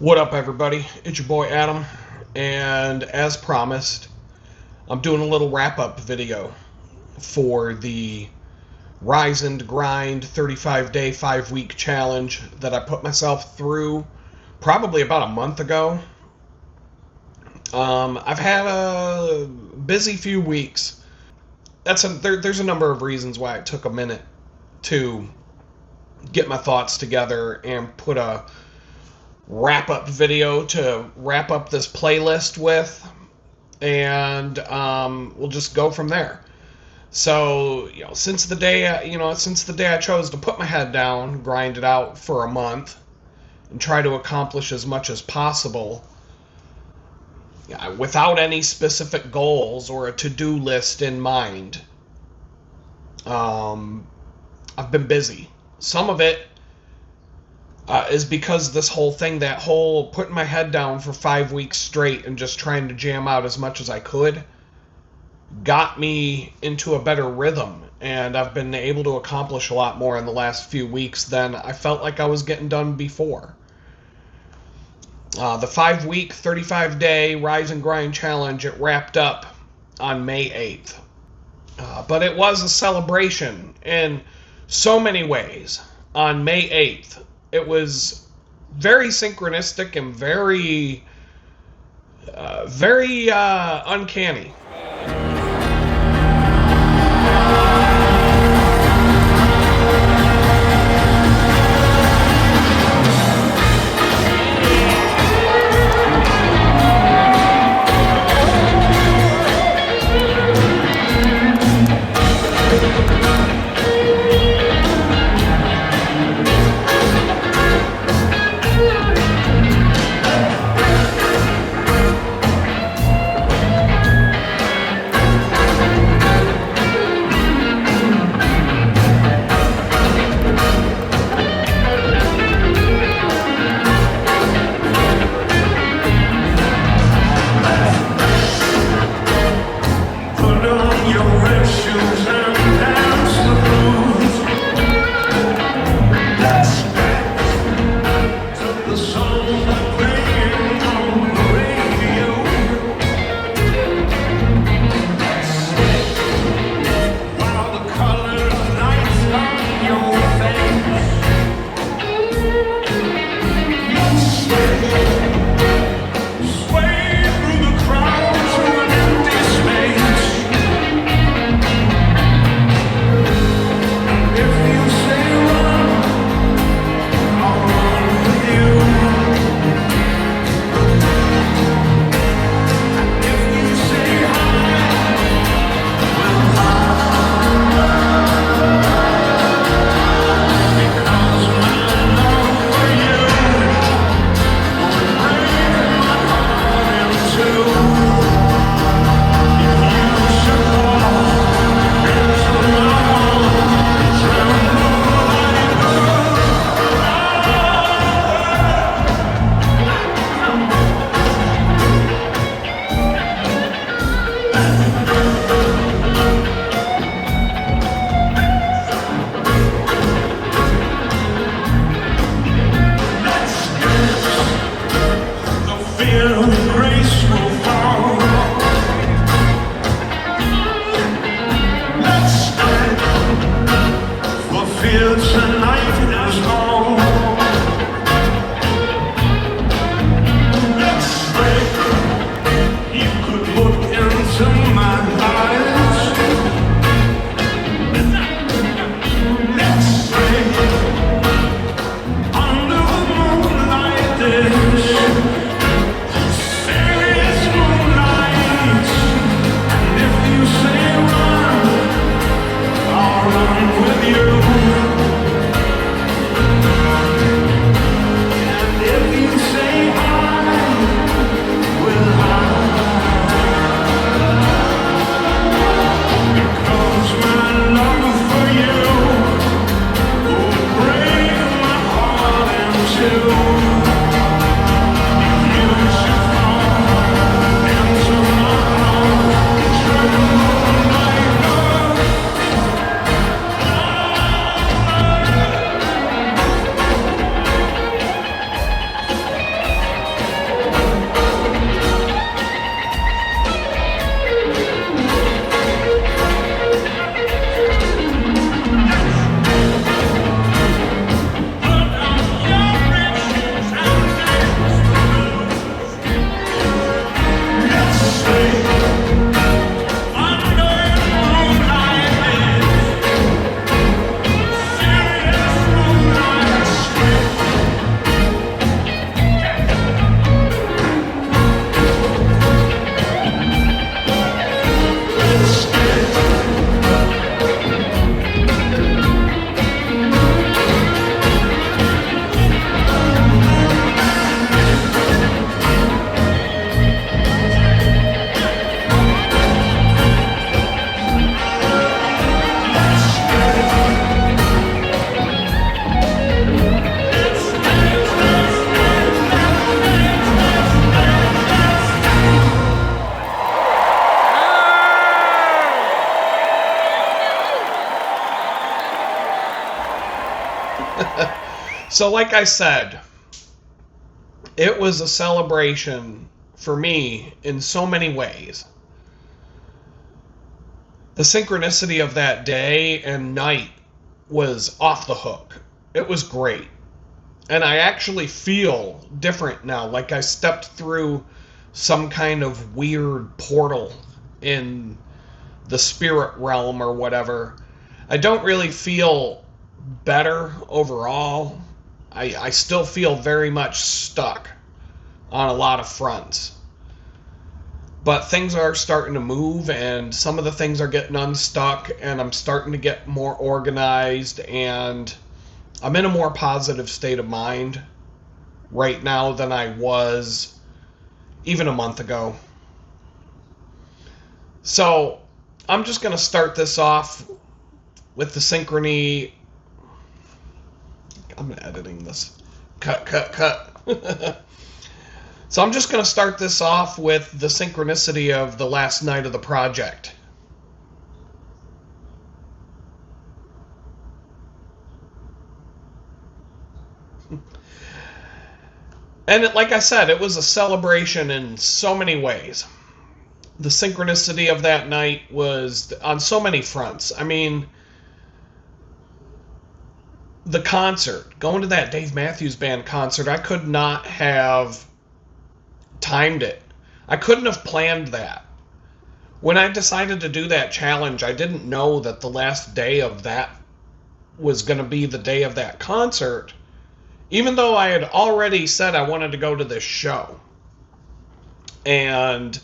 What up, everybody? It's your boy Adam, and as promised, I'm doing a little wrap-up video for the Rise and Grind 35-day, 5-week challenge that I put myself through probably about a month ago. I've had a busy few weeks. There's a number of reasons why it took a minute to get my thoughts together and put a wrap-up video to wrap up this playlist with, and we'll just go from there. So, since the day I chose to put my head down, grind it out for a month, and try to accomplish as much as possible, without any specific goals or a to-do list in mind, I've been busy. Some of it is because that whole putting my head down for 5 weeks straight and just trying to jam out as much as I could got me into a better rhythm, and I've been able to accomplish a lot more in the last few weeks than I felt like I was getting done before. The 5-week, 35-day Rise and Grind challenge, it wrapped up on May 8th. But it was a celebration in so many ways on May 8th. It was very synchronistic and very uncanny. So, like I said, it was a celebration for me in so many ways. The synchronicity of that day and night was off the hook. It was great. And I actually feel different now. Like I stepped through some kind of weird portal in the spirit realm or whatever. I don't really feel better overall. I still feel very much stuck on a lot of fronts. But things are starting to move, and some of the things are getting unstuck, and I'm starting to get more organized, and I'm in a more positive state of mind right now than I was even a month ago. So I'm just going to start this off with the synchrony. I'm editing this. Cut. So I'm just going to start this off with the synchronicity of the last night of the project. And like I said, it was a celebration in so many ways. The synchronicity of that night was on so many fronts. I mean, the concert, going to that Dave Matthews Band concert, I could not have timed it. I couldn't have planned that. When I decided to do that challenge, I didn't know that the last day of that was going to be the day of that concert, even though I had already said I wanted to go to this show. But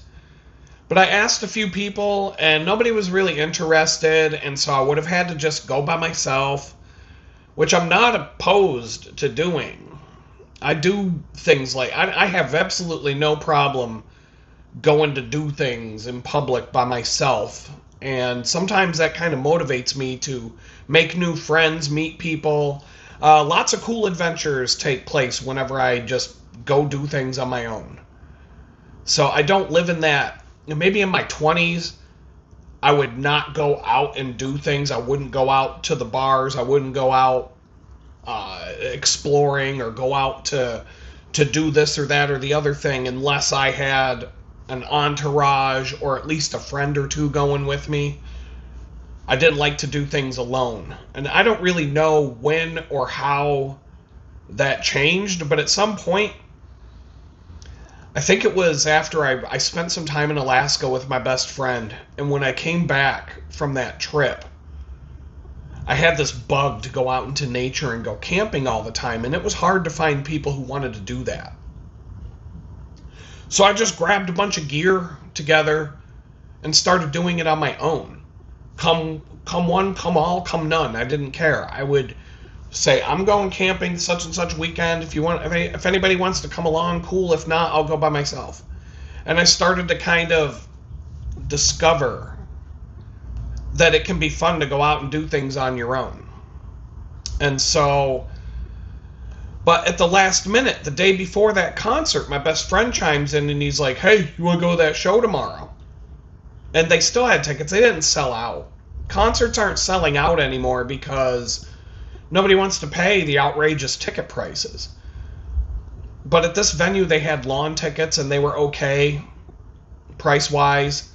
I asked a few people, and nobody was really interested, and so I would have had to just go by myself, which I'm not opposed to doing. I do things like, I have absolutely no problem going to do things in public by myself. And sometimes that kind of motivates me to make new friends, meet people. Lots of cool adventures take place whenever I just go do things on my own. So I don't live in that. Maybe in my 20s, I would not go out and do things. I wouldn't go out to the bars. I wouldn't go out exploring or go out to do this or that or the other thing unless I had an entourage or at least a friend or two going with me. I didn't like to do things alone. And I don't really know when or how that changed, but at some point, I think it was after I spent some time in Alaska with my best friend, and when I came back from that trip, I had this bug to go out into nature and go camping all the time, and it was hard to find people who wanted to do that. So I just grabbed a bunch of gear together and started doing it on my own. Come one, come all, come none. I didn't care. I would say, I'm going camping such and such weekend. If anybody wants to come along, cool. If not, I'll go by myself. And I started to kind of discover that it can be fun to go out and do things on your own. And so, but at the last minute, the day before that concert, my best friend chimes in and he's like, hey, you want to go to that show tomorrow? And they still had tickets. They didn't sell out. Concerts aren't selling out anymore because nobody wants to pay the outrageous ticket prices. But at this venue, they had lawn tickets and they were okay price-wise.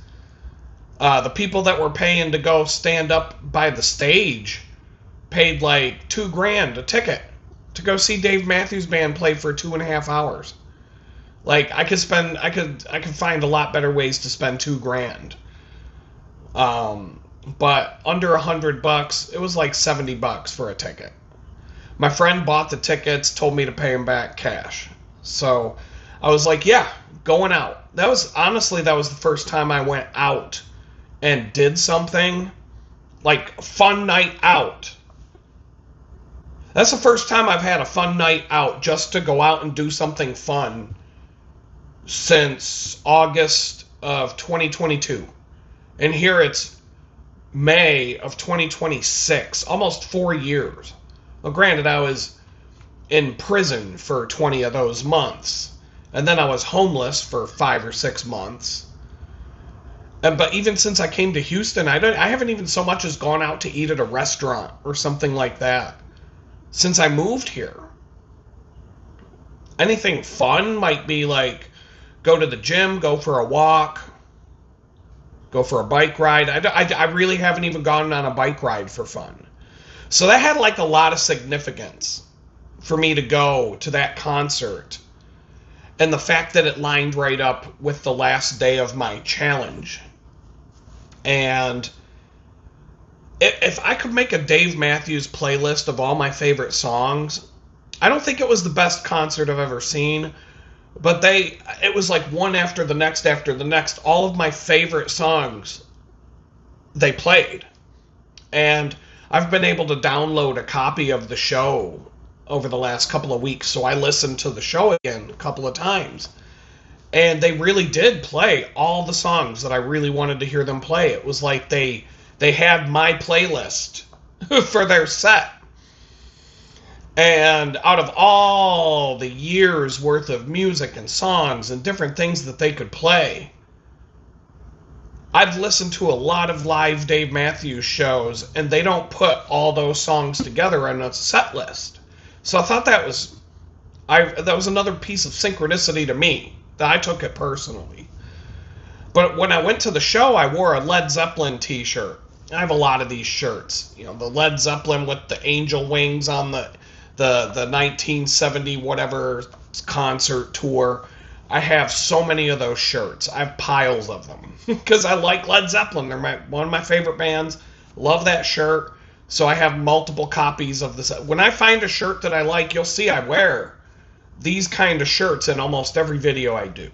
The people that were paying to go stand up by the stage paid like $2,000 a ticket to go see Dave Matthews Band play for 2.5 hours. Like I could find a lot better ways to spend $2,000. But under $100, it was like $70 for a ticket. My friend bought the tickets, told me to pay him back cash. So I was like, yeah, going out. That was the first time I went out and did something like fun night out. That's the first time I've had a fun night out just to go out and do something fun since August of 2022. And here it's May of 2026, almost 4 years. Well, granted, I was in prison for 20 of those months. And then I was homeless for 5 or 6 months. But even since I came to Houston, I haven't even so much as gone out to eat at a restaurant or something like that since I moved here. Anything fun might be like go to the gym, go for a walk, go for a bike ride. I really haven't even gone on a bike ride for fun. So that had like a lot of significance for me to go to that concert. And the fact that it lined right up with the last day of my challenge. And if I could make a Dave Matthews playlist of all my favorite songs, I don't think it was the best concert I've ever seen, but it was like one after the next after the next. All of my favorite songs they played. And I've been able to download a copy of the show over the last couple of weeks, so I listened to the show again a couple of times. And they really did play all the songs that I really wanted to hear them play. It was like they had my playlist for their set. And out of all the years worth of music and songs and different things that they could play, I've listened to a lot of live Dave Matthews shows, and they don't put all those songs together on a set list. So I thought that was another piece of synchronicity to me, that I took it personally. But when I went to the show, I wore a Led Zeppelin t-shirt. I have a lot of these shirts. You know, the Led Zeppelin with the angel wings on the 1970 whatever concert tour. I have so many of those shirts. I have piles of them because I like Led Zeppelin. They're one of my favorite bands. Love that shirt. So I have multiple copies of this. When I find a shirt that I like, you'll see I wear these kind of shirts in almost every video I do.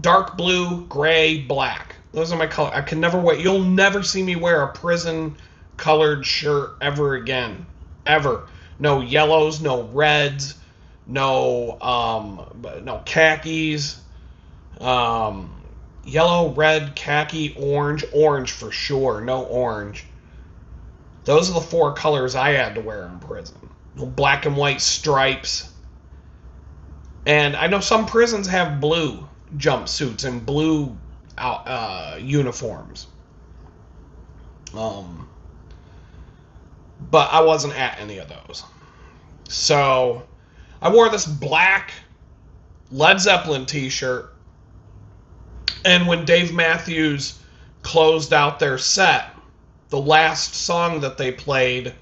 Dark blue, gray, black. Those are my colors. I can never wear. You'll never see me wear a prison colored shirt ever again. Ever. No yellows, no reds, no khakis. Yellow, red, khaki, orange for sure. No orange. Those are the 4 colors I had to wear in prison. No black and white stripes. And I know some prisons have blue jumpsuits and blue uniforms. But I wasn't at any of those. So I wore this black Led Zeppelin t-shirt. And when Dave Matthews closed out their set, the last song that they played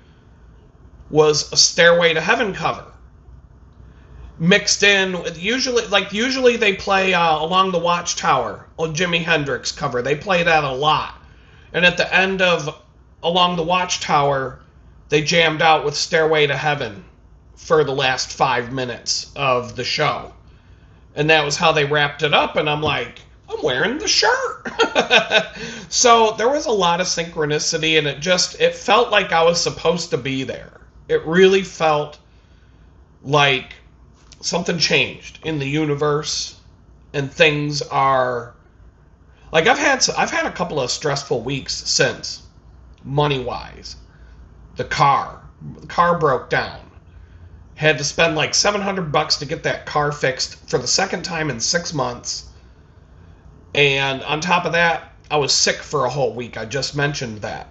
was a Stairway to Heaven cover. Mixed in with usually they play Along the Watchtower, a Jimi Hendrix cover. They play that a lot. And at the end of Along the Watchtower, they jammed out with Stairway to Heaven for the last 5 minutes of the show. And that was how they wrapped it up, and I'm like, I'm wearing the shirt. So there was a lot of synchronicity, and it felt like I was supposed to be there. It really felt like something changed in the universe, and things are like I've had a couple of stressful weeks since, money-wise. The car broke down. Had to spend like $700 to get that car fixed for the second time in 6 months. And on top of that, I was sick for a whole week. I just mentioned that.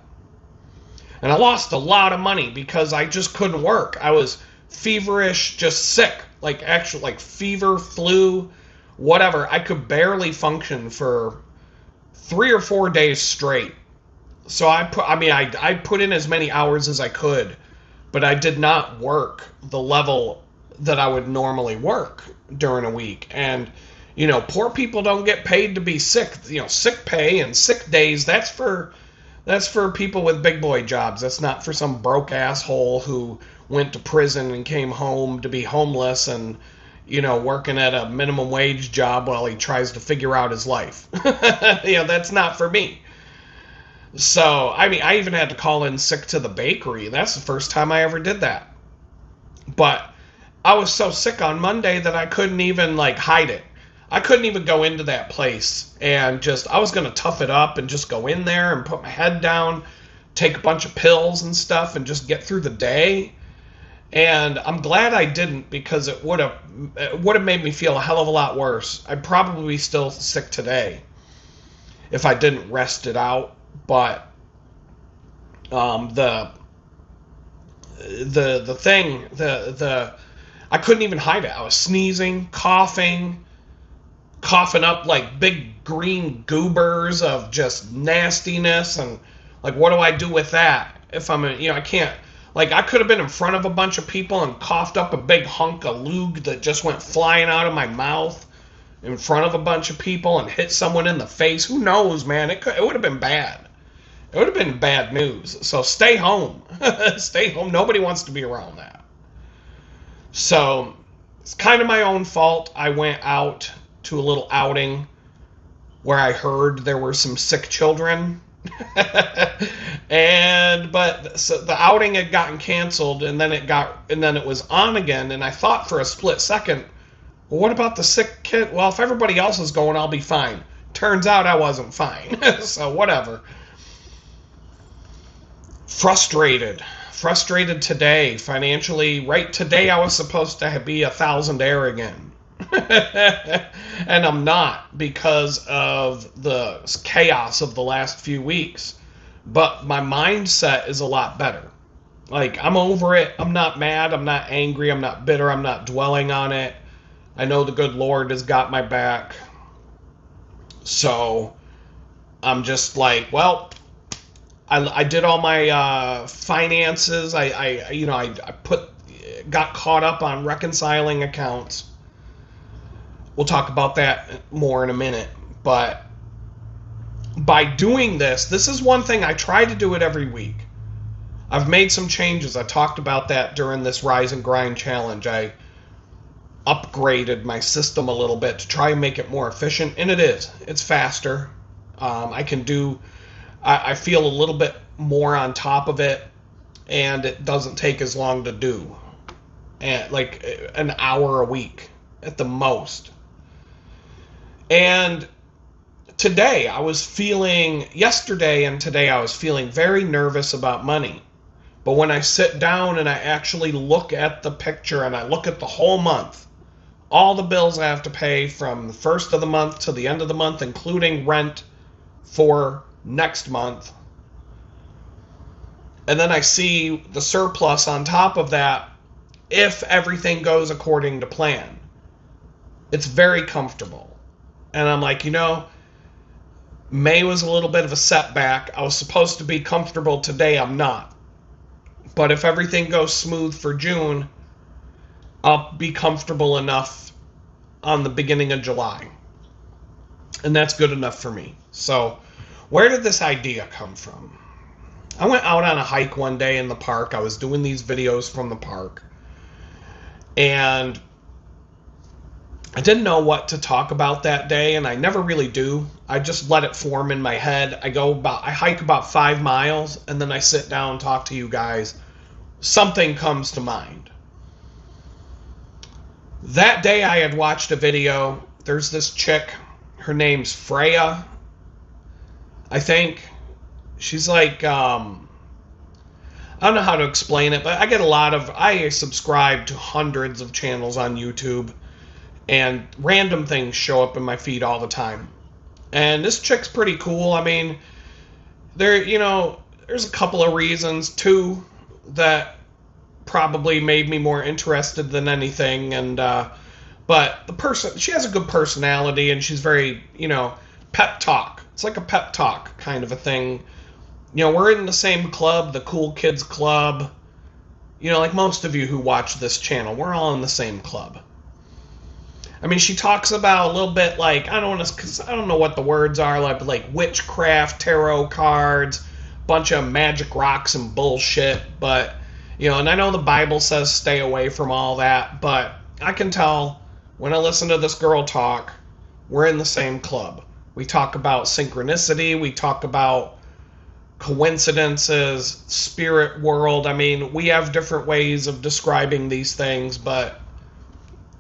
And I lost a lot of money because I just couldn't work. I was feverish, just sick. Like fever, flu, whatever. I could barely function for 3 or 4 days straight. So I put in as many hours as I could, but I did not work the level that I would normally work during a week. And, you know, poor people don't get paid to be sick. You know, sick pay and sick days, that's for people with big boy jobs. That's not for some broke asshole who went to prison and came home to be homeless and, you know, working at a minimum wage job while he tries to figure out his life. You know, that's not for me. So, I mean, I even had to call in sick to the bakery. That's the first time I ever did that. But I was so sick on Monday that I couldn't even, hide it. I couldn't even go into that place and I was going to tough it up and just go in there and put my head down, take a bunch of pills and stuff and just get through the day. And I'm glad I didn't, because it would have made me feel a hell of a lot worse. I'd probably be still sick today if I didn't rest it out. But the I couldn't even hide it. I was sneezing, coughing up like big green goobers of just nastiness. And like, what do I do with that? If I can't, like, I could have been in front of a bunch of people and coughed up a big hunk of lug that just went flying out of my mouth in front of a bunch of people and hit someone in the face. Who knows, man? It would have been bad. It would have been bad news. So stay home. Stay home. Nobody wants to be around that. So it's kind of my own fault. I went out to a little outing where I heard there were some sick children. So the outing had gotten canceled, and then it was on again, and I thought for a split second, well, what about the sick kid? Well, if everybody else is going, I'll be fine. Turns out I wasn't fine. So whatever. Frustrated today financially. Right today I was supposed to be a thousandaire again. And I'm not, because of the chaos of the last few weeks. But my mindset is a lot better. Like, I'm over it. I'm not mad. I'm not angry. I'm not bitter. I'm not dwelling on it. I know the good Lord has got my back. So I'm just like, well, I did all my finances. I got caught up on reconciling accounts. We'll talk about that more in a minute. But by doing this is one thing. I try to do it every week. I've made some changes. I talked about that during this Rise and Grind challenge. I upgraded my system a little bit to try and make it more efficient, and it is. It's faster. I feel a little bit more on top of it, and it doesn't take as long to do. And like an hour a week at the most. And yesterday and today I was feeling very nervous about money. But when I sit down and I actually look at the picture and I look at the whole month, all the bills I have to pay from the first of the month to the end of the month, including rent for next month, and then I see the surplus on top of that, if everything goes according to plan, it's very comfortable. And I'm like, May was a little bit of a setback. I was supposed to be comfortable today. I'm not. But if everything goes smooth for June, I'll be comfortable enough on the beginning of July. And that's good enough for me. So where did this idea come from? I went out on a hike one day in the park. I was doing these videos from the park. And I didn't know what to talk about that day, and I never really do. I just let it form in my head. I hike about 5 miles, and then I sit down and talk to you guys. Something comes to mind. That day I had watched a video. There's this chick. Her name's Freya, I think. She's like, I don't know how to explain it, but I subscribe to hundreds of channels on YouTube. And random things show up in my feed all the time. And this chick's pretty cool. I mean, there's a couple of reasons, too, that probably made me more interested than anything. And but she has a good personality, and she's very, pep talk. It's like a pep talk kind of a thing. We're in the same club, the Cool Kids Club. Like most of you who watch this channel, we're all in the same club. I mean, she talks about a little bit like, I don't know what the words are, like witchcraft, tarot cards, bunch of magic rocks and bullshit. But, and I know the Bible says stay away from all that, but I can tell when I listen to this girl talk, we're in the same club. We talk about synchronicity, we talk about coincidences, spirit world. I mean, we have different ways of describing these things, but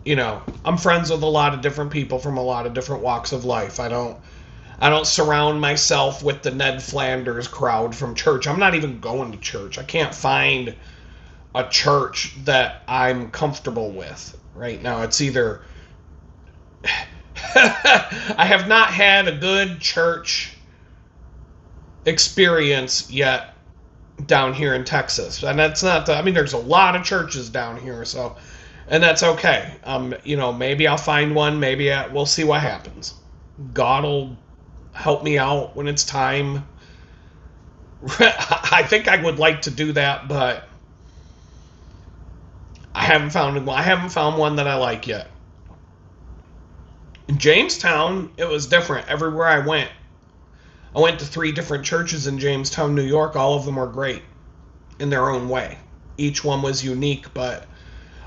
I'm friends with a lot of different people from a lot of different walks of life. I don't surround myself with the Ned Flanders crowd from church. I'm not even going to church. I can't find a church that I'm comfortable with right now. It's either I have not had a good church experience yet down here in Texas. And that's not there's a lot of churches down here, so And that's okay. Maybe I'll find one. We'll see what happens. God will help me out when it's time. I think I would like to do that, but I haven't found one. I haven't found one that I like yet. In Jamestown, it was different. Everywhere I went to 3 different churches in Jamestown, New York. All of them were great in their own way. Each one was unique, but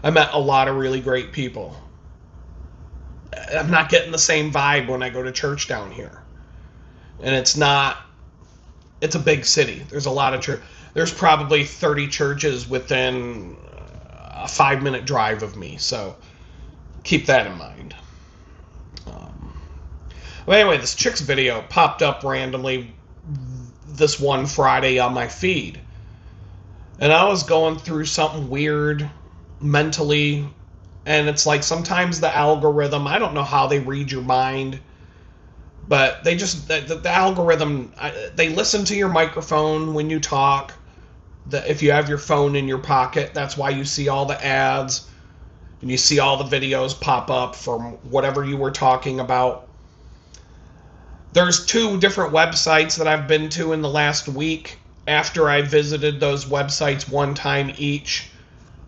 I met a lot of really great people. I'm not getting the same vibe when I go to church down here. And it's a big city. There's a lot of church. There's probably 30 churches within a 5-minute drive of me, so keep that in mind. But anyway, this chick's video popped up randomly this one Friday on my feed. And I was going through something weird mentally, and it's like sometimes the algorithm, I don't know how they read your mind, but the algorithm, they listen to your microphone when you talk. If you have your phone in your pocket, that's why you see all the ads, and you see all the videos pop up from whatever you were talking about. There's 2 different websites that I've been to in the last week after I visited those websites one time each.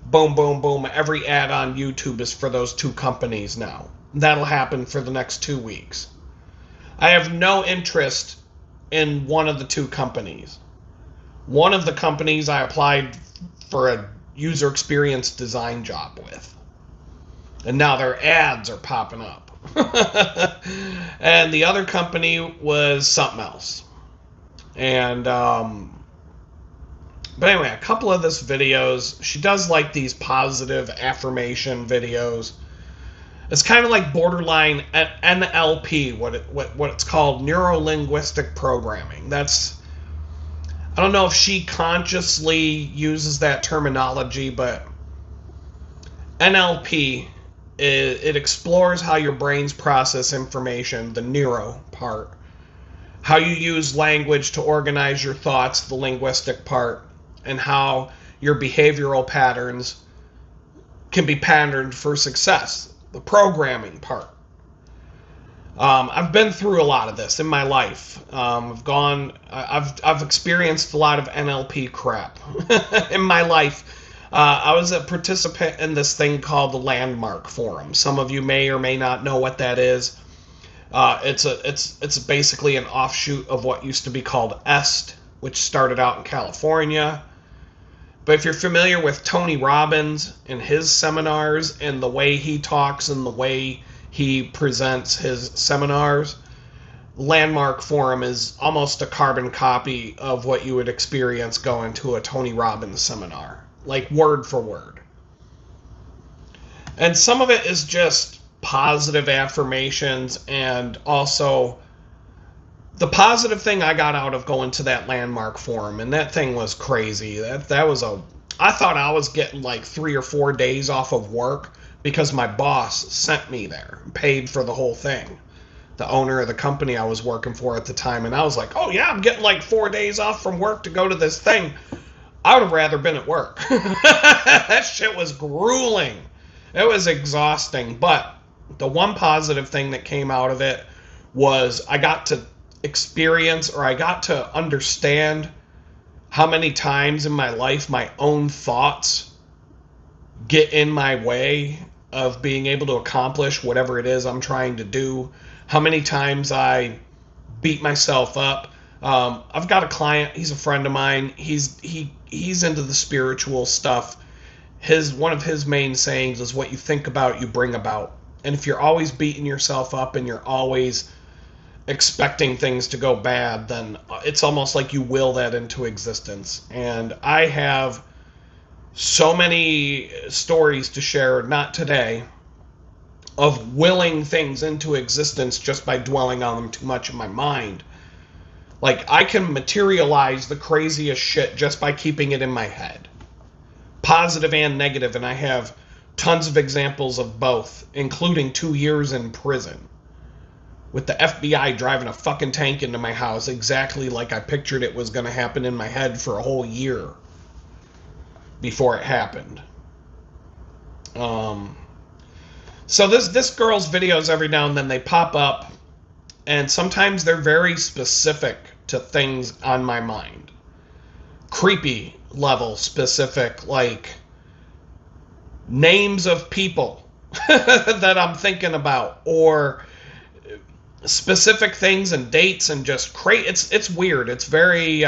Boom, boom, boom. Every ad on YouTube is for those 2 companies now. That'll happen for the next 2 weeks. I have no interest in one of the 2 companies. One of the companies I applied for a user experience design job with. And now their ads are popping up. And the other company was something else. And, but anyway, a couple of this videos, she does like these positive affirmation videos. It's kind of like borderline NLP, what it's called, neuro-linguistic programming. I don't know if she consciously uses that terminology, but NLP, it explores how your brains process information, the neuro part, how you use language to organize your thoughts, the linguistic part, and how your behavioral patterns can be patterned for success, the programming part. I've been through a lot of this in my life. I've experienced a lot of NLP crap in my life. I was a participant in this thing called the Landmark Forum. Some of you may or may not know what that is. It's basically an offshoot of what used to be called EST, which started out in California. But if you're familiar with Tony Robbins and his seminars and the way he talks and the way he presents his seminars, Landmark Forum is almost a carbon copy of what you would experience going to a Tony Robbins seminar, like word for word. And some of it is just positive affirmations, and also the positive thing I got out of going to that Landmark Forum, and that thing was crazy. I thought I was getting like 3 or 4 days off of work because my boss sent me there, paid for the whole thing, the owner of the company I was working for at the time. And I was like, oh yeah, I'm getting like 4 days off from work to go to this thing. I would have rather been at work. That shit was grueling. It was exhausting. But the one positive thing that came out of it was I got to experience, or I got to understand how many times in my life my own thoughts get in my way of being able to accomplish whatever it is I'm trying to do. How many times I beat myself up. I've got a client, he's a friend of mine. He's into the spiritual stuff. One of his main sayings is, what you think about, you bring about. And if you're always beating yourself up and you're always expecting things to go bad, then it's almost like you will that into existence. And I have so many stories to share, not today, of willing things into existence just by dwelling on them too much in my mind. Like, I can materialize the craziest shit just by keeping it in my head. Positive and negative, and I have tons of examples of both, including 2 years in prison, with the FBI driving a fucking tank into my house exactly like I pictured it was going to happen in my head for a whole year before it happened. Um, so this girl's videos, every now and then they pop up, and sometimes they're very specific to things on my mind. Creepy level specific, like names of people that I'm thinking about, or specific things and dates, and just it's weird. It's very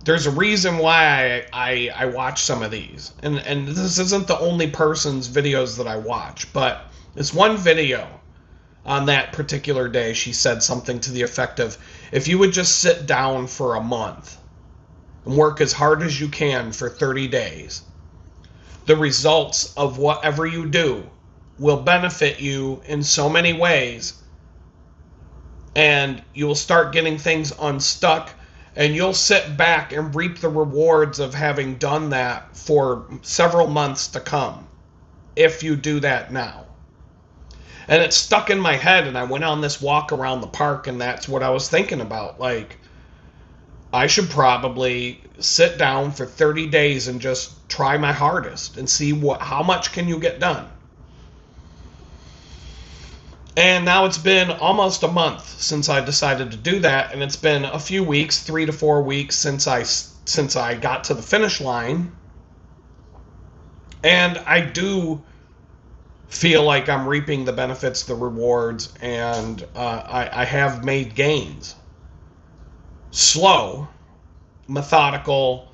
there's a reason why I watch some of these, and this isn't the only person's videos that I watch, but it's one video on that particular day. She said something to the effect of, if you would just sit down for a month and work as hard as you can for 30 days, the results of whatever you do will benefit you in so many ways, and you will start getting things unstuck, and you'll sit back and reap the rewards of having done that for several months to come if you do that now. And it stuck in my head, and I went on this walk around the park, and that's what I was thinking about. Like, I should probably sit down for 30 days and just try my hardest and see how much can you get done. And now it's been almost a month since I decided to do that, and it's been a few weeks, 3 to 4 weeks since I got to the finish line. And I do feel like I'm reaping the benefits, the rewards, and I have made gains. Slow, methodical,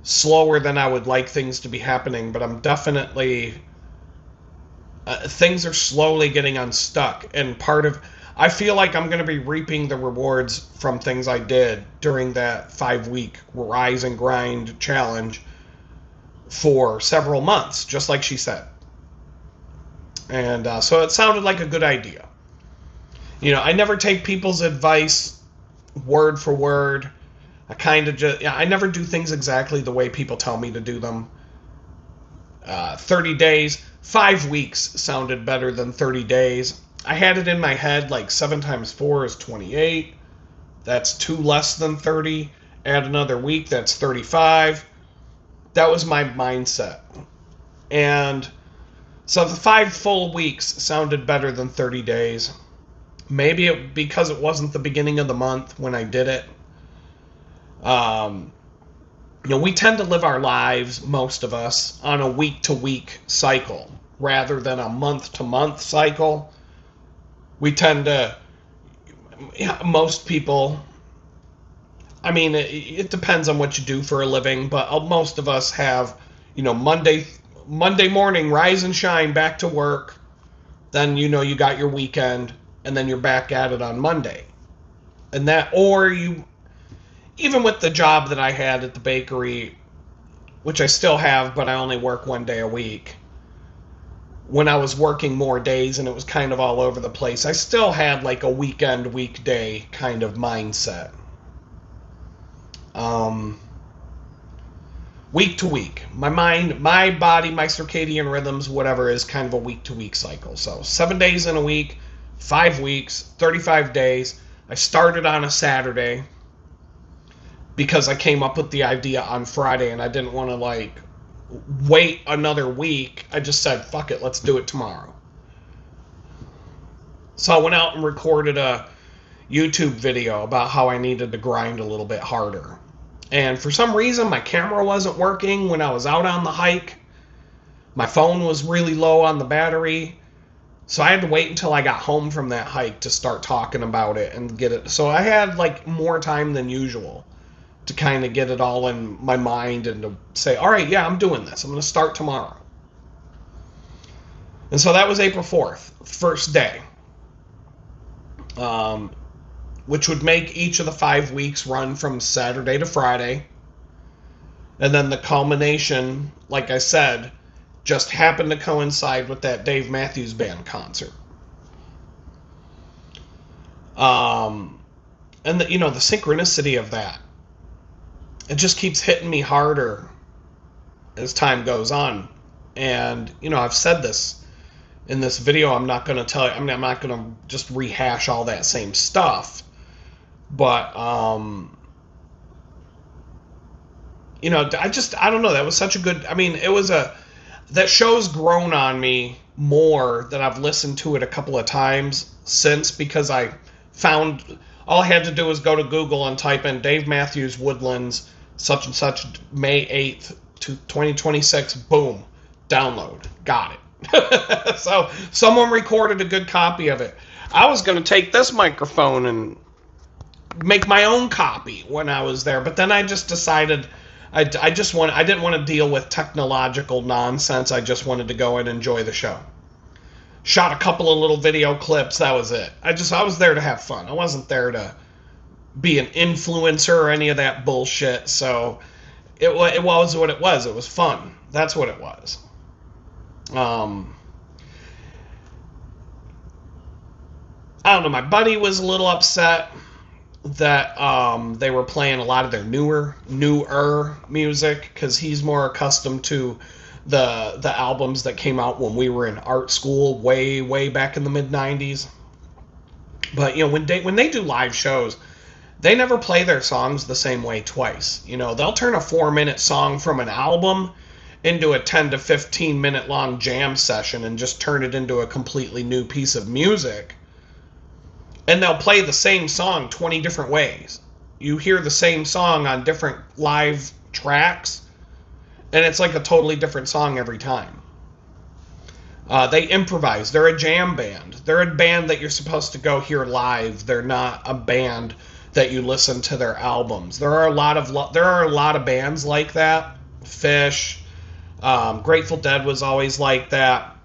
slower than I would like things to be happening, but I'm definitely things are slowly getting unstuck, and I feel like I'm going to be reaping the rewards from things I did during that 5-week rise and grind challenge for several months, just like she said. And so it sounded like a good idea. I never take people's advice word for word. I never do things exactly the way people tell me to do them. 30 days, 5 weeks sounded better than 30 days. I had it in my head like 7 times 4 is 28. That's 2 less than 30. Add another week, that's 35. That was my mindset. And so the 5 full weeks sounded better than 30 days. Maybe because it wasn't the beginning of the month when I did it. We tend to live our lives, most of us, on a week-to-week cycle rather than a month-to-month cycle. We tend to, most people, it depends on what you do for a living, but most of us have, Monday morning, rise and shine, back to work. Then, you got your weekend, and then you're back at it on Monday. And even with the job that I had at the bakery, which I still have, but I only work 1 day a week, when I was working more days and it was kind of all over the place, I still had like a weekday kind of mindset. Week to week. My mind, my body, my circadian rhythms, whatever, is kind of a week-to-week cycle. So 7 days in a week, 5 weeks, 35 days. I started on a Saturday because I came up with the idea on Friday, and I didn't want to wait another week. I just said, fuck it, let's do it tomorrow. So I went out and recorded a YouTube video about how I needed to grind a little bit harder. And for some reason, my camera wasn't working when I was out on the hike. My phone was really low on the battery. So I had to wait until I got home from that hike to start talking about it and get it. So I had more time than usual to kind of get it all in my mind and to say, all right, yeah, I'm doing this. I'm going to start tomorrow. And so that was April 4th, first day, which would make each of the 5 weeks run from Saturday to Friday. And then the culmination, like I said, just happened to coincide with that Dave Matthews Band concert. And the synchronicity of that, it just keeps hitting me harder as time goes on. And, I've said this in this video. I'm not going to tell you, I'm not going to just rehash all that same stuff. But, I don't know. That was such a good, it was that show's grown on me more that I've listened to it a couple of times since, because I found all I had to do was go to Google and type in Dave Matthews Woodlands such and such May 8th to 2026, boom, download, got it. So someone recorded a good copy of it. I was going to take this microphone and make my own copy when I was there, but then I just decided I didn't want to deal with technological nonsense. I just wanted to go and enjoy the show. Shot a couple of little video clips. That was it. I was there to have fun. I wasn't there to be an influencer or any of that bullshit. So it was what it was. It was fun. That's what it was. I don't know. My buddy was a little upset that they were playing a lot of their newer music, because he's more accustomed to the albums that came out when we were in art school way back in the mid 90s. But when they do live shows, they never play their songs the same way twice. They'll turn a 4-minute song from an album into a 10 to 15 minute long jam session and just turn it into a completely new piece of music. And they'll play the same song 20 different ways. You hear the same song on different live tracks, and it's like a totally different song every time. They improvise. They're a jam band. They're a band that you're supposed to go hear live. They're not a band that you listen to their albums. There are a lot of bands like that. Fish, Grateful Dead was always like that.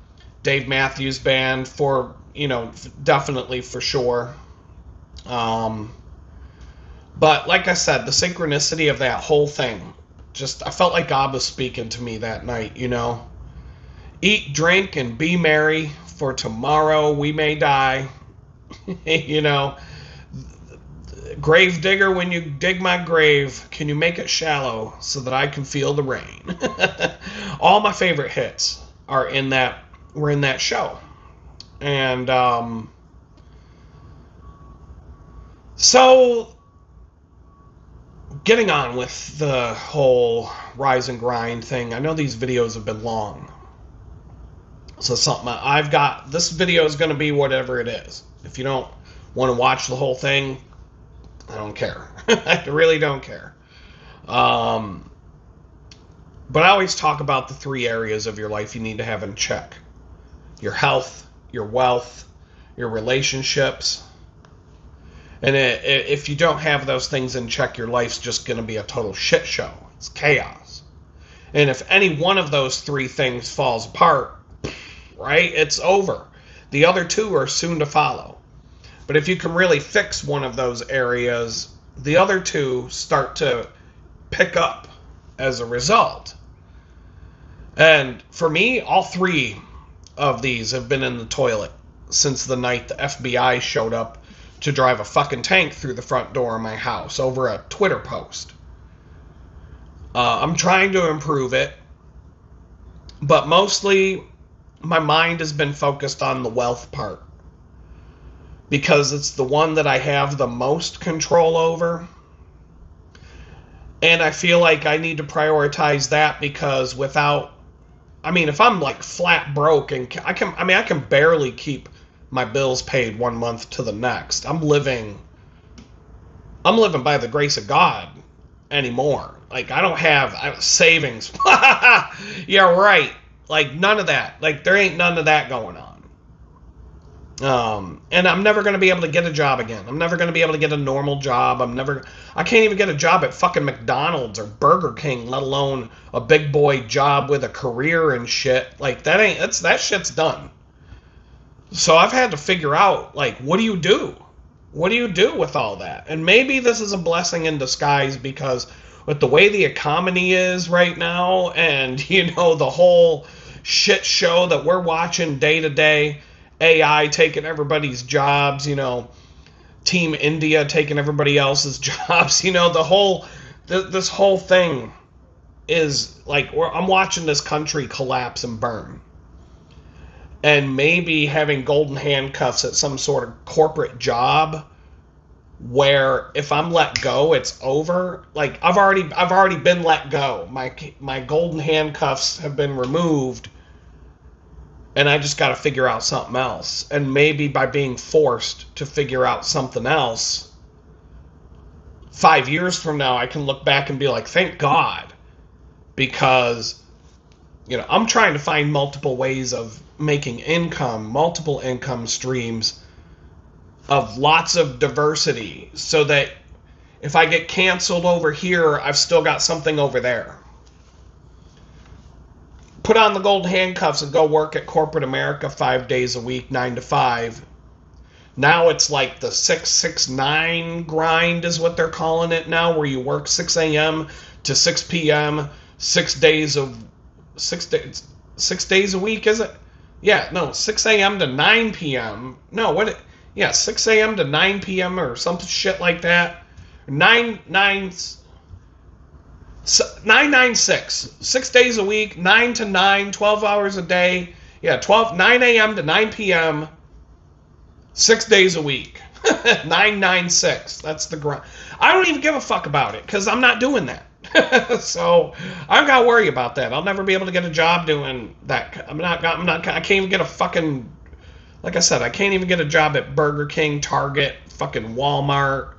Dave Matthews Band definitely for sure. But like I said, the synchronicity of that whole thing, I felt like God was speaking to me that night, Eat, drink, and be merry, for tomorrow we may die. Grave digger, when you dig my grave, can you make it shallow so that I can feel the rain? All my favorite hits were in that show. And so getting on with the whole rise and grind thing, I know these videos have been long. So this video is going to be whatever it is. If you don't want to watch the whole thing, I don't care. I really don't care. But I always talk about the 3 areas of your life you need to have in check: your health, your wealth, your relationships. And if you don't have those things in check, your life's just going to be a total shit show. It's chaos. And if any one of those 3 things falls apart, right, it's over. The other 2 are soon to follow. But if you can really fix one of those areas, the other 2 start to pick up as a result. And for me, all 3 of these have been in the toilet since the night the FBI showed up to drive a fucking tank through the front door of my house over a Twitter post. I'm trying to improve it, but mostly my mind has been focused on the wealth part, because it's the one that I have the most control over. And I feel like I need to prioritize that, because if I'm like flat broke and I can barely keep my bills paid one month to the next. I'm living by the grace of God anymore. Like, I don't have savings. Yeah, right. Like, none of that. Like, there ain't none of that going on. And I'm never going to be able to get a job again. I'm never going to be able to get a normal job. I can't even get a job at fucking McDonald's or Burger King, let alone a big boy job with a career and shit. Like, that shit's done. So I've had to figure out, like, what do you do? What do you do with all that? And maybe this is a blessing in disguise, because with the way the economy is right now, and, the whole shit show that we're watching day to day, AI taking everybody's jobs, Team India taking everybody else's jobs, this whole thing is like, I'm watching this country collapse and burn. And maybe having golden handcuffs at some sort of corporate job where if I'm let go, it's over. Like, I've already been let go. My golden handcuffs have been removed, and I just got to figure out something else. And maybe by being forced to figure out something else, 5 years from now, I can look back and be like, thank God. Because, I'm trying to find multiple ways of making income, multiple income streams of lots of diversity, so that if I get canceled over here, I've still got something over there. Put on the gold handcuffs and go work at corporate America 5 days a week, 9 to 5. Now it's like the 6-6-9 grind is what they're calling it now, where you work 6 a.m. to 6 p.m. 6 days a week, is it? Yeah, no, 6 a.m. to 9 p.m. No, what? Yeah, 6 a.m. to 9 p.m. or some shit like that. 996. 6 days a week, 9 to 9, 12 hours a day. Yeah, 9 a.m. to 9 p.m. 6 days a week. 996. That's the grind. I don't even give a fuck about it because I'm not doing that. So I don't gotta worry about that. I'll never be able to get a job doing that. I can't even get a fucking, like I said, I can't even get a job at Burger King, Target, fucking Walmart.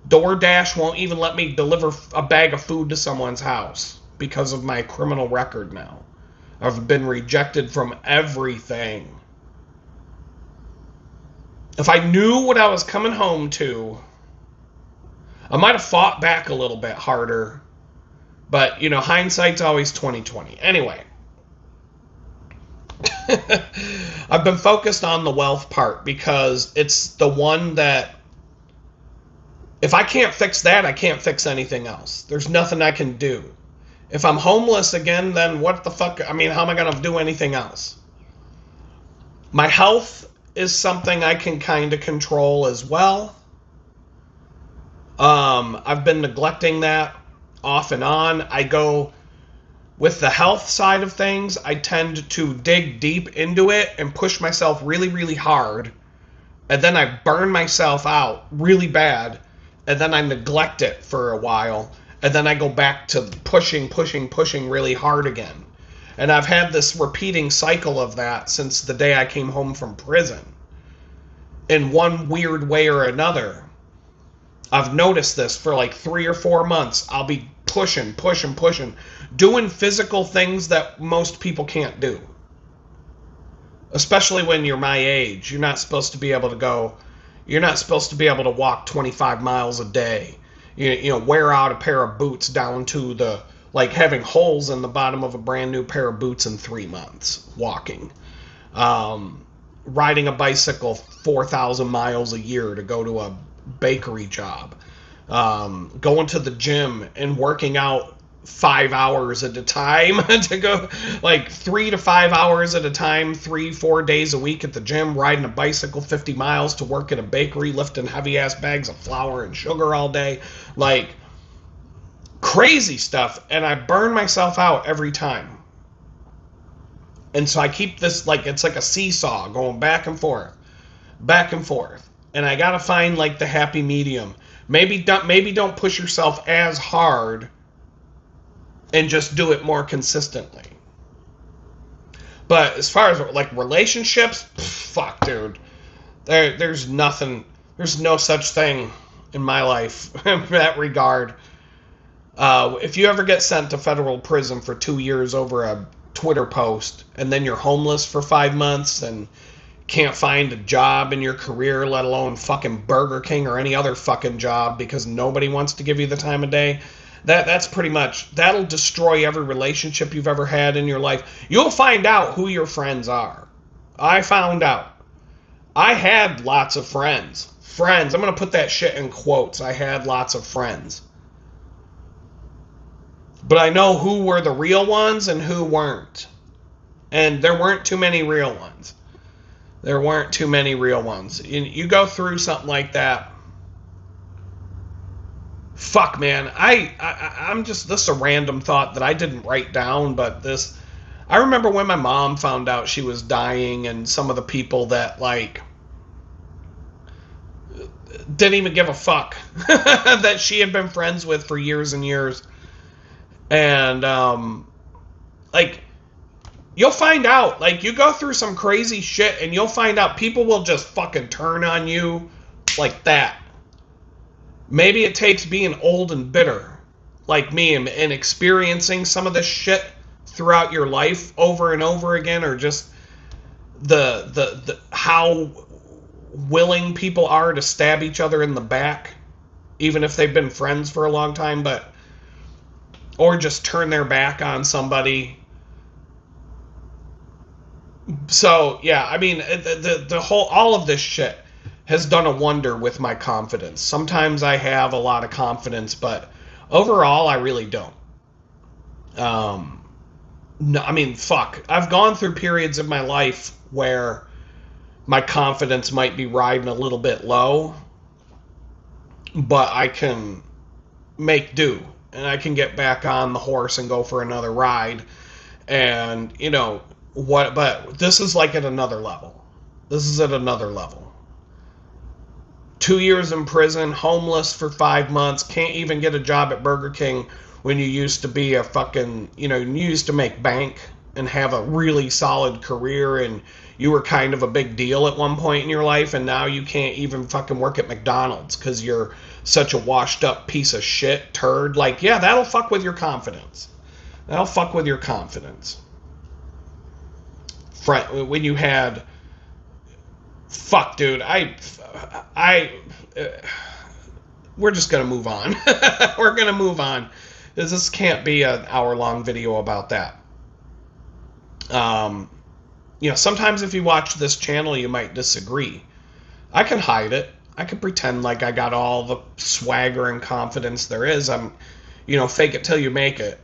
DoorDash won't even let me deliver a bag of food to someone's house because of my criminal record now. I've been rejected from everything. If I knew what I was coming home to, I might have fought back a little bit harder. But, hindsight's always 20/20. Anyway. I've been focused on the wealth part because it's the one that, if I can't fix that, I can't fix anything else. There's nothing I can do. If I'm homeless again, then what the fuck? How am I going to do anything else? My health is something I can kind of control as well. I've been neglecting that off and on. I go with the health side of things. I tend to dig deep into it and push myself really, really hard. And then I burn myself out really bad. And then I neglect it for a while. And then I go back to pushing really hard again. And I've had this repeating cycle of that since the day I came home from prison. In one weird way or another. I've noticed this for like 3 or 4 months. I'll be pushing. Doing physical things that most people can't do. Especially when you're my age. You're not supposed to be able to walk 25 miles a day. Wear out a pair of boots down to the, like having holes in the bottom of a brand new pair of boots in 3 months walking. Riding a bicycle 4,000 miles a year to go to a bakery job. Going to the gym and working out 5 hours at a time to go like 3 to 5 hours at a time, 3-4 days a week at the gym, riding a bicycle 50 miles to work at a bakery, lifting heavy ass bags of flour and sugar all day, like crazy stuff. And I burn myself out every time. And so I keep this, like, it's like a seesaw going back and forth. And I gotta find like the happy medium. Maybe don't push yourself as hard and just do it more consistently. But as far as like relationships, fuck, dude. There's nothing. There's no such thing in my life in that regard. If you ever get sent to federal prison for 2 years over a Twitter post, and then you're homeless for 5 months and can't find a job in your career, let alone fucking Burger King or any other fucking job because nobody wants to give you the time of day, that's pretty much, that'll destroy every relationship you've ever had in your life. You'll find out who your friends are. I found out. I had lots of friends. I'm going to put that shit in quotes. I had lots of friends. But I know who were the real ones and who weren't. And there weren't too many real ones. You go through something like that. Fuck, man. I'm just, this is a random thought that I didn't write down, but I remember when my mom found out she was dying, and some of the people that, like, didn't even give a fuck that she had been friends with for years and years. And, like, You'll find out. Like, you go through some crazy shit, and you'll find out people will just fucking turn on you like that. Maybe it takes being old and bitter, like me, and experiencing some of this shit throughout your life over and over again, or just the how willing people are to stab each other in the back, even if they've been friends for a long time, or just turn their back on somebody. So yeah, I mean, the whole, all of this shit has done a wonder with my confidence. Sometimes I have a lot of confidence, but overall I really don't. No, I mean, fuck. I've gone through periods of my life where my confidence might be riding a little bit low, but I can make do, and I can get back on the horse and go for another ride. And, you know, what, but this is like at another level. This is at another level. 2 years in prison, homeless for 5 months, can't even get a job at Burger King when you used to be a fucking, you know, you used to make bank and have a really solid career, and you were kind of a big deal at one point in your life, and now you can't even fucking work at McDonald's because you're such a washed up piece of shit turd. Like, yeah, that'll fuck with your confidence. That'll fuck with your confidence. When you had, fuck, dude, we're just gonna move on. We're gonna move on. This can't be an hour-long video about that. You know, sometimes if you watch this channel, you might disagree. I can hide it. I can pretend like I got all the swagger and confidence there is. I'm, you know, fake it till you make it.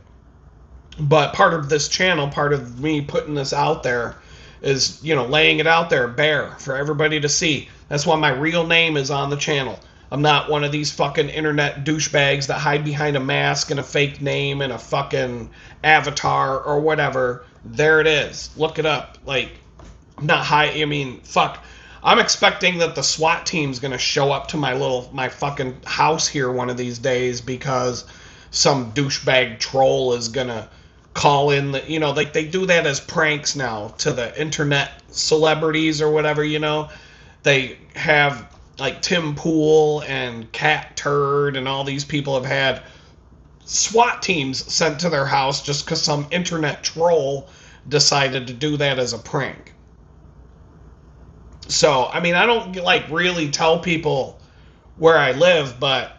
But part of this channel, part of me putting this out there, is, you know, laying it out there bare for everybody to see. That's why my real name is on the channel. I'm not one of these fucking internet douchebags that hide behind a mask and a fake name and a fucking avatar or whatever. There it is. Look it up. Like, I'm not high. I mean, fuck. I'm expecting that the SWAT team's gonna show up to my fucking house here one of these days because some douchebag troll is gonna call in the, you know, like they do that as pranks now to the internet celebrities or whatever, you know. They have like Tim Pool and Cat Turd and all these people have had SWAT teams sent to their house just because some internet troll decided to do that as a prank. So, I mean, I don't like really tell people where I live, but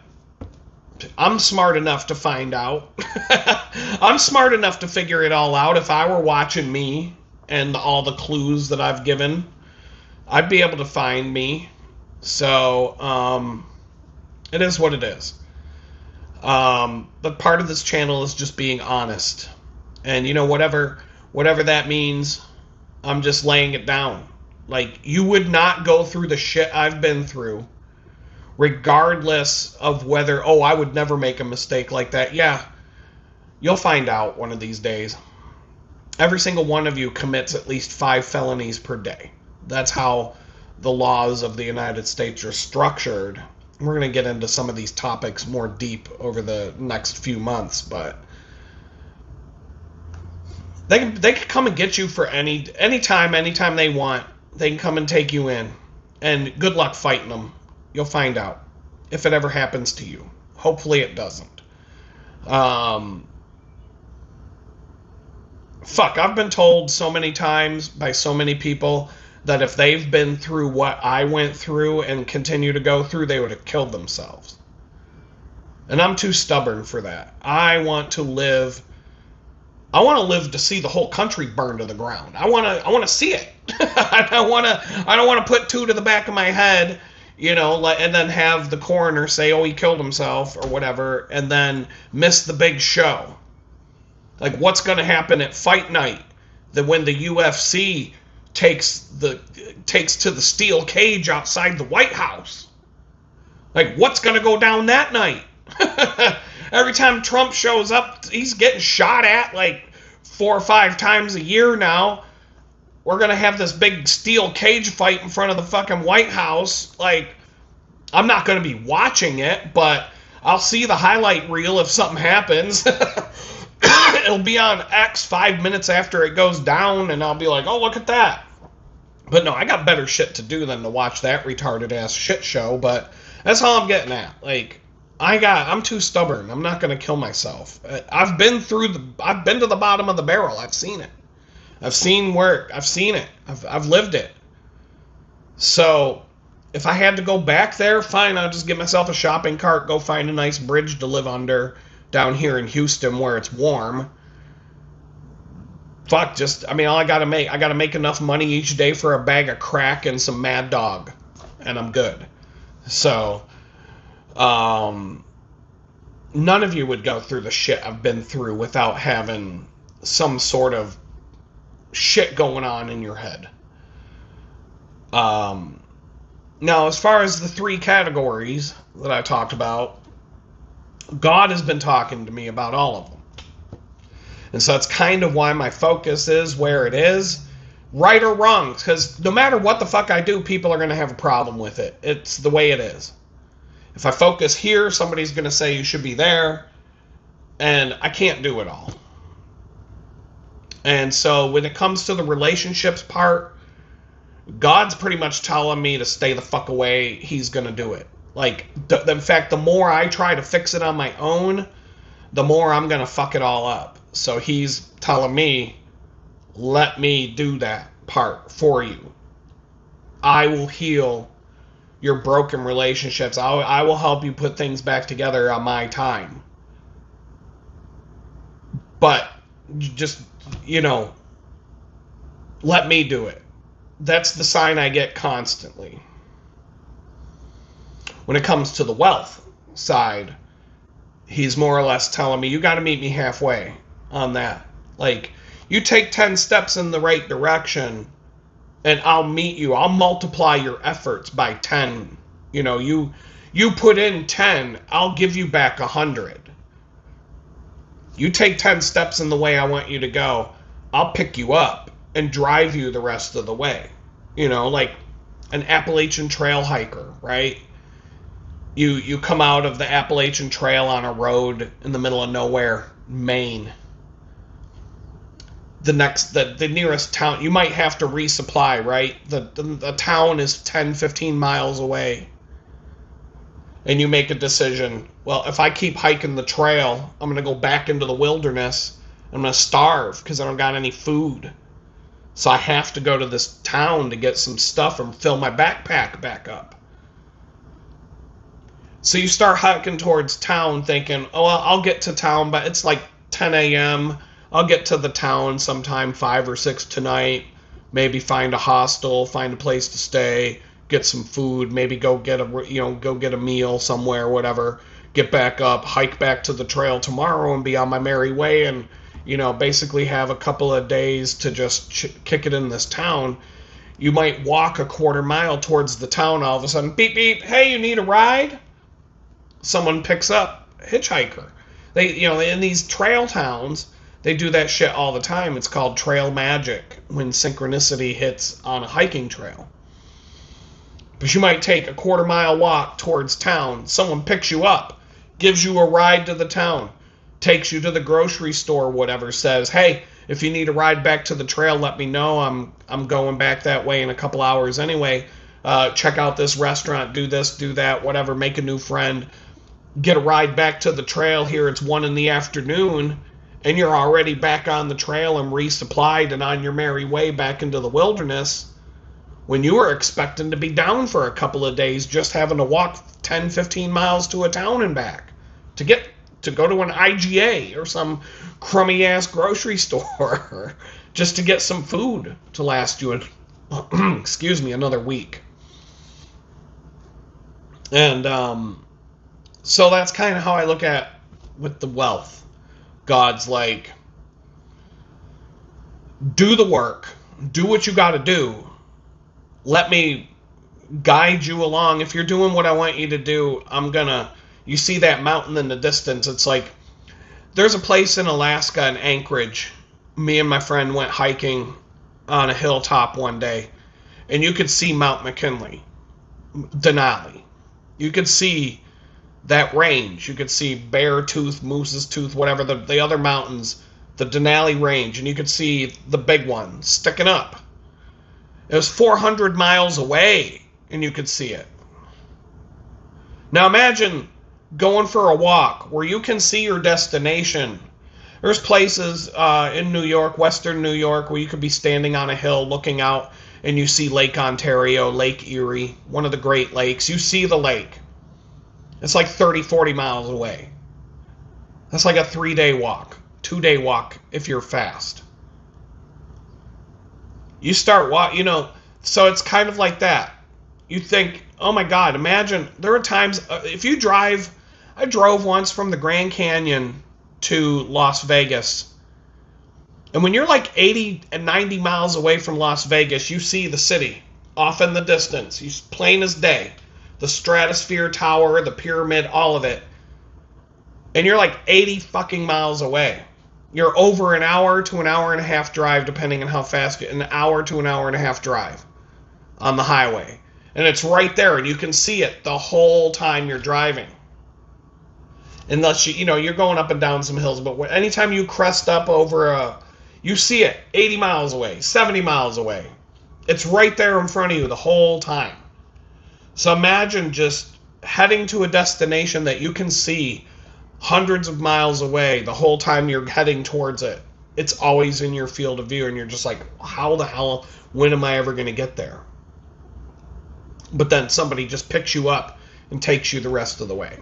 I'm smart enough to find out. I'm smart enough to figure it all out. If I were watching me and all the clues that I've given, I'd be able to find me. So, it is what it is. But part of this channel is just being honest. And, you know, whatever that means, I'm just laying it down. Like, you would not go through the shit I've been through, regardless of whether, oh, I would never make a mistake like that. Yeah, you'll find out one of these days. Every single one of you commits at least 5 felonies per day. That's how the laws of the United States are structured. We're going to get into some of these topics more deep over the next few months, but they can come and get you for anytime they want. They can come and take you in, and good luck fighting them. You'll find out if it ever happens to you. Hopefully it doesn't. Fuck, I've been told so many times by so many people that if they've been through what I went through and continue to go through, they would have killed themselves. And I'm too stubborn for that. I want to live to see the whole country burn to the ground. I want to see it. I don't want to put 2 to the back of my head, you know, and then have the coroner say, "Oh, he killed himself" or whatever, and then miss the big show. Like, what's going to happen at fight night? That when the UFC takes to the steel cage outside the White House. Like, what's going to go down that night? Every time Trump shows up, he's getting shot at like 4 or 5 times a year now. We're going to have this big steel cage fight in front of the fucking White House. Like, I'm not going to be watching it, but I'll see the highlight reel if something happens. It'll be on X 5 minutes after it goes down, and I'll be like, oh, look at that. But no, I got better shit to do than to watch that retarded ass shit show. But that's all I'm getting at. Like, I'm too stubborn. I'm not gonna kill myself. I've been to the bottom of the barrel. I've seen it. I've seen it. I've lived it. So if I had to go back there, fine. I'll just get myself a shopping cart, go find a nice bridge to live under down here in Houston where it's warm. Fuck, all I gotta make enough money each day for a bag of crack and some Mad Dog, and I'm good. So, none of you would go through the shit I've been through without having some sort of shit going on in your head. Now, as far as the 3 categories that I talked about, God has been talking to me about all of them. And so that's kind of why my focus is where it is, right or wrong. Because no matter what the fuck I do, people are going to have a problem with it. It's the way it is. If I focus here, somebody's going to say you should be there. And I can't do it all. And so when it comes to the relationships part, God's pretty much telling me to stay the fuck away. He's going to do it. Like, in fact, the more I try to fix it on my own, the more I'm going to fuck it all up. So he's telling me, let me do that part for you. I will heal your broken relationships. I will help you put things back together on my time. But just, let me do it. That's the sign I get constantly. When it comes to the wealth side, he's more or less telling me, you got to meet me halfway on that. Like, you take 10 steps in the right direction, and I'll meet you. I'll multiply your efforts by 10. You put in 10, I'll give you back 100. You take 10 steps in the way I want you to go, I'll pick you up and drive you the rest of the way. Like an Appalachian Trail hiker, right? You come out of the Appalachian Trail on a road in the middle of nowhere, Maine. The nearest town, you might have to resupply, right? The town is 10, 15 miles away. And you make a decision, well, if I keep hiking the trail, I'm going to go back into the wilderness. I'm going to starve because I don't got any food. So I have to go to this town to get some stuff and fill my backpack back up. So you start hiking towards town thinking, oh, well, I'll get to town, but it's like 10 a.m., I'll get to the town sometime 5 or 6 tonight, maybe find a hostel, find a place to stay, get some food, maybe go get a meal somewhere, whatever, get back up, hike back to the trail tomorrow and be on my merry way and, basically have a couple of days to just kick it in this town. You might walk a quarter mile towards the town, all of a sudden, beep, beep, hey, you need a ride? Someone picks up a hitchhiker. They, in these trail towns, they do that shit all the time. It's called trail magic when synchronicity hits on a hiking trail. But you might take a quarter mile walk towards town. Someone picks you up, gives you a ride to the town, takes you to the grocery store, whatever, says, hey, if you need a ride back to the trail, let me know. I'm going back that way in a couple hours anyway. Check out this restaurant, do this, do that, whatever, make a new friend. Get a ride back to the trail. Here it's 1 p.m, and you're already back on the trail and resupplied and on your merry way back into the wilderness when you were expecting to be down for a couple of days just having to walk 10, 15 miles to a town and back to go to an IGA or some crummy-ass grocery store just to get some food to last you, another week. And so that's kind of how I look at with the wealth. God's like, do the work, do what you got to do. Let me guide you along. If you're doing what I want you to do, you see that mountain in the distance. It's like, there's a place in Alaska in Anchorage. Me and my friend went hiking on a hilltop one day, and you could see Mount McKinley, Denali. You could see that range. You could see Bear Tooth, Moose's Tooth, whatever, the other mountains, the Denali Range, and you could see the big one sticking up. It was 400 miles away, and you could see it. Now imagine going for a walk where you can see your destination. There's places in New York, western New York, where you could be standing on a hill looking out, and you see Lake Ontario, Lake Erie, one of the Great Lakes. You see the lake. It's like 30, 40 miles away. That's like a 3-day walk, 2-day walk if you're fast. You start walking, so it's kind of like that. You think, oh my God, imagine, there are times, if you drive, I drove once from the Grand Canyon to Las Vegas. And when you're like 80 and 90 miles away from Las Vegas, you see the city off in the distance. It's plain as day. The Stratosphere Tower, the pyramid, all of it. And you're like 80 fucking miles away. You're over an hour to an hour and a half drive, depending on how fast, an hour to an hour and a half drive on the highway. And it's right there, and you can see it the whole time you're driving. Unless you're going up and down some hills, but anytime you crest up over you see it 80 miles away, 70 miles away. It's right there in front of you the whole time. So imagine just heading to a destination that you can see hundreds of miles away the whole time you're heading towards it. It's always in your field of view, and you're just like, how the hell, when am I ever going to get there? But then somebody just picks you up and takes you the rest of the way.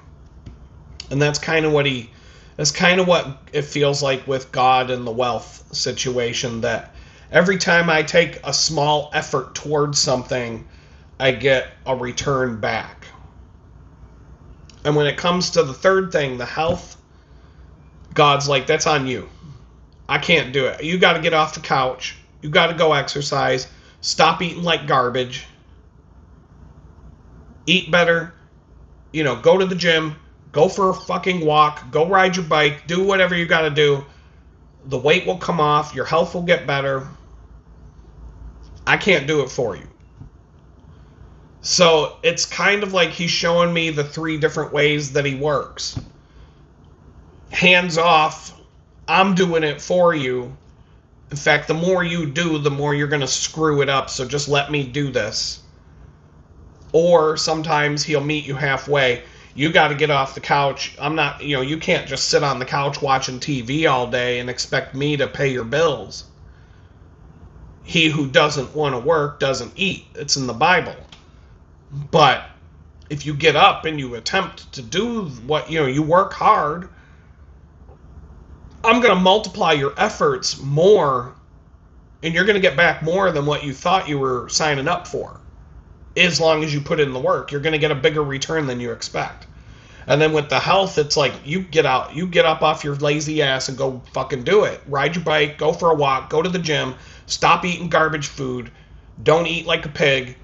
And that's kind of what it feels like with God and the wealth situation, that every time I take a small effort towards something, I get a return back. And when it comes to the third thing, the health, God's like, that's on you. I can't do it. You got to get off the couch. You got to go exercise. Stop eating like garbage. Eat better. Go to the gym. Go for a fucking walk. Go ride your bike. Do whatever you got to do. The weight will come off. Your health will get better. I can't do it for you. So it's kind of like he's showing me the 3 different ways that he works. Hands off. I'm doing it for you. In fact, the more you do, the more you're going to screw it up. So just let me do this. Or sometimes he'll meet you halfway. You got to get off the couch. I'm not, you can't just sit on the couch watching TV all day and expect me to pay your bills. He who doesn't want to work doesn't eat. It's in the Bible. But if you get up and you attempt to do what, you work hard, I'm going to multiply your efforts more, and you're going to get back more than what you thought you were signing up for. As long as you put in the work, you're going to get a bigger return than you expect. And then with the health, it's like you get up off your lazy ass and go fucking do it. Ride your bike, go for a walk, go to the gym, stop eating garbage food, don't eat like a pig,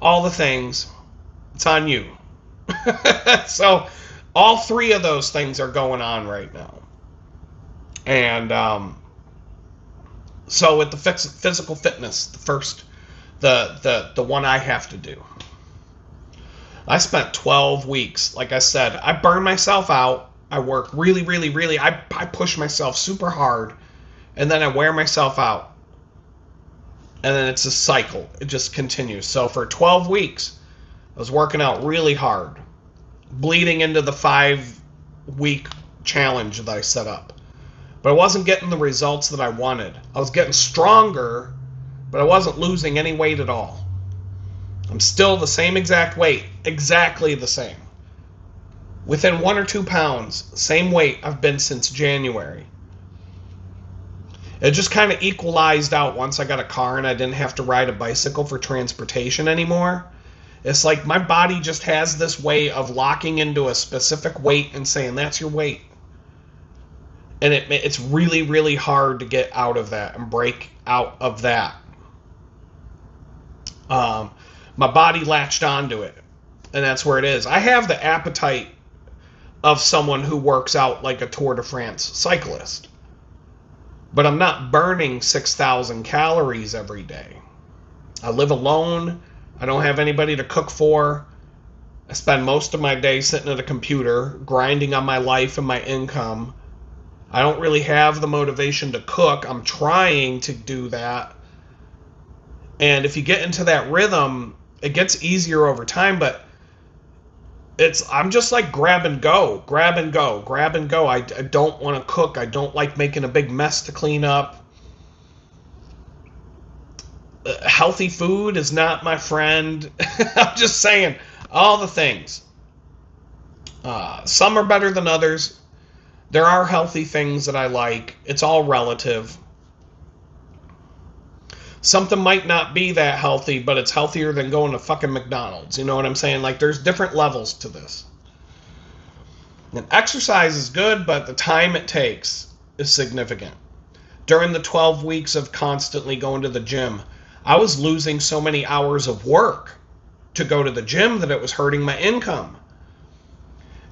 all the things. It's on you. So all 3 of those things are going on right now. And so with the physical fitness, the first, the one I have to do. I spent 12 weeks. Like I said, I burn myself out. I work really, really, really. I push myself super hard, and then I wear myself out. And then it's a cycle. It just continues. So for 12 weeks, I was working out really hard, bleeding into the 5-week challenge that I set up. But I wasn't getting the results that I wanted. I was getting stronger, but I wasn't losing any weight at all. I'm still the same exact weight, exactly the same. Within 1 or 2 pounds, same weight I've been since January. It just kind of equalized out once I got a car and I didn't have to ride a bicycle for transportation anymore. It's like my body just has this way of locking into a specific weight and saying, that's your weight. And it's really, really hard to get out of that and break out of that. My body latched onto it, and that's where it is. I have the appetite of someone who works out like a Tour de France cyclist, but I'm not burning 6,000 calories every day. I live alone. I don't have anybody to cook for. I spend most of my day sitting at a computer, grinding on my life and my income. I don't really have the motivation to cook. I'm trying to do that. And if you get into that rhythm, it gets easier over time, but I'm just like grab and go, grab and go, grab and go. I don't want to cook. I don't like making a big mess to clean up. Healthy food is not my friend. I'm just saying all the things. Some are better than others. There are healthy things that I like. It's all relative. Something might not be that healthy, but it's healthier than going to fucking McDonald's. You know what I'm saying? Like, there's different levels to this. And exercise is good, but the time it takes is significant. During the 12 weeks of constantly going to the gym, I was losing so many hours of work to go to the gym that it was hurting my income.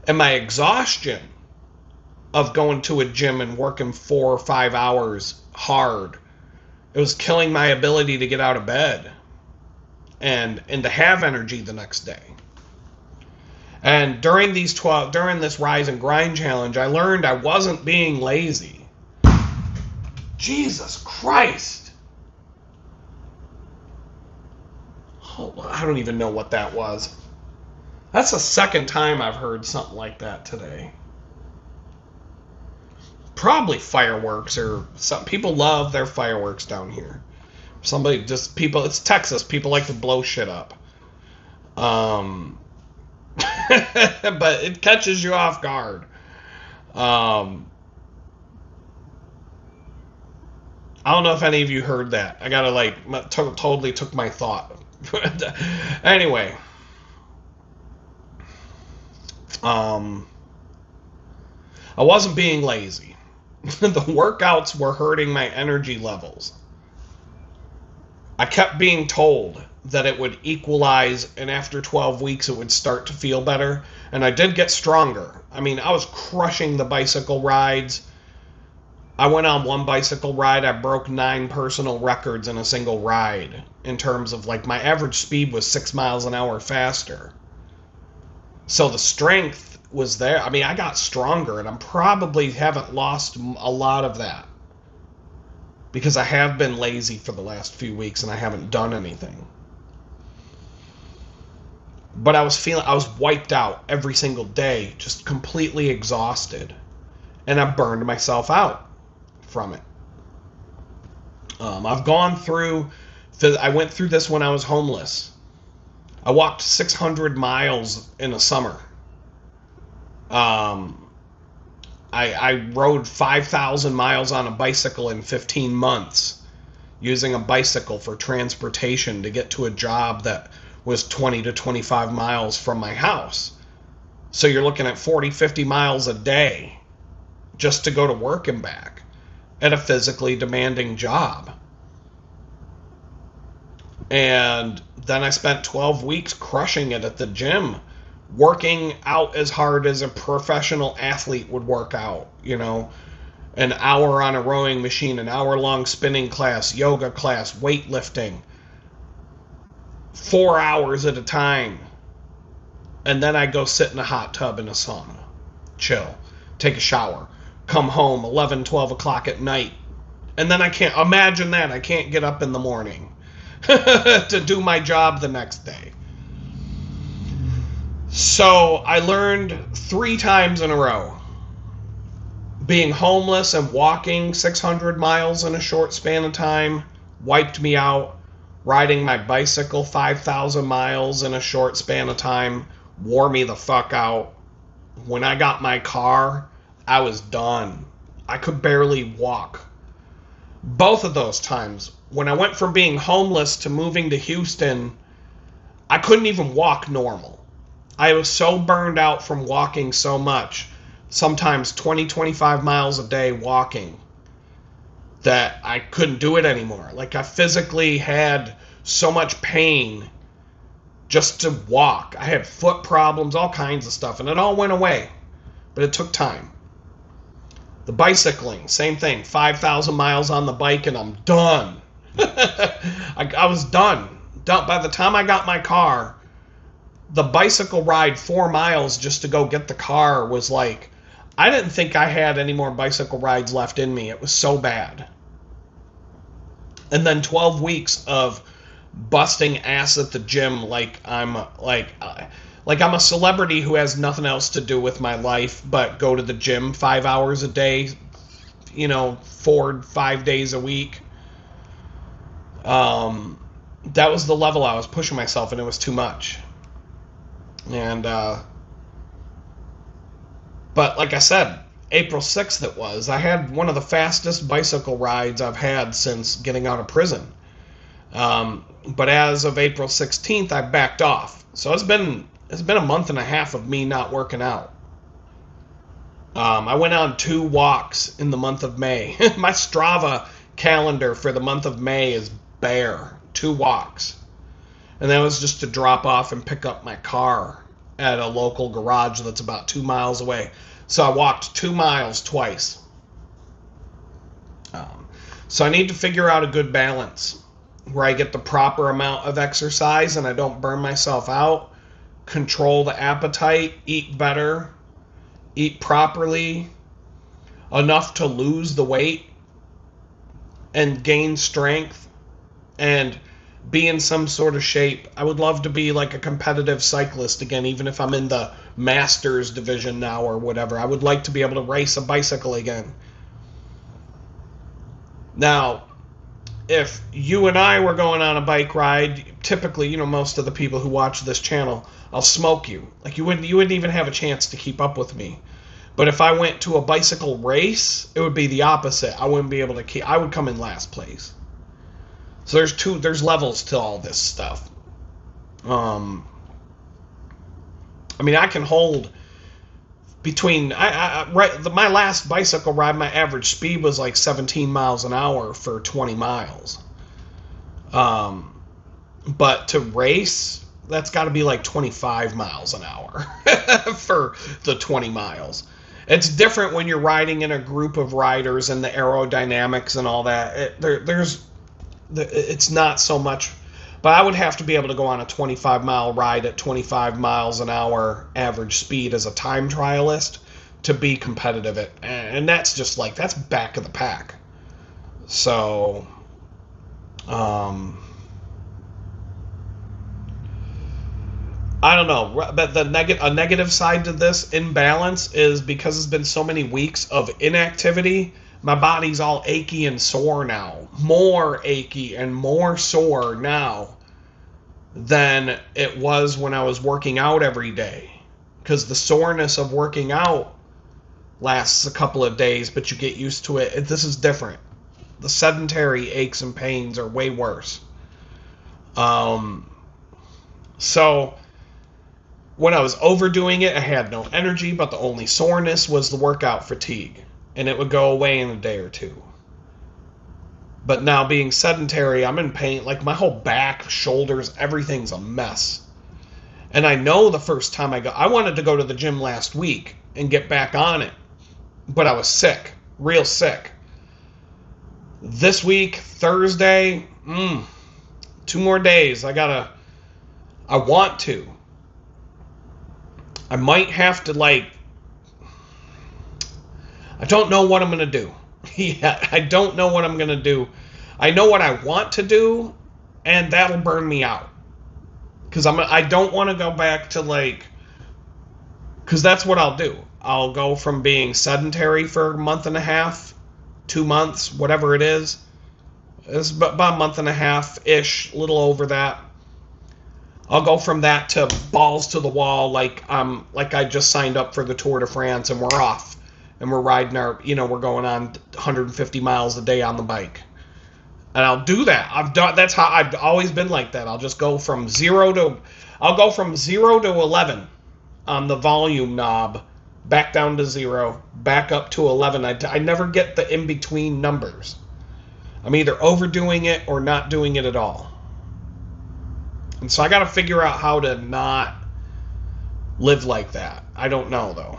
And my exhaustion of going to a gym and working 4 or 5 hours hard, it was killing my ability to get out of bed and to have energy the next day. And during this rise and grind challenge, I learned I wasn't being lazy. Jesus Christ. I don't even know what that was. That's the second time I've heard something like that today. Probably fireworks, or some people love their fireworks down here. It's Texas. People like to blow shit up. But it catches you off guard. I don't know if any of you heard that. I gotta totally took my thought. Anyway. I wasn't being lazy. The workouts were hurting my energy levels. I kept being told that it would equalize, and after 12 weeks it would start to feel better. And I did get stronger. I mean, I was crushing the bicycle rides. I went on one bicycle ride. I broke 9 personal records in a single ride. In terms of, like, my average speed was 6 miles an hour faster. So the strength was there. I mean, I got stronger, and I probably haven't lost a lot of that because I have been lazy for the last few weeks and I haven't done anything. But I was wiped out every single day, just completely exhausted, and I burned myself out from it. I've gone through. I went through this when I was homeless. I walked 600 miles in a summer. I rode 5,000 miles on a bicycle in 15 months, using a bicycle for transportation to get to a job that was 20 to 25 miles from my house. So you're looking at 40, 50 miles a day just to go to work and back at a physically demanding job. And then I spent 12 weeks crushing it at the gym, working out as hard as a professional athlete would work out, you know, an hour on a rowing machine, an hour-long spinning class, yoga class, weightlifting, 4 hours at a time. And then I go sit in a hot tub in a sauna, chill, take a shower, come home 11, 12 o'clock at night. And then I can't get up in the morning to do my job the next day. So I learned 3 times in a row. Being homeless and walking 600 miles in a short span of time wiped me out. Riding my bicycle 5,000 miles in a short span of time wore me the fuck out. When I got my car, I was done. I could barely walk. Both of those times, when I went from being homeless to moving to Houston, I couldn't even walk normal. I was so burned out from walking so much, sometimes 20, 25 miles a day walking, that I couldn't do it anymore. Like, I physically had so much pain just to walk. I had foot problems, all kinds of stuff, and it all went away. But it took time. The bicycling, same thing. 5,000 miles on the bike and I'm done. I was done. By the time I got my car, the bicycle ride 4 miles just to go get the car was like, I didn't think I had any more bicycle rides left in me. It was so bad. And then 12 weeks of busting ass at the gym like I'm a celebrity who has nothing else to do with my life but go to the gym 5 hours a day, 4-5 days a week. That was the level I was pushing myself, and it was too much. And but like I said, April 6th it was. I had one of the fastest bicycle rides I've had since getting out of prison. But as of April 16th, I backed off. So it's been a month and a half of me not working out. I went on 2 walks in the month of May. My Strava calendar for the month of May is bare. 2 walks. And that was just to drop off and pick up my car at a local garage that's about 2 miles away. So I walked 2 miles twice. So I need to figure out a good balance where I get the proper amount of exercise and I don't burn myself out, control the appetite, eat better, eat properly, enough to lose the weight and gain strength and be in some sort of shape. I would love to be like a competitive cyclist again, even if I'm in the Masters division now or whatever. I would like to be able to race a bicycle again. Now, if you and I were going on a bike ride, typically, most of the people who watch this channel, I'll smoke you. Like you wouldn't even have a chance to keep up with me. But if I went to a bicycle race, it would be the opposite. I wouldn't be able to I would come in last place. So there's levels to all this stuff. I can hold between my last bicycle ride, my average speed was like 17 miles an hour for 20 miles. But to race, that's got to be like 25 miles an hour for the 20 miles. It's different when you're riding in a group of riders and the aerodynamics and all that. It's not so much, but I would have to be able to go on a 25-mile ride at 25 miles an hour average speed as a time trialist to be competitive at, and that's just like, that's back of the pack. So, I don't know, but a negative side to this imbalance is because it's been so many weeks of inactivity. My body's all achy and sore now. More achy and more sore now than it was when I was working out every day. Because the soreness of working out lasts a couple of days, but you get used to it. This is different. The sedentary aches and pains are way worse. So when I was overdoing it, I had no energy, but the only soreness was the workout fatigue. And it would go away in a day or two. But now being sedentary, I'm in pain. Like my whole back, shoulders, everything's a mess. And I know the first time I wanted to go to the gym last week and get back on it. But I was sick, real sick. This week, Thursday, 2 more days. I want to. I might have to I don't know what I'm going to do. Yeah, I don't know what I'm going to do. I know what I want to do, and that'll burn me out. Because I don't want to go back to because that's what I'll do. I'll go from being sedentary for a month and a half, 2 months, whatever it is. It's about a month and a half-ish, a little over that. I'll go from that to balls to the wall like I just signed up for the Tour de France and we're off. And we're riding we're going on 150 miles a day on the bike. And I'll do that. That's how I've always been like that. I'll just go from 0 to 11 on the volume knob, back down to 0, back up to 11. I never get the in-between numbers. I'm either overdoing it or not doing it at all. And so I got to figure out how to not live like that. I don't know, though.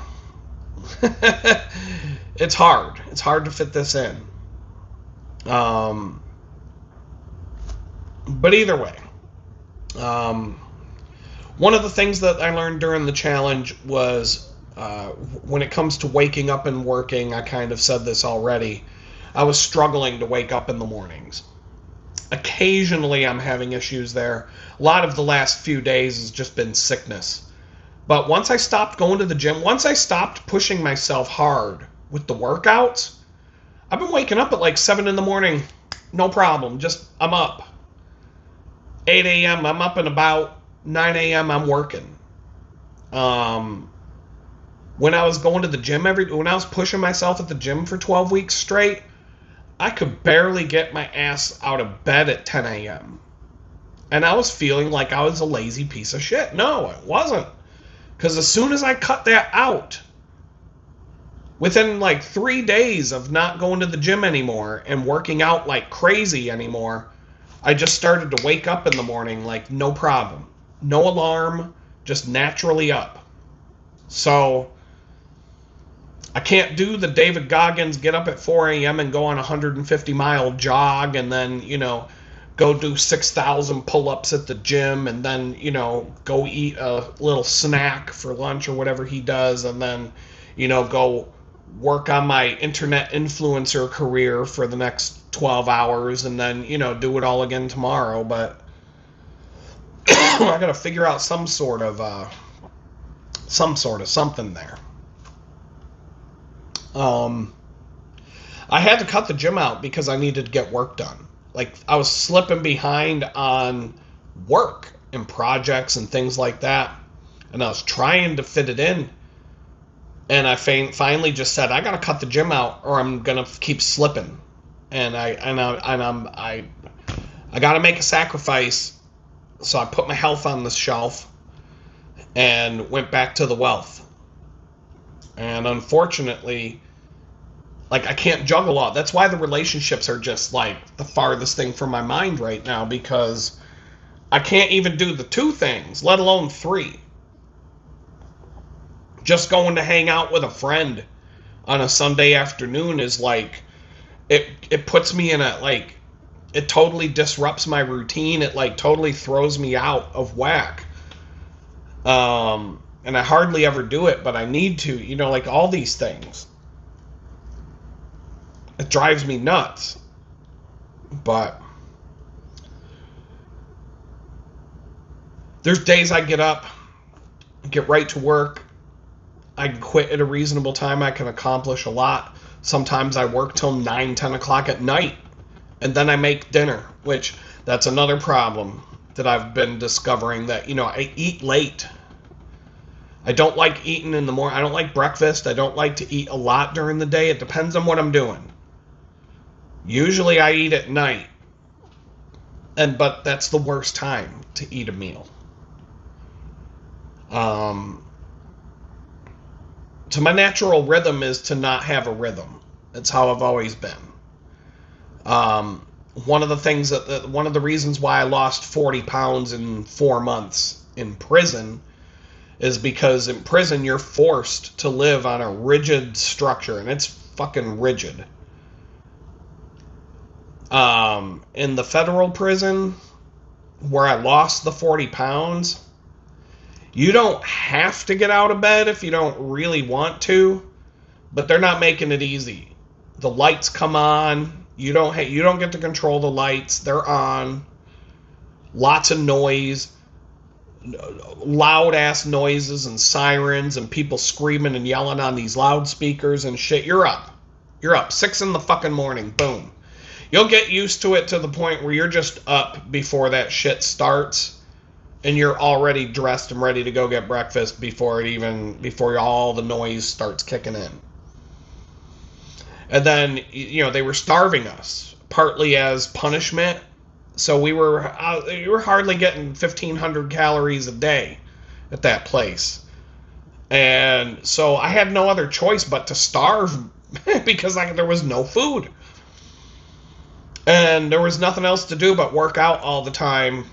It's hard. It's hard to fit this in. But either way, One of the things that I learned during the challenge was when it comes to waking up and working, I kind of said this already, I was struggling to wake up in the mornings. Occasionally I'm having issues there. A lot of the last few days has just been sickness. But once I stopped going to the gym, once I stopped pushing myself hard with the workouts, I've been waking up at like 7 in the morning, no problem. Just, I'm up. 8 a.m., I'm up and about. 9 a.m., I'm working. When I was going to the gym when I was pushing myself at the gym for 12 weeks straight, I could barely get my ass out of bed at 10 a.m. And I was feeling like I was a lazy piece of shit. No, I wasn't. Because as soon as I cut that out, within like 3 days of not going to the gym anymore and working out like crazy anymore, I just started to wake up in the morning like no problem. No alarm, just naturally up. So I can't do the David Goggins get up at 4 a.m. and go on a 150-mile jog and then, go do 6,000 pull-ups at the gym and then, go eat a little snack for lunch or whatever he does and then, go work on my internet influencer career for the next 12 hours and then, do it all again tomorrow. But I got to figure out some sort of something there. I had to cut the gym out because I needed to get work done. Like, I was slipping behind on work and projects and things like that. And I was trying to fit it in. And I finally just said, I gotta cut the gym out or I'm gonna keep slipping. And I gotta make a sacrifice. So I put my health on the shelf and went back to the wealth. And unfortunately, like, I can't juggle all. That's why the relationships are just like the farthest thing from my mind right now, because I can't even do the 2 things, let alone 3. Just going to hang out with a friend on a Sunday afternoon is like, it puts me in a, like, it totally disrupts my routine. It like totally throws me out of whack. And I hardly ever do it, but I need to, like all these things. It drives me nuts. But there's days I get up, get right to work. I can quit at a reasonable time. I can accomplish a lot. Sometimes I work till 9, 10 o'clock at night. And then I make dinner, which that's another problem that I've been discovering, that, I eat late. I don't like eating in the morning. I don't like breakfast. I don't like to eat a lot during the day. It depends on what I'm doing. Usually I eat at night. But that's the worst time to eat a meal. So my natural rhythm is to not have a rhythm. That's how I've always been. One of the reasons why I lost 40 pounds in 4 months in prison is because in prison you're forced to live on a rigid structure, and it's fucking rigid. In the federal prison where I lost the 40 pounds, you don't have to get out of bed if you don't really want to, but they're not making it easy. The lights come on. You don't get to control the lights. They're on. Lots of noise. Loud ass noises and sirens and people screaming and yelling on these loudspeakers and shit. You're up. 6 in the fucking morning. Boom. You'll get used to it to the point where you're just up before that shit starts. And you're already dressed and ready to go get breakfast before all the noise starts kicking in. And then, they were starving us, partly as punishment. So we were hardly getting 1,500 calories a day at that place. And so I had no other choice but to starve because there was no food. And there was nothing else to do but work out all the time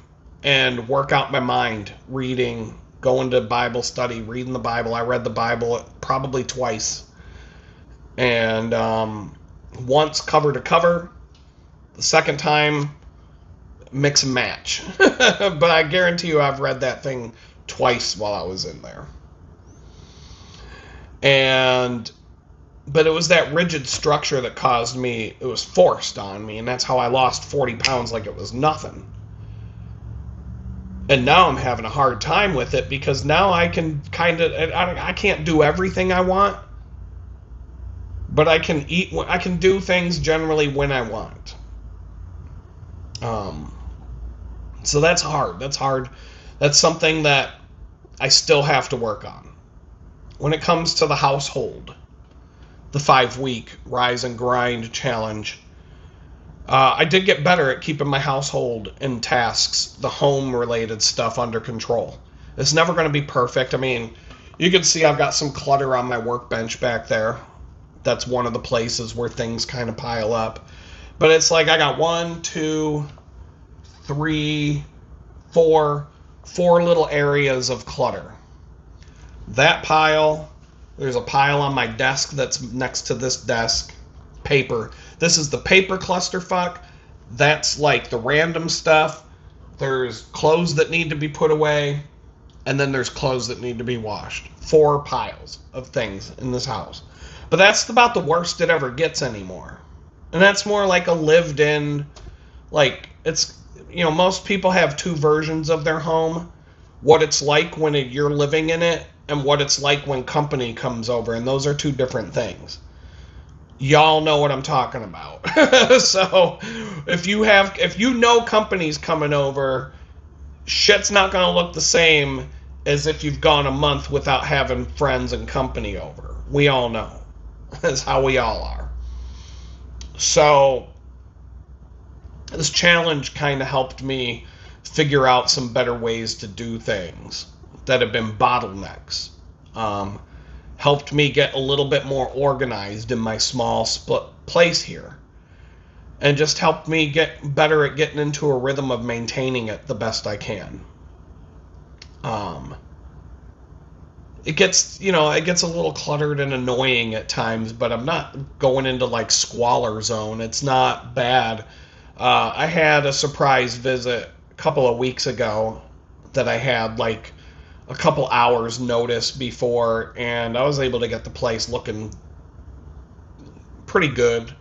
and work out my mind, reading, going to Bible study, reading the Bible. I read the Bible probably twice. And once cover to cover. The second time, mix and match. But I guarantee you I've read that thing twice while I was in there. But it was that rigid structure that caused me, it was forced on me, and that's how I lost 40 pounds like it was nothing. And now I'm having a hard time with it because now I can I can't do everything I want, but I can do things generally when I want. So that's hard. That's something that I still have to work on. When it comes to the household, the 5-week rise and grind challenge, I did get better at keeping my household and tasks, the home-related stuff, under control. It's never going to be perfect. I mean, you can see I've got some clutter on my workbench back there. That's one of the places where things kind of pile up. But it's like I got 1, 2, 3, 4 little areas of clutter. That pile, there's a pile on my desk that's next to this desk. Paper. This is the paper clusterfuck. That's like the random stuff. There's clothes that need to be put away, and then there's clothes that need to be washed. 4 piles of things in this house. But that's about the worst it ever gets anymore. And that's more like a lived-in, like, it's, you know, most people have 2 versions of their home. What it's like when you're living in it, and what it's like when company comes over, and those are 2 different things. Y'all know what I'm talking about. So if you know company's coming over, shit's not going to look the same as if you've gone a month without having friends and company over. We all know. That's how we all are. So this challenge kind of helped me figure out some better ways to do things that have been bottlenecks. Helped me get a little bit more organized in my small split place here. And just helped me get better at getting into a rhythm of maintaining it the best I can. It gets a little cluttered and annoying at times, but I'm not going into like squalor zone. It's not bad. I had a surprise visit a couple of weeks ago that I had like a couple hours notice before, and I was able to get the place looking pretty good.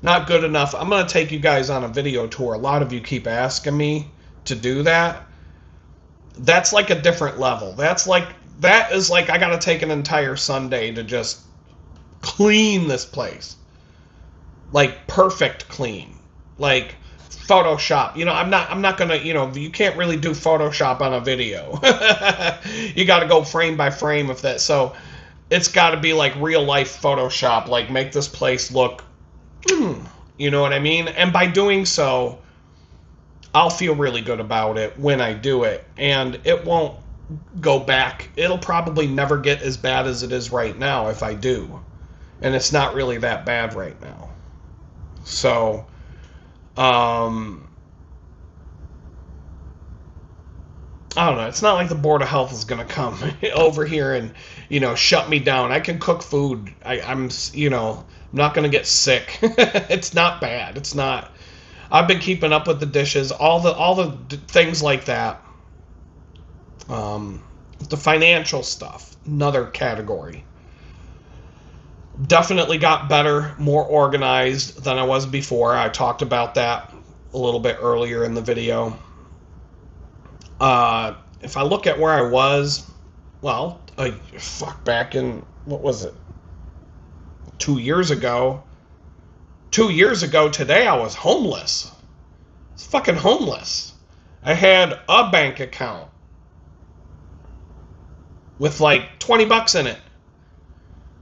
Not good enough. I'm going to take you guys on a video tour. A lot of you keep asking me to do that. That's like a different level. That is like I got to take an entire Sunday to just clean this place. Like perfect clean. Like Photoshop. I'm not gonna, you can't really do Photoshop on a video. You got to go frame by frame of that. So it's got to be like real life Photoshop. Like make this place look, you know what I mean? And by doing so, I'll feel really good about it when I do it, and it won't go back. It'll probably never get as bad as it is right now if I do, and it's not really that bad right now. So. I don't know. It's not like the Board of Health is going to come over here and, shut me down. I can cook food. I'm not going to get sick. It's not bad. It's not. I've been keeping up with the dishes, all the things like that. The financial stuff, another category. Definitely got better, more organized than I was before. I talked about that a little bit earlier in the video. If I look at where I was, well, back in, what was it? 2 years ago. 2 years ago today, I was homeless. I was fucking homeless. I had a bank account with like $20 in it.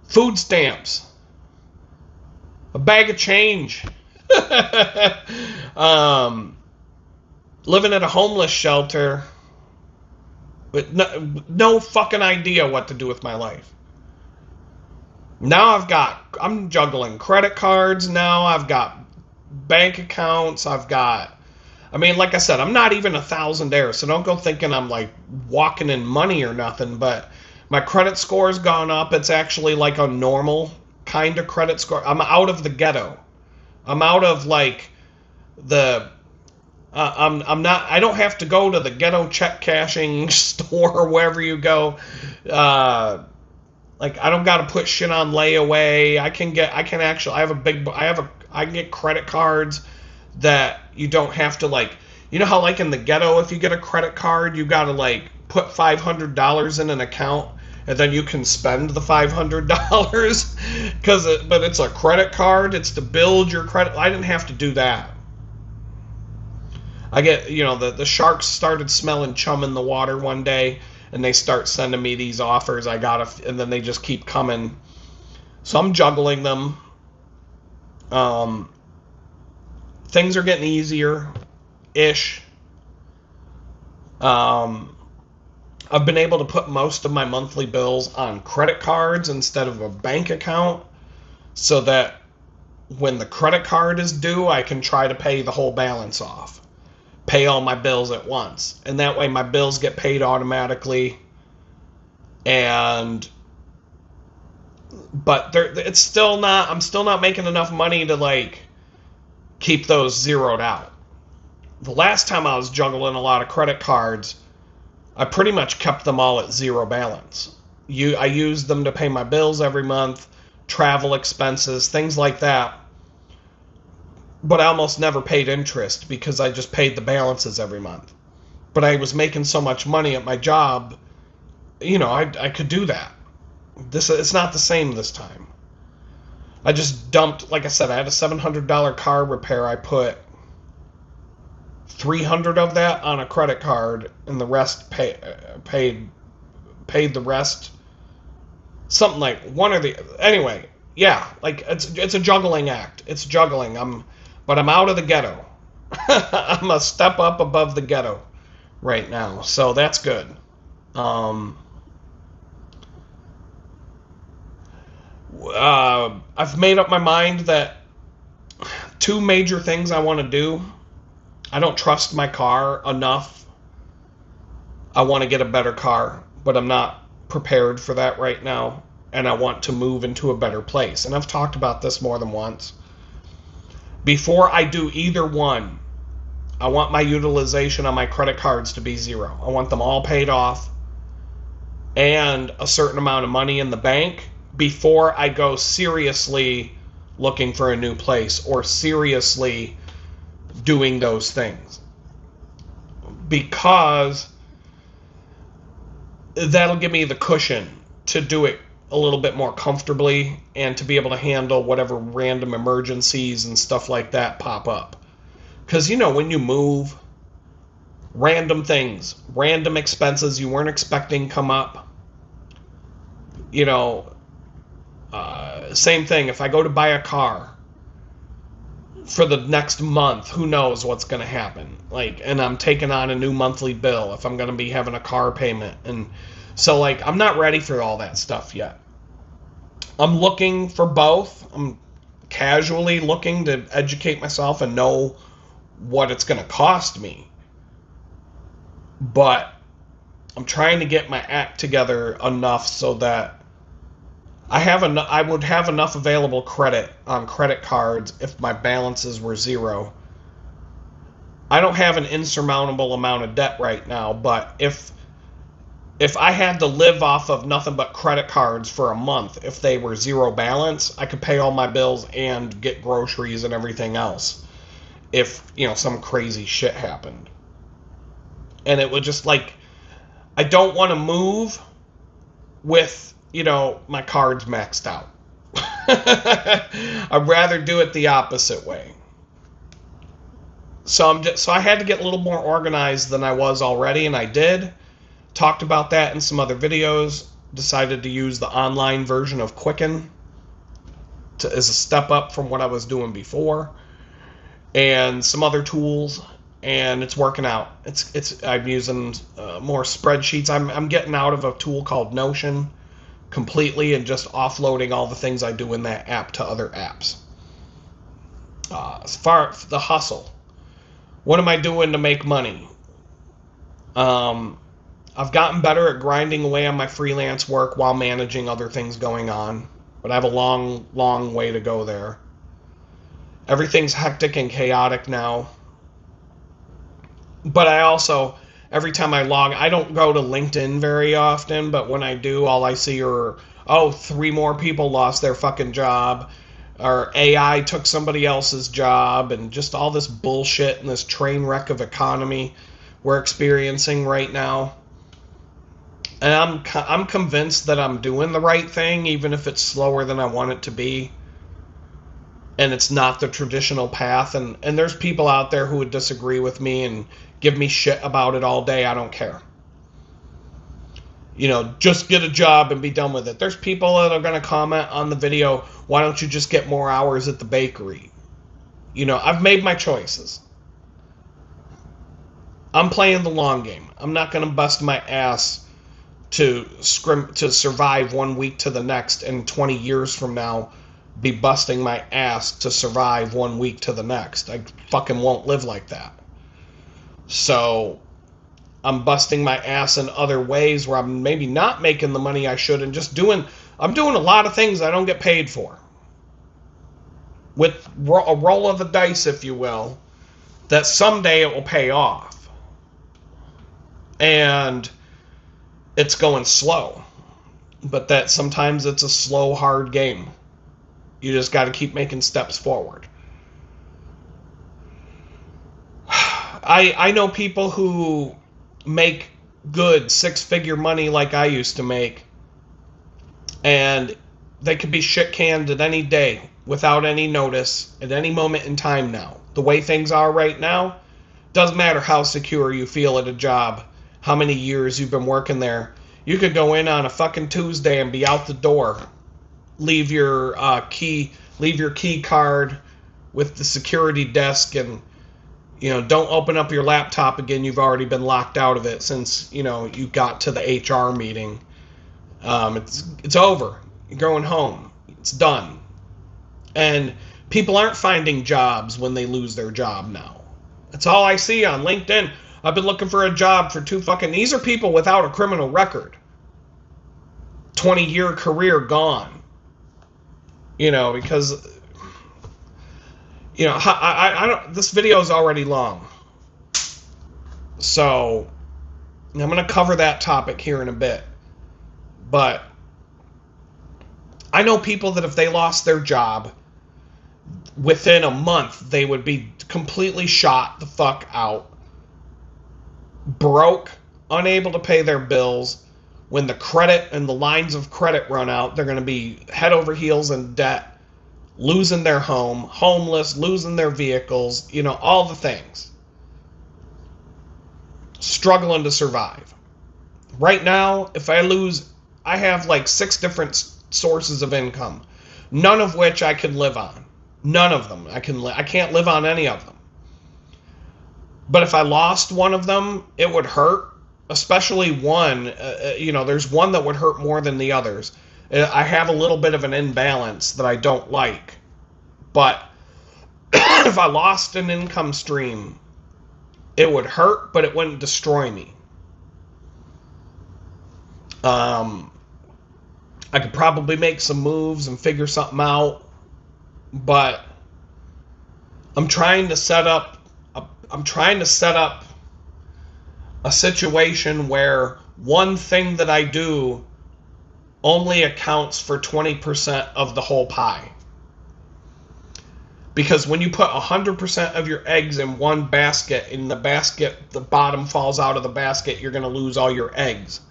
Food stamps, a bag of change, living at a homeless shelter with no fucking idea what to do with my life. Now I'm juggling credit cards now, I've got bank accounts, like I said, I'm not even a thousandaire, so don't go thinking I'm like walking in money or nothing, but my credit score's gone up. It's actually like a normal kind of credit score. I'm out of the ghetto. I'm out of like the I'm not. I don't have to go to the ghetto check cashing store or wherever you go. Like I don't got to put shit on layaway. I can actually. I can get credit cards that you don't have to like. You know how like in the ghetto, if you get a credit card, you got to like put $500 in an account, and then you can spend the $500 but it's a credit card. It's to build your credit. I didn't have to do that. I get, the sharks started smelling chum in the water one day, and they start sending me these offers. And then they just keep coming. So I'm juggling them. Things are getting easier-ish. I've been able to put most of my monthly bills on credit cards instead of a bank account, so that when the credit card is due, I can try to pay the whole balance off. Pay all my bills at once. And that way my bills get paid automatically. But I'm still not making enough money to like keep those zeroed out. The last time I was juggling a lot of credit cards, I pretty much kept them all at zero balance. I used them to pay my bills every month, travel expenses, things like that. But I almost never paid interest because I just paid the balances every month. But I was making so much money at my job, I could do that. It's not the same this time. I just dumped, like I said, I had a $700 car repair. I put $300 of that on a credit card, and the rest paid the rest. Something like anyway, yeah, like it's a juggling act. It's juggling. But I'm out of the ghetto. I'm a step up above the ghetto right now, so that's good. I've made up my mind that two major things I want to do. I don't trust my car enough. I want to get a better car, but I'm not prepared for that right now, and I want to move into a better place. And I've talked about this more than once. Before I do either one, I want my utilization on my credit cards to be zero. I want them all paid off and a certain amount of money in the bank before I go seriously looking for a new place or seriously doing those things. Because that'll give me the cushion to do it a little bit more comfortably and to be able to handle whatever random emergencies and stuff like that pop up. Because, when you move, random things, random expenses you weren't expecting come up. Same thing, if I go to buy a car for the next month, who knows what's going to happen. And I'm taking on a new monthly bill if I'm going to be having a car payment. And so, I'm not ready for all that stuff yet. I'm looking for both. I'm casually looking to educate myself and know what it's going to cost me. But I'm trying to get my act together enough so that I would have enough available credit on credit cards if my balances were zero. I don't have an insurmountable amount of debt right now, but if I had to live off of nothing but credit cards for a month, if they were zero balance, I could pay all my bills and get groceries and everything else. If, some crazy shit happened. And it would just I don't want to move with, my cards maxed out. I'd rather do it the opposite way. So I had to get a little more organized than I was already, and I did. Talked about that in some other videos. Decided to use the online version of Quicken as a step up from what I was doing before, and some other tools, and it's working out. I'm using more spreadsheets. I'm getting out of a tool called Notion completely and just offloading all the things I do in that app to other apps. As far as the hustle, what am I doing to make money? I've gotten better at grinding away on my freelance work while managing other things going on, but I have a long, long way to go there. Everything's hectic and chaotic now. But I also, every time I log, I don't go to LinkedIn very often, but when I do, all I see are, oh, 3 more people lost their fucking job, or AI took somebody else's job, and just all this bullshit and this train wreck of economy we're experiencing right now. And I'm convinced that I'm doing the right thing, even if it's slower than I want it to be, and it's not the traditional path. And there's people out there who would disagree with me and give me shit about it all day. I don't care. Just get a job and be done with it. There's people that are going to comment on the video, why don't you just get more hours at the bakery? I've made my choices. I'm playing the long game. I'm not going to bust my ass to survive 1 week to the next, and 20 years from now be busting my ass to survive 1 week to the next. I fucking won't live like that. So I'm busting my ass in other ways where I'm maybe not making the money I should, and I'm doing a lot of things I don't get paid for. With a roll of the dice, if you will, that someday it will pay off. And it's going slow. But that sometimes it's a slow, hard game. You just got to keep making steps forward. I know people who make good 6-figure money like I used to make, and they could be shit canned at any day without any notice at any moment in time now. The way things are right now, doesn't matter how secure you feel at a job, how many years you've been working there. You could go in on a fucking Tuesday and be out the door. Leave your key card with the security desk, and don't open up your laptop again. You've already been locked out of it since you got to the HR meeting. It's over. You're going home. It's done. And people aren't finding jobs when they lose their job now. That's all I see on LinkedIn. I've been looking for a job for these are people without a criminal record. 20-year career gone. Because I don't. This video is already long, so I'm going to cover that topic here in a bit. But I know people that if they lost their job within a month, they would be completely shot the fuck out, broke, unable to pay their bills. When the credit and the lines of credit run out, they're going to be head over heels in debt, losing their home, homeless, losing their vehicles, all the things. Struggling to survive. Right now, if I have like 6 different sources of income, none of which I can live on. None of them. I can't live on any of them. But if I lost one of them, it would hurt. Especially one, there's one that would hurt more than the others. I have a little bit of an imbalance that I don't like. But if I lost an income stream, it would hurt, but it wouldn't destroy me. I could probably make some moves and figure something out, but I'm trying to set up a situation where one thing that I do only accounts for 20% of the whole pie. Because when you put 100% of your eggs in one basket, in the basket, the bottom falls out of the basket, you're going to lose all your eggs.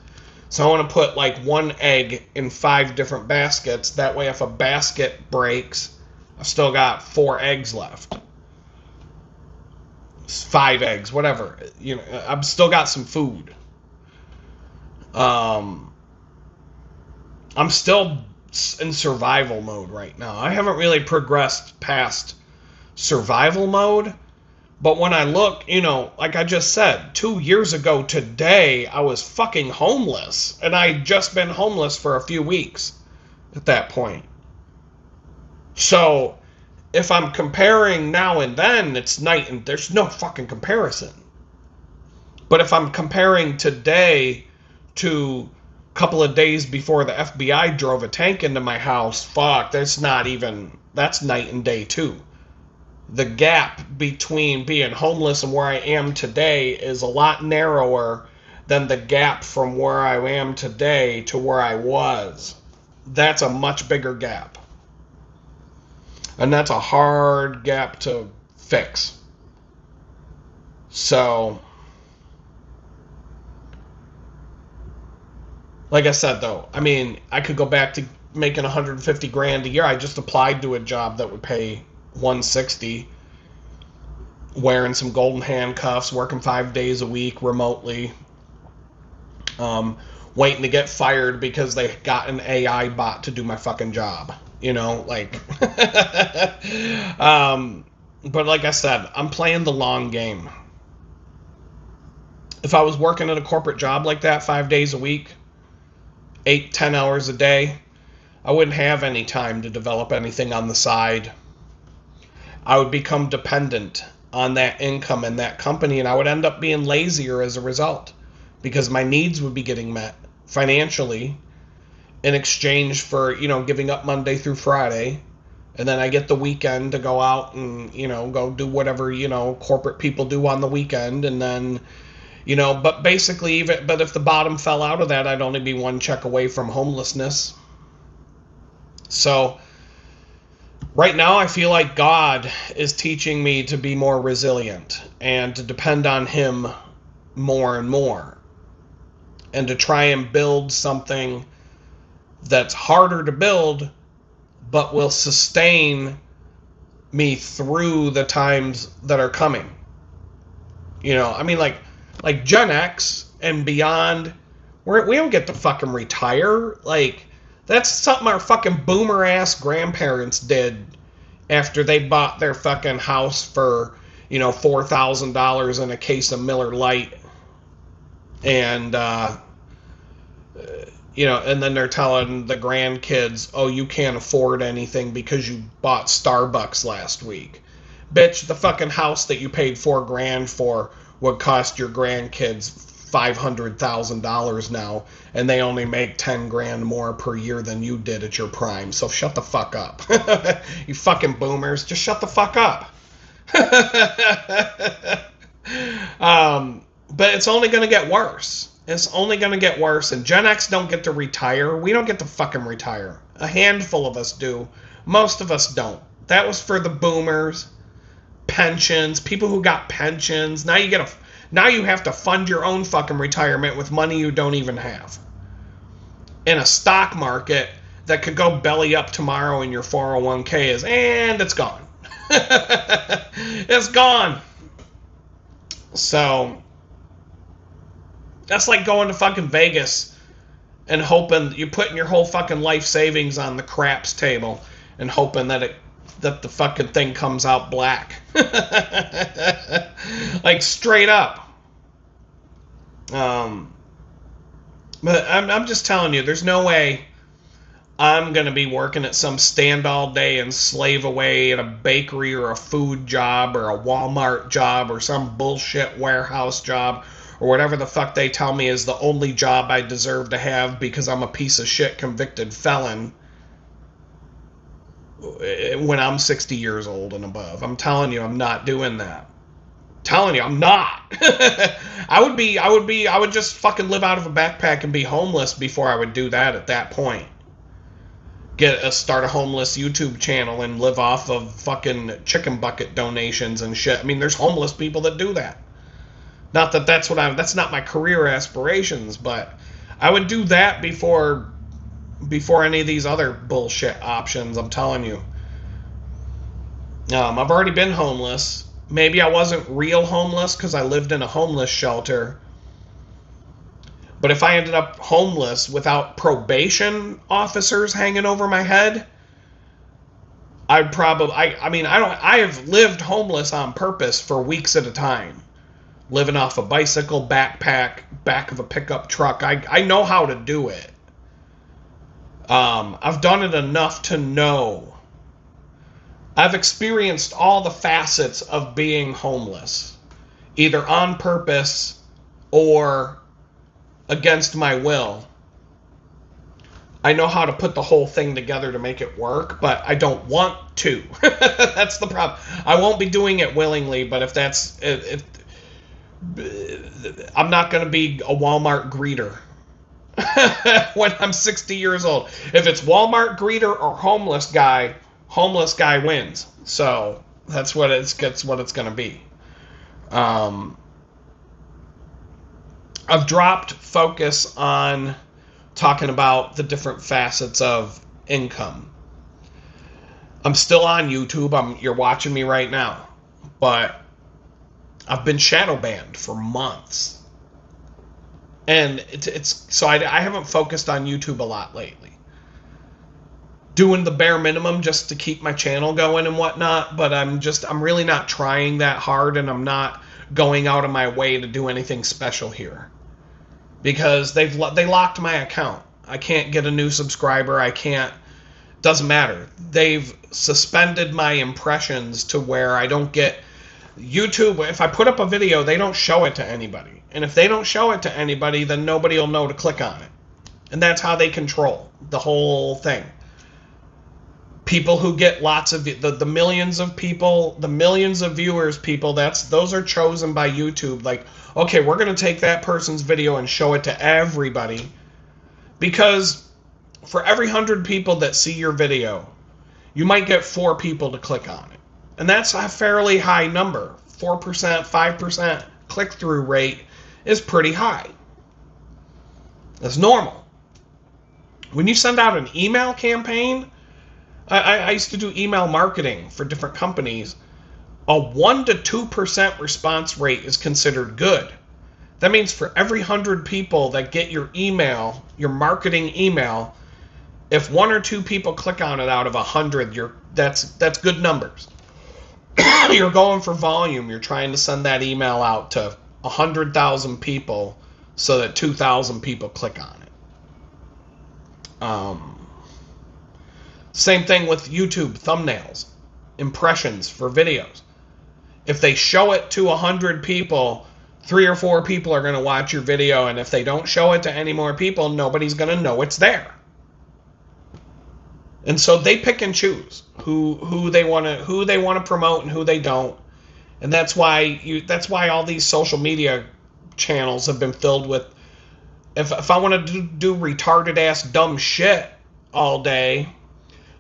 So I want to put like one egg in 5 different baskets. That way if a basket breaks, I've still got 4 eggs left. 5 eggs, whatever. I've still got some food. I'm still in survival mode right now. I haven't really progressed past survival mode. But when I look, like I just said, 2 years ago today, I was fucking homeless. And I'd just been homeless for a few weeks at that point. So if I'm comparing now and then, it's night and there's no fucking comparison. But if I'm comparing today to a couple of days before the FBI drove a tank into my house, fuck, that's night and day too. the gap between being homeless and where I am today is a lot narrower than the gap from where I am today to where I was. That's a much bigger gap. And that's a hard gap to fix. So, like I said, though, I mean, I could go back to making 150 grand a year. I just applied to a job that would pay 160, wearing some golden handcuffs, working 5 days a week remotely, waiting to get fired because they got an AI bot to do my fucking job. You know, like, but like I said, I'm playing the long game. If I was working at a corporate job like that 5 days a week, 8-10 hours a day, I wouldn't have any time to develop anything on the side. I would become dependent on that income in that company, and I would end up being lazier as a result because my needs would be getting met financially in exchange for, giving up Monday through Friday, and then I get the weekend to go out and, go do whatever, corporate people do on the weekend, and then, but basically, but if the bottom fell out of that, I'd only be one check away from homelessness. So, right now, I feel like God is teaching me to be more resilient and to depend on Him more and more, and to try and build something that's harder to build, but will sustain me through the times that are coming. I mean, like Gen X and beyond, we don't get to fucking retire. Like, that's something our fucking boomer ass grandparents did after they bought their fucking house for, $4,000 and a case of Miller Lite. And, and then they're telling the grandkids, oh, you can't afford anything because you bought Starbucks last week. Bitch, the fucking house that you paid $4,000 for would cost your grandkids $500,000 now, and they only make $10,000 more per year than you did at your prime. So shut the fuck up. You fucking boomers, just shut the fuck up. But it's only going to get worse. It's only going to get worse, and Gen X don't get to retire. We don't get to fucking retire. A handful of us do. Most of us don't. That was for the boomers, pensions, people who got pensions. Now you have to fund your own fucking retirement with money you don't even have. In a stock market that could go belly up tomorrow and your 401k and it's gone. It's gone. So that's like going to fucking Vegas and hoping you're putting your whole fucking life savings on the craps table and hoping that the fucking thing comes out black. Like straight up. But I'm just telling you, there's no way I'm going to be working at some stand all day and slave away at a bakery or a food job or a Walmart job or some bullshit warehouse job or whatever the fuck they tell me is the only job I deserve to have because I'm a piece of shit convicted felon when I'm 60 years old and above. I'm telling you, I'm not doing that. Telling you, I'm not. I would just fucking live out of a backpack and be homeless before I would do that at that point. Start a homeless YouTube channel and live off of fucking chicken bucket donations and shit. I mean, there's homeless people that do that. Not that that's not my career aspirations, but I would do that before any of these other bullshit options, I'm telling you. I've already been homeless. Maybe I wasn't real homeless because I lived in a homeless shelter. But if I ended up homeless without probation officers hanging over my head, I'd probably, I have lived homeless on purpose for weeks at a time. Living off a bicycle, backpack, back of a pickup truck. I know how to do it. I've done it enough to know. I've experienced all the facets of being homeless, either on purpose or against my will. I know how to put the whole thing together to make it work, but I don't want to. That's the problem. I won't be doing it willingly, but if I'm not going to be a Walmart greeter when I'm 60 years old. If it's Walmart greeter or homeless guy wins. So that's what it's going to be. I've dropped focus on talking about the different facets of income. I'm still on YouTube. You're watching me right now, but I've been shadow banned for months, and I haven't focused on YouTube a lot lately. Doing the bare minimum just to keep my channel going and whatnot, but I'm really not trying that hard, and I'm not going out of my way to do anything special here. Because they locked my account. I can't get a new subscriber. Doesn't matter. They've suspended my impressions to where I don't get YouTube. If I put up a video, they don't show it to anybody. And if they don't show it to anybody, then nobody will know to click on it. And that's how they control the whole thing. People who get lots of the millions of people, the millions of viewers, those are chosen by YouTube. Like, okay, we're going to take that person's video and show it to everybody, because for every 100 people that see your video, you might get 4 people to click on it. And that's a fairly high number. 4%, 5% click-through rate is pretty high. That's normal. When you send out an email campaign, I used to do email marketing for different companies. A 1 to 2% response rate is considered good. That means for every 100 people that get your email, your marketing email, if 1 or 2 people click on it out of 100, that's good numbers. You're going for volume. You're trying to send that email out to 100,000 people so that 2,000 people click on it. Same thing with YouTube thumbnails, impressions for videos. If they show it to 100 people, 3 or 4 people are going to watch your video, and if they don't show it to any more people, nobody's going to know it's there. And so they pick and choose who they want to promote and who they don't. And that's why all these social media channels have been filled with, if I want to do retarded ass dumb shit all day,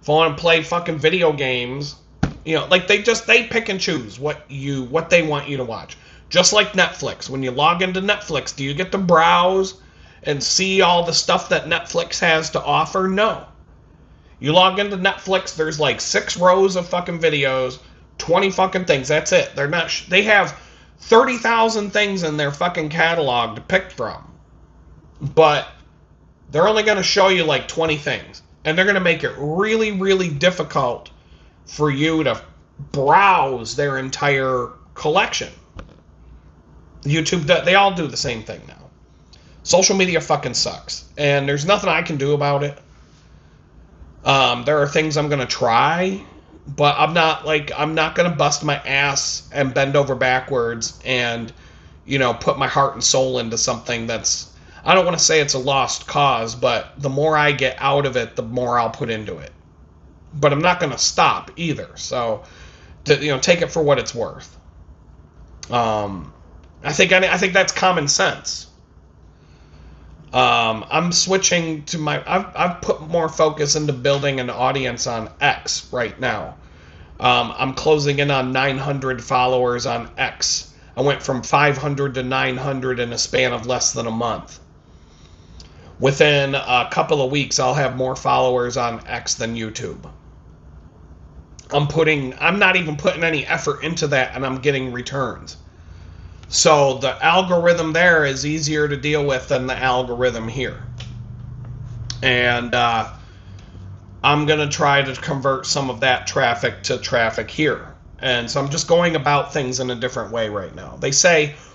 if I want to play fucking video games, like they pick and choose what they want you to watch. Just like Netflix. When you log into Netflix, do you get to browse and see all the stuff that Netflix has to offer? No. You log into Netflix, there's like 6 rows of fucking videos, 20 fucking things. That's it. They have 30,000 things in their fucking catalog to pick from. But they're only going to show you like 20 things. And they're going to make it really, really difficult for you to browse their entire collection. YouTube, they all do the same thing now. Social media fucking sucks. And there's nothing I can do about it. There are things I'm going to try, but I'm not going to bust my ass and bend over backwards and, put my heart and soul into something that's, I don't want to say it's a lost cause, but the more I get out of it, the more I'll put into it. But I'm not going to stop either. So, take it for what it's worth. I think that's common sense. I'm switching to I've put more focus into building an audience on X right now. I'm closing in on 900 followers on X. I went from 500 to 900 in a span of less than a month. Within a couple of weeks, I'll have more followers on X than YouTube. I'm not even putting any effort into that, and I'm getting returns. So the algorithm there is easier to deal with than the algorithm here. And I'm going to try to convert some of that traffic to traffic here. And so I'm just going about things in a different way right now.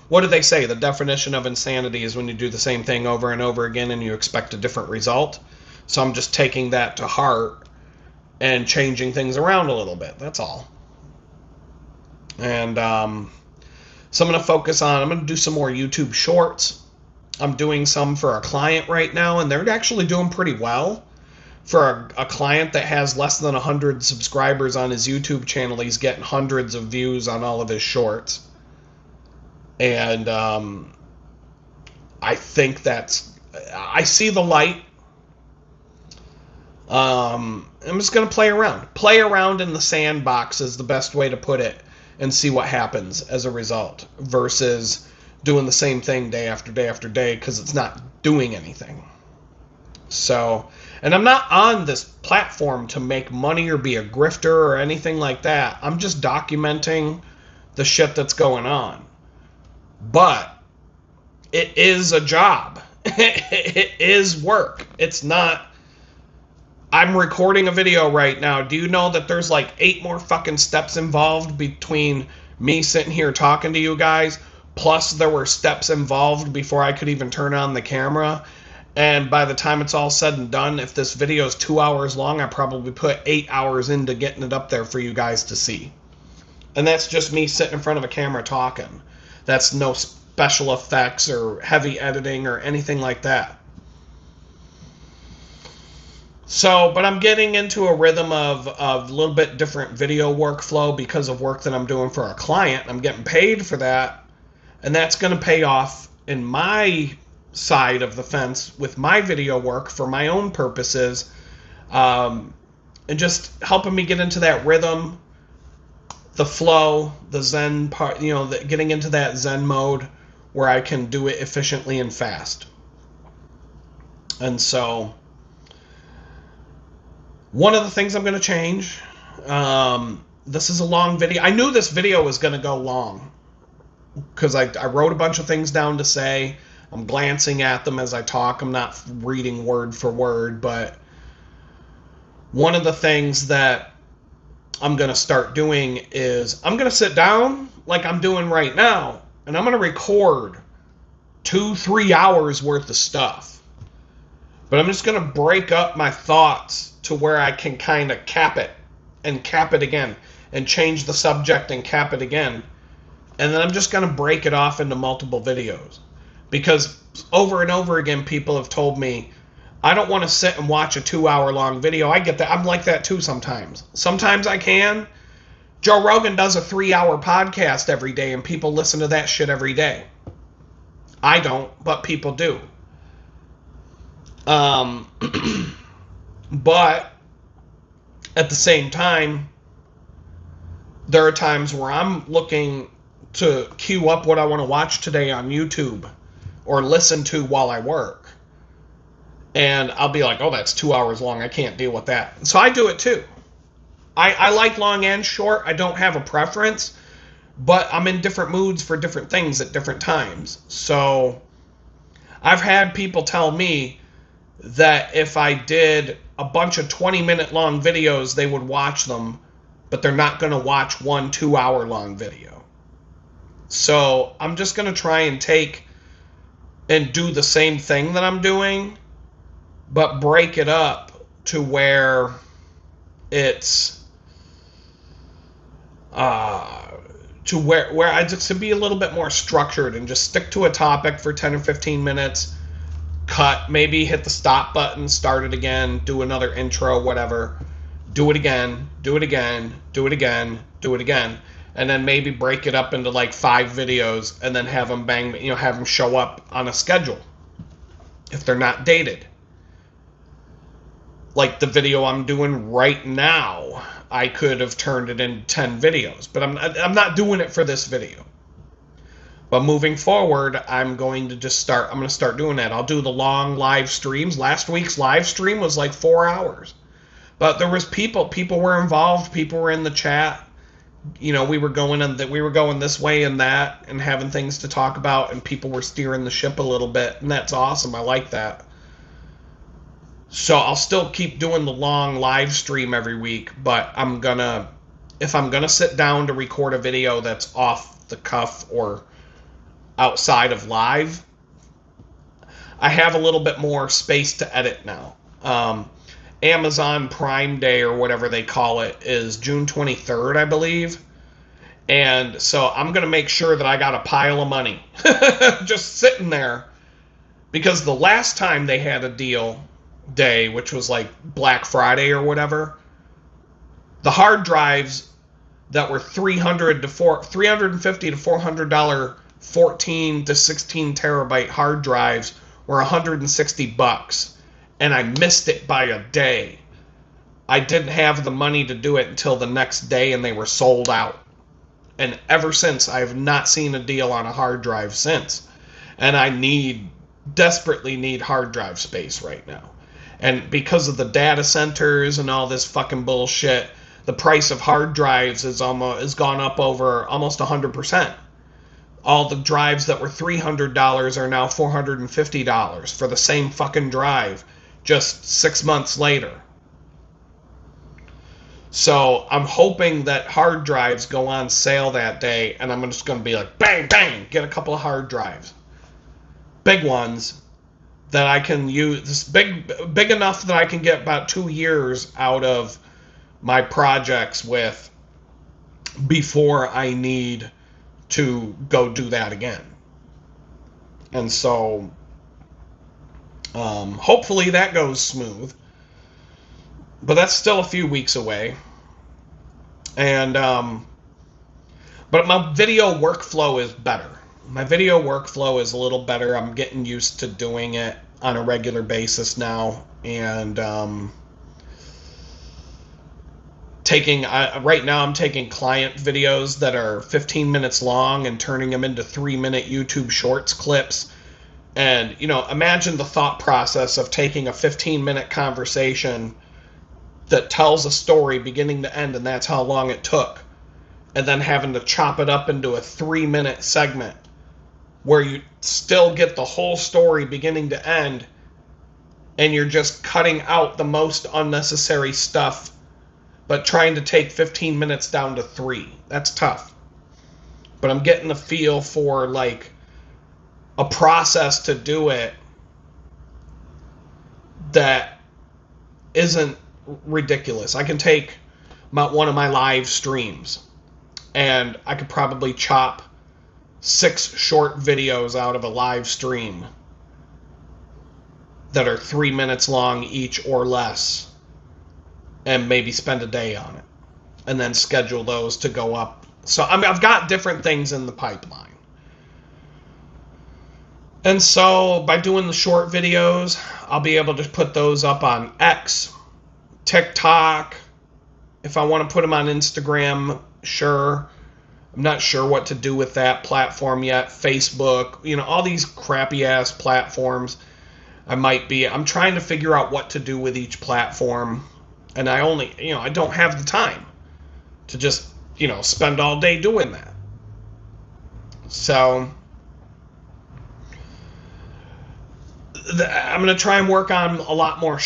What do they say? The definition of insanity is when you do the same thing over and over again and you expect a different result. So I'm just taking that to heart and changing things around a little bit. That's all. And so I'm going to do some more YouTube shorts. I'm doing some for a client right now, and they're actually doing pretty well. for a client that has less than 100 subscribers on his YouTube channel, he's getting hundreds of views on all of his shorts. And I think I see the light. I'm just going to play around. Play around in the sandbox is the best way to put it, and see what happens as a result, versus doing the same thing day after day after day, because it's not doing anything. So, and I'm not on this platform to make money or be a grifter or anything like that. I'm just documenting the shit that's going on. But it is a job. It is work. It's not... I'm recording a video right now. Do you know that there's like 8 more fucking steps involved between me sitting here talking to you guys? Plus there were steps involved before I could even turn on the camera. And by the time it's all said and done, if this video is 2 hours long, I probably put 8 hours into getting it up there for you guys to see. And that's just me sitting in front of a camera talking. That's no special effects or heavy editing or anything like that. So, but I'm getting into a rhythm of a little bit different video workflow because of work that I'm doing for a client. I'm getting paid for that, and that's going to pay off in my side of the fence with my video work for my own purposes, and just helping me get into that rhythm, the flow, the Zen part, getting into that Zen mode where I can do it efficiently and fast. And so... one of the things I'm going to change, this is a long video. I knew this video was going to go long because I wrote a bunch of things down to say. I'm glancing at them as I talk. I'm not reading word for word, but one of the things that I'm going to start doing is I'm going to sit down like I'm doing right now, and I'm going to record 2-3 hours worth of stuff. But I'm just going to break up my thoughts to where I can kind of cap it and cap it again and change the subject and cap it again. And then I'm just going to break it off into multiple videos. Because over and over again, people have told me, I don't want to sit and watch a 2-hour long video. I get that. I'm like that too sometimes. Sometimes I can. Joe Rogan does a 3-hour podcast every day, and people listen to that shit every day. I don't, but people do. But at the same time, there are times where I'm looking to queue up what I want to watch today on YouTube or listen to while I work. And I'll be like, oh, that's 2 hours long. I can't deal with that. So I do it too. I like long and short. I don't have a preference, but I'm in different moods for different things at different times. So I've had people tell me that if I did a bunch of 20-minute long videos, they would watch them, but they're not going to watch one 2-hour long video. So I'm just going to try and take and do the same thing that I'm doing, but break it up to where it's to where I just to be a little bit more structured and just stick to a topic for 10 or 15 minutes, cut, maybe hit the stop button, start it again, do another intro, whatever, do it again, do it again, do it again, do it again, and then maybe break it up into like 5 videos and then have them have them show up on a schedule if they're not dated. Like the video I'm doing right now, I could have turned it into 10 videos, but I'm not doing it for this video. But moving forward, I'm going to start doing that. I'll do the long live streams. Last week's live stream was like 4 hours. But there was people were involved, people were in the chat. We were going this way and that and having things to talk about, and people were steering the ship a little bit, and that's awesome. I like that. So I'll still keep doing the long live stream every week, but if I'm gonna sit down to record a video that's off the cuff or outside of live, I have a little bit more space to edit now. Amazon Prime Day, or whatever they call it, is June 23rd, I believe. And so I'm going to make sure that I got a pile of money just sitting there, because the last time they had a deal, day, which was like Black Friday or whatever, the hard drives that were $350 to $400 14 to 16 terabyte hard drives were $160, and I missed it by a day. I didn't have the money to do it until the next day, and they were sold out. And ever since, I have not seen a deal on a hard drive since. And I desperately need hard drive space right now. And because of the data centers and all this fucking bullshit, the price of hard drives has gone up over almost 100%. All the drives that were $300 are now $450 for the same fucking drive just 6 months later. So I'm hoping that hard drives go on sale that day, and I'm just going to be like, bang, bang, get a couple of hard drives. Big ones that I can use, big enough that I can get about 2 years out of my projects with before I need to go do that again. And so hopefully that goes smooth. But that's still a few weeks away. And but my video workflow is better. My video workflow is a little better. I'm getting used to doing it on a regular basis now. And right now I'm taking client videos that are 15 minutes long and turning them into 3-minute YouTube Shorts clips. And, imagine the thought process of taking a 15-minute conversation that tells a story beginning to end, and that's how long it took, and then having to chop it up into a 3-minute segment where you still get the whole story beginning to end, and you're just cutting out the most unnecessary stuff, but trying to take 15 minutes down to 3. That's tough. But I'm getting the feel for, like, a process to do it that isn't ridiculous. I can take one of my live streams, and I could probably chop 6 short videos out of a live stream that are 3 minutes long each or less, and maybe spend a day on it, and then schedule those to go up. So I've got different things in the pipeline. And so by doing the short videos, I'll be able to put those up on X, TikTok. If I want to put them on Instagram, sure. I'm not sure what to do with that platform yet. Facebook, all these crappy ass platforms. I'm trying to figure out what to do with each platform. And I don't have the time to just, spend all day doing that. So I'm going to try and work on a lot more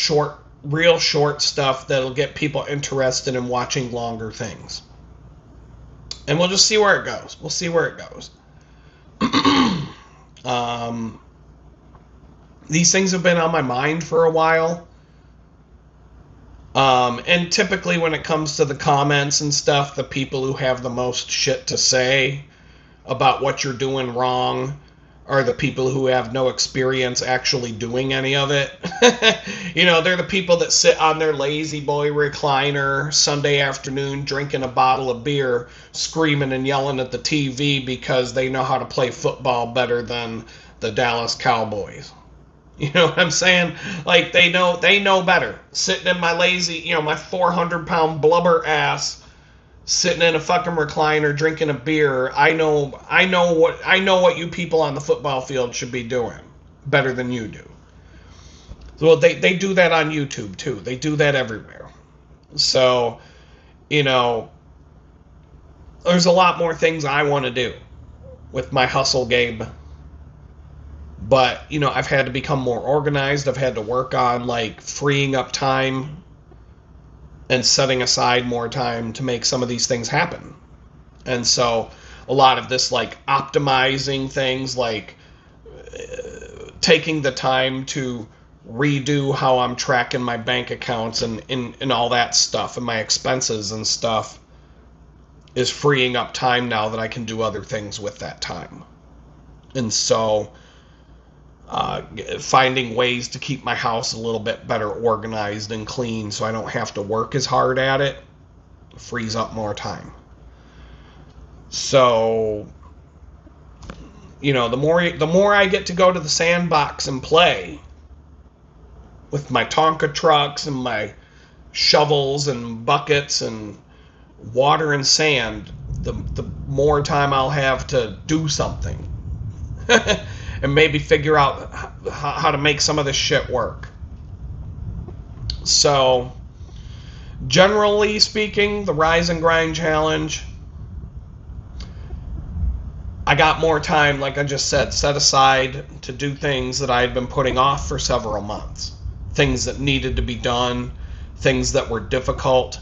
real short stuff that'll get people interested in watching longer things. And we'll just see where it goes. We'll see where it goes. These things have been on my mind for a while. And typically when it comes to the comments and stuff, the people who have the most shit to say about what you're doing wrong are the people who have no experience actually doing any of it. They're the people that sit on their lazy boy recliner Sunday afternoon drinking a bottle of beer, screaming and yelling at the TV because they know how to play football better than the Dallas Cowboys. You know what I'm saying? Like, they know better. Sitting in my lazy, my 400-pound blubber ass, sitting in a fucking recliner drinking a beer. I know what you people on the football field should be doing better than you do. Well, they do that on YouTube too. They do that everywhere. So, there's a lot more things I want to do with my hustle game. But, I've had to become more organized. I've had to work on, freeing up time and setting aside more time to make some of these things happen. And so a lot of this, optimizing things, taking the time to redo how I'm tracking my bank accounts and all that stuff and my expenses and stuff is freeing up time now that I can do other things with that time. And so finding ways to keep my house a little bit better organized and clean so I don't have to work as hard at it. Frees up more time. So, the more I get to go to the sandbox and play with my Tonka trucks and my shovels and buckets and water and sand, the more time I'll have to do something and maybe figure out how to make some of this shit work. So, generally speaking, the Rise and Grind Challenge, I got more time, like I just said, set aside to do things that I had been putting off for several months. Things that needed to be done, things that were difficult,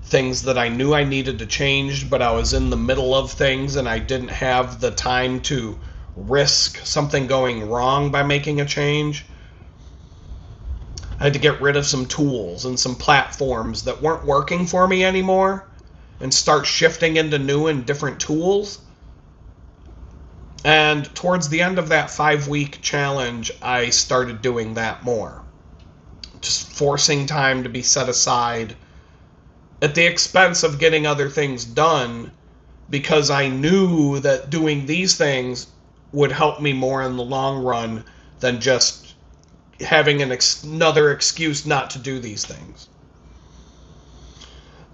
things that I knew I needed to change, but I was in the middle of things and I didn't have the time to risk something going wrong by making a change. I had to get rid of some tools and some platforms that weren't working for me anymore and start shifting into new and different tools. And towards the end of that 5-week challenge, I started doing that more. Just forcing time to be set aside at the expense of getting other things done, because I knew that doing these things would help me more in the long run than just having another excuse not to do these things.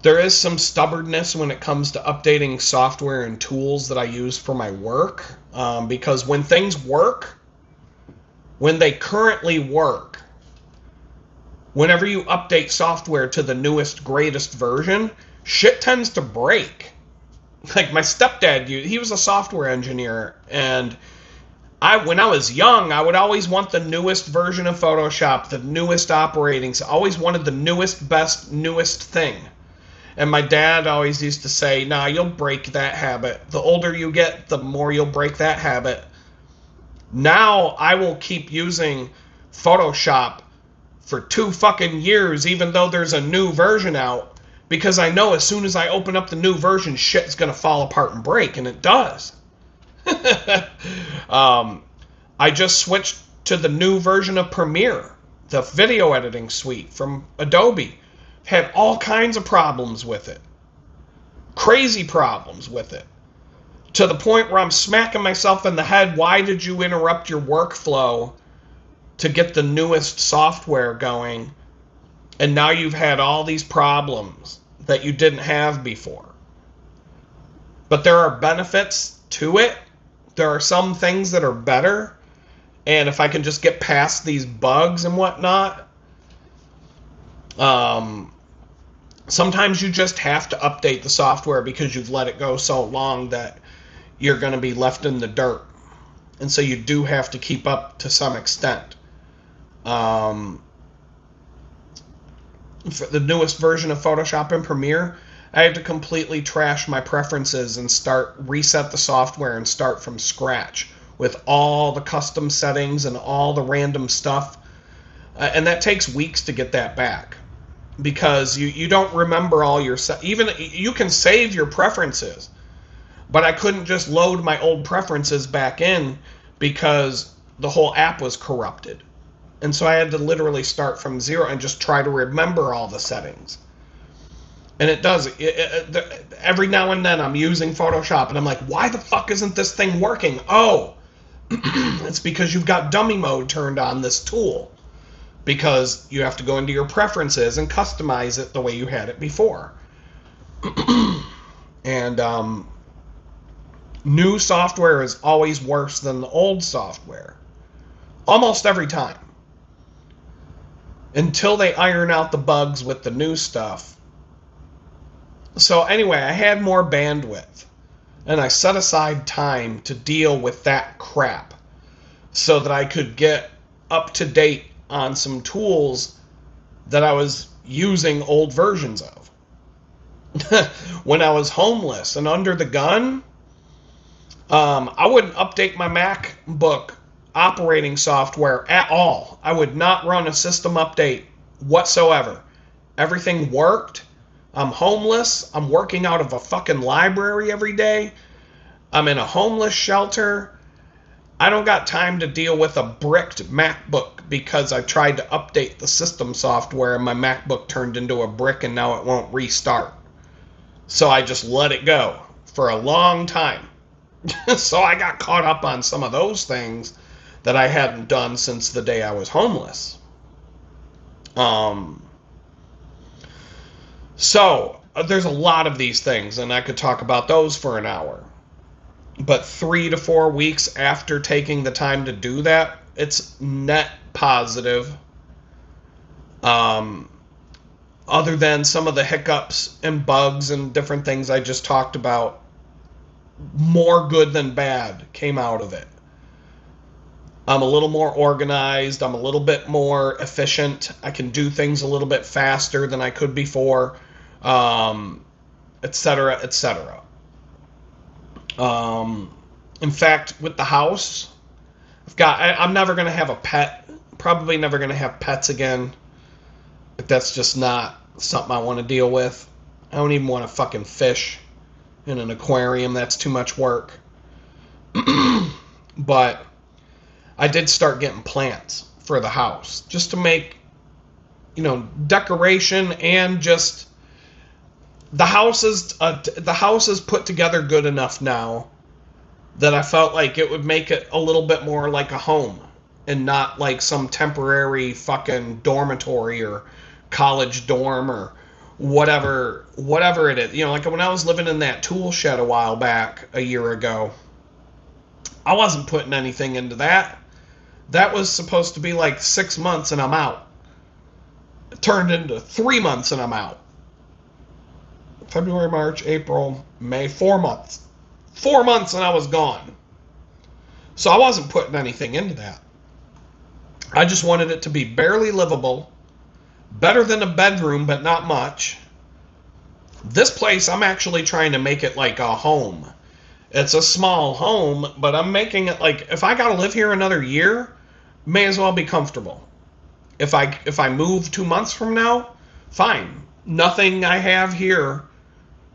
There is some stubbornness when it comes to updating software and tools that I use for my work, because when things work, when they currently work, whenever you update software to the newest, greatest version, shit tends to break. Like my stepdad, he was a software engineer, and when I was young, I would always want the newest version of Photoshop, the newest operating, so I always wanted the newest, best, newest thing. And my dad always used to say, nah, you'll break that habit. The older you get, the more you'll break that habit. Now I will keep using Photoshop for 2 fucking years, even though there's a new version out, because I know as soon as I open up the new version, shit's gonna fall apart and break, and it does. I just switched to the new version of Premiere, the video editing suite from Adobe. Had all kinds of problems with it. Crazy problems with it. To the point where I'm smacking myself in the head, why did you interrupt your workflow to get the newest software going, and now you've had all these problems that you didn't have before? But there are benefits to it. There are some things that are better, and if I can just get past these bugs and whatnot, sometimes you just have to update the software because you've let it go so long that you're going to be left in the dirt. And so you do have to keep up to some extent. For the newest version of Photoshop and Premiere, I had to completely trash my preferences and reset the software and start from scratch with all the custom settings and all the random stuff. And that takes weeks to get that back, because you don't remember all your even you can save your preferences, but I couldn't just load my old preferences back in because the whole app was corrupted. And so I had to literally start from zero and just try to remember all the settings. And it does. Every now and then I'm using Photoshop and I'm like, why the fuck isn't this thing working? Oh, it's because you've got dummy mode turned on this tool. Because you have to go into your preferences and customize it the way you had it before. And new software is always worse than the old software. Almost every time. Until they iron out the bugs with the new stuff. So anyway, I had more bandwidth. And I set aside time to deal with that crap, so that I could get up to date on some tools that I was using old versions of. When I was homeless and under the gun, I wouldn't update my MacBook operating software at all. I would not run a system update whatsoever. Everything worked. I'm homeless. I'm working out of a fucking library every day. I'm in a homeless shelter. I don't got time to deal with a bricked MacBook because I tried to update the system software and my MacBook turned into a brick and now it won't restart. So I just let it go for a long time. So I got caught up on some of those things that I hadn't done since the day I was homeless. So there's a lot of these things, and I could talk about those for an hour. But 3 to 4 weeks after taking the time to do that, it's net positive. Other than some of the hiccups and bugs and different things I just talked about, more good than bad came out of it. I'm a little more organized. I'm a little bit more efficient. I can do things a little bit faster than I could before, etc., etc. In fact, with the house, I'm never going to have a pet. Probably never going to have pets again. But that's just not something I want to deal with. I don't even want to fucking fish in an aquarium. That's too much work. But I did start getting plants for the house just to make, decoration, and just the house is put together good enough now that I felt like it would make it a little bit more like a home and not like some temporary fucking dormitory or college dorm or whatever it is. Like when I was living in that tool shed a while back, a year ago, I wasn't putting anything into that. That was supposed to be like 6 months and I'm out. It turned into 3 months and I'm out. February, March, April, May, 4 months. 4 months and I was gone. So I wasn't putting anything into that. I just wanted it to be barely livable, better than a bedroom, but not much. This place, I'm actually trying to make it like a home. It's a small home, but I'm making it like, if I gotta live here another year, may as well be comfortable. If I move 2 months from now, fine. Nothing I have here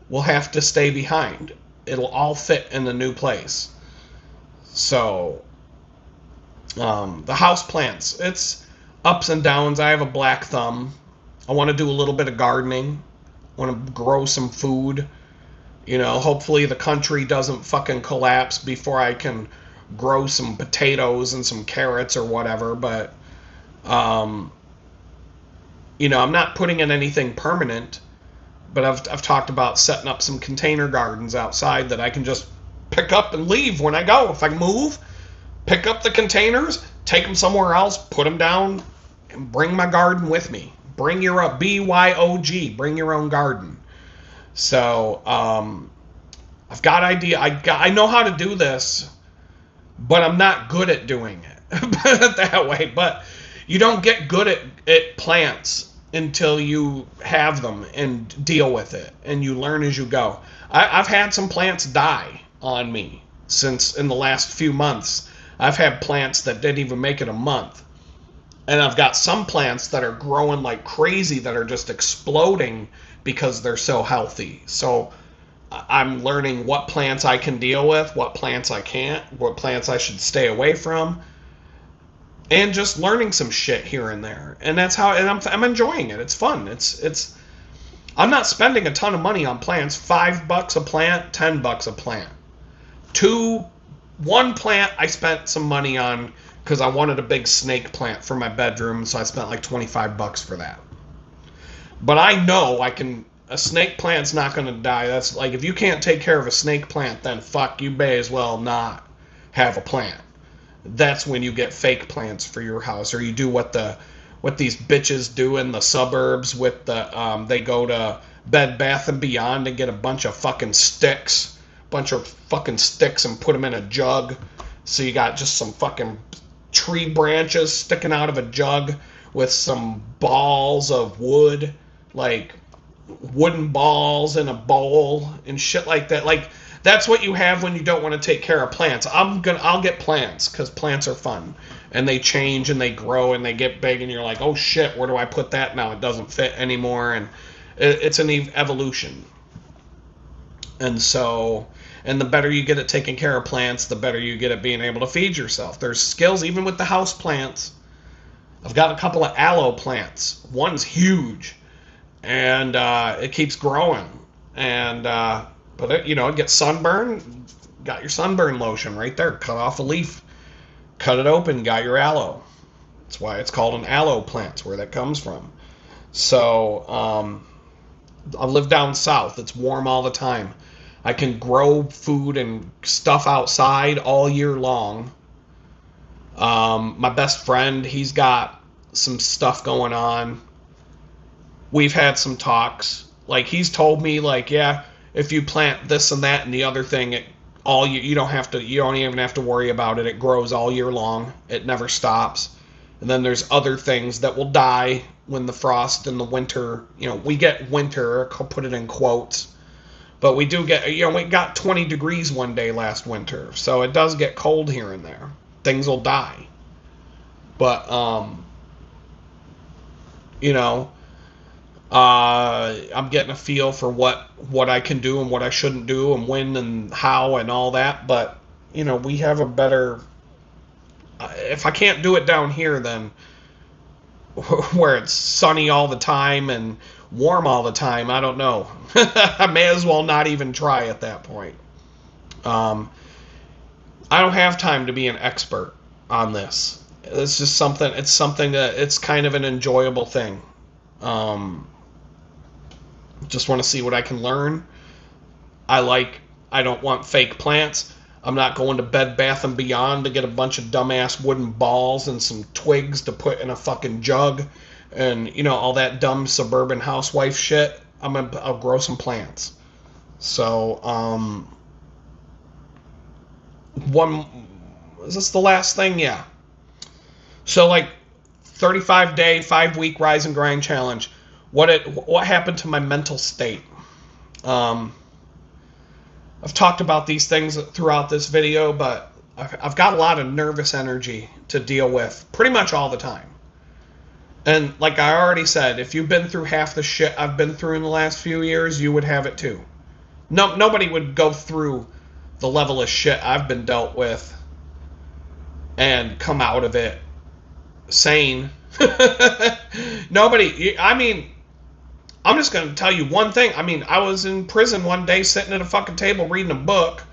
will have to stay behind. It'll all fit in the new place. So, the house plants, it's ups and downs. I have a black thumb. I want to do a little bit of gardening. I want to grow some food. Hopefully the country doesn't fucking collapse before I can grow some potatoes and some carrots or whatever. But, I'm not putting in anything permanent. But I've talked about setting up some container gardens outside that I can just pick up and leave when I go. If I move, pick up the containers, take them somewhere else, put them down, and bring my garden with me. Bring your BYOG, bring your own garden. So I've got idea. I know how to do this, but I'm not good at doing it. Put it that way. But you don't get good at plants until you have them and deal with it, and you learn as you go. I've had some plants die on me since in the last few months. I've had plants that didn't even make it a month. And I've got some plants that are growing like crazy that are just exploding because they're so healthy. So I'm learning what plants I can deal with, what plants I can't, what plants I should stay away from. And just learning some shit here and there. And that's how, and I'm enjoying it. It's fun. It's I'm not spending a ton of money on plants. $5 a plant, $10 a plant. One plant I spent some money on because I wanted a big snake plant for my bedroom, so I spent like $25 for that. But I know a snake plant's not going to die. That's like, if you can't take care of a snake plant, then fuck, you may as well not have a plant. That's when you get fake plants for your house, or you do what these bitches do in the suburbs with they go to Bed Bath and Beyond and get a bunch of fucking sticks and put them in a jug. So you got just some fucking tree branches sticking out of a jug with some balls of wood, like wooden balls in a bowl and shit like that. Like, that's what you have when you don't want to take care of plants. I'll get plants because plants are fun, and they change and they grow and they get big, and you're like, oh shit, where do I put that now? It doesn't fit anymore, and it's an evolution. And so, and the better you get at taking care of plants, the better you get at being able to feed yourself. There's skills even with the house plants. I've got a couple of aloe plants. One's huge, and it keeps growing. And but it gets sunburn. Got your sunburn lotion right there. Cut off a leaf, cut it open, got your aloe. That's why it's called an aloe plant. It's where that comes from. So I live down south. It's warm all the time. I can grow food and stuff outside all year long. My best friend, he's got some stuff going on. We've had some talks. Like, he's told me, like, yeah, if you plant this and that and the other thing, you don't even have to worry about it. It grows all year long. It never stops. And then there's other things that will die when the frost and the winter, we get winter, I'll put it in quotes. But we do get, we got 20 degrees one day last winter. So it does get cold here and there. Things will die. But, I'm getting a feel for what I can do and what I shouldn't do and when and how and all that. But, we have a better, if I can't do it down here, then where it's sunny all the time and warm all the time, I don't know. I may as well not even try at that point. I don't have time to be an expert on this. It's just something that it's kind of an enjoyable thing. Just want to see what I can learn. I don't want fake plants. I'm not going to Bed Bath & Beyond to get a bunch of dumbass wooden balls and some twigs to put in a fucking jug and, all that dumb suburban housewife shit. I'll grow some plants. So, is this the last thing? Yeah. So, 35-day, 5-week rise and grind challenge. What happened to my mental state? I've talked about these things throughout this video, but I've got a lot of nervous energy to deal with pretty much all the time. And like I already said, if you've been through half the shit I've been through in the last few years, you would have it too. Nobody would go through the level of shit I've been dealt with and come out of it sane. Nobody, I'm just going to tell you one thing. I was in prison one day sitting at a fucking table reading a book,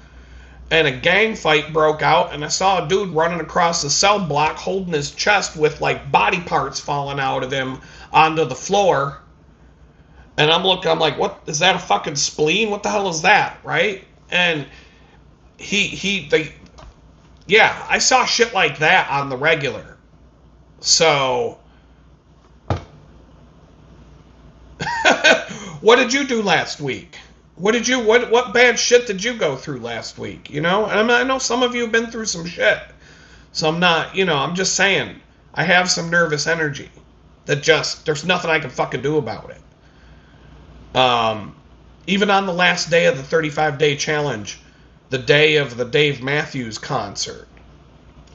and a gang fight broke out, and I saw a dude running across the cell block holding his chest with, body parts falling out of him onto the floor. And I'm like, what? Is that a fucking spleen? What the hell is that, right? And yeah, I saw shit like that on the regular. So... What did you do last week? What bad shit did you go through last week? And I know some of you have been through some shit. So I'm not, I'm just saying, I have some nervous energy that there's nothing I can fucking do about it. Even on the last day of the 35-day challenge, the day of the Dave Matthews concert,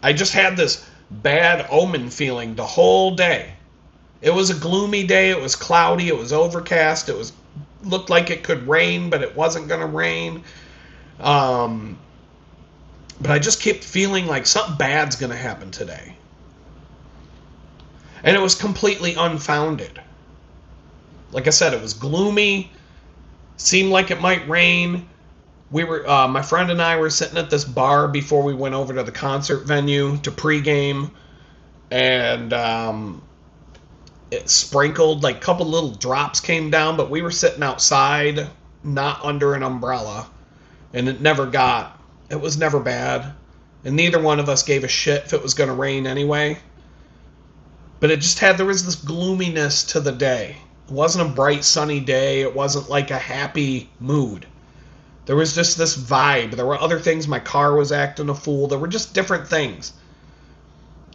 I just had this bad omen feeling the whole day. It was a gloomy day. It was cloudy. It was overcast. Looked like it could rain, but it wasn't going to rain. But I just kept feeling like something bad's going to happen today. And it was completely unfounded. Like I said, it was gloomy. Seemed like it might rain. My friend and I were sitting at this bar before we went over to the concert venue to pregame. And, it sprinkled, a couple little drops came down, but we were sitting outside, not under an umbrella, and it was never bad, and neither one of us gave a shit if it was going to rain anyway. But there was this gloominess to the day. It wasn't a bright, sunny day. It wasn't like a happy mood. There was just this vibe. There were other things. My car was acting a fool. There were just different things.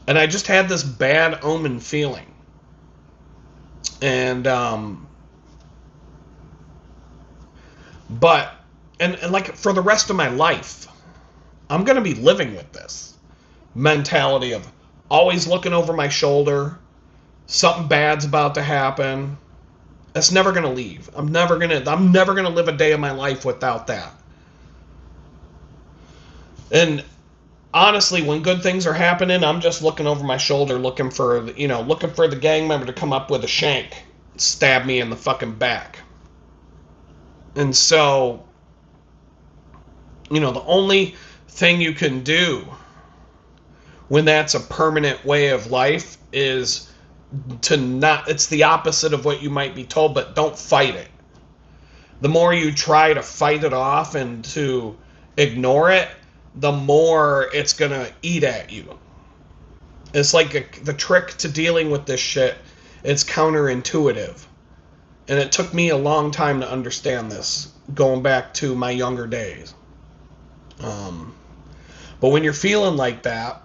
And I just had this bad omen feeling. And, for the rest of my life, I'm going to be living with this mentality of always looking over my shoulder, something bad's about to happen, That's never going to leave. I'm never going to live a day of my life without that. And honestly, when good things are happening, I'm just looking over my shoulder, looking for the gang member to come up with a shank, stab me in the fucking back. And so, the only thing you can do when that's a permanent way of life is to not, it's the opposite of what you might be told, but don't fight it. The more you try to fight it off and to ignore it, the more it's going to eat at you. It's like the trick to dealing with this shit. It's counterintuitive. And it took me a long time to understand this, going back to my younger days. But when you're feeling like that,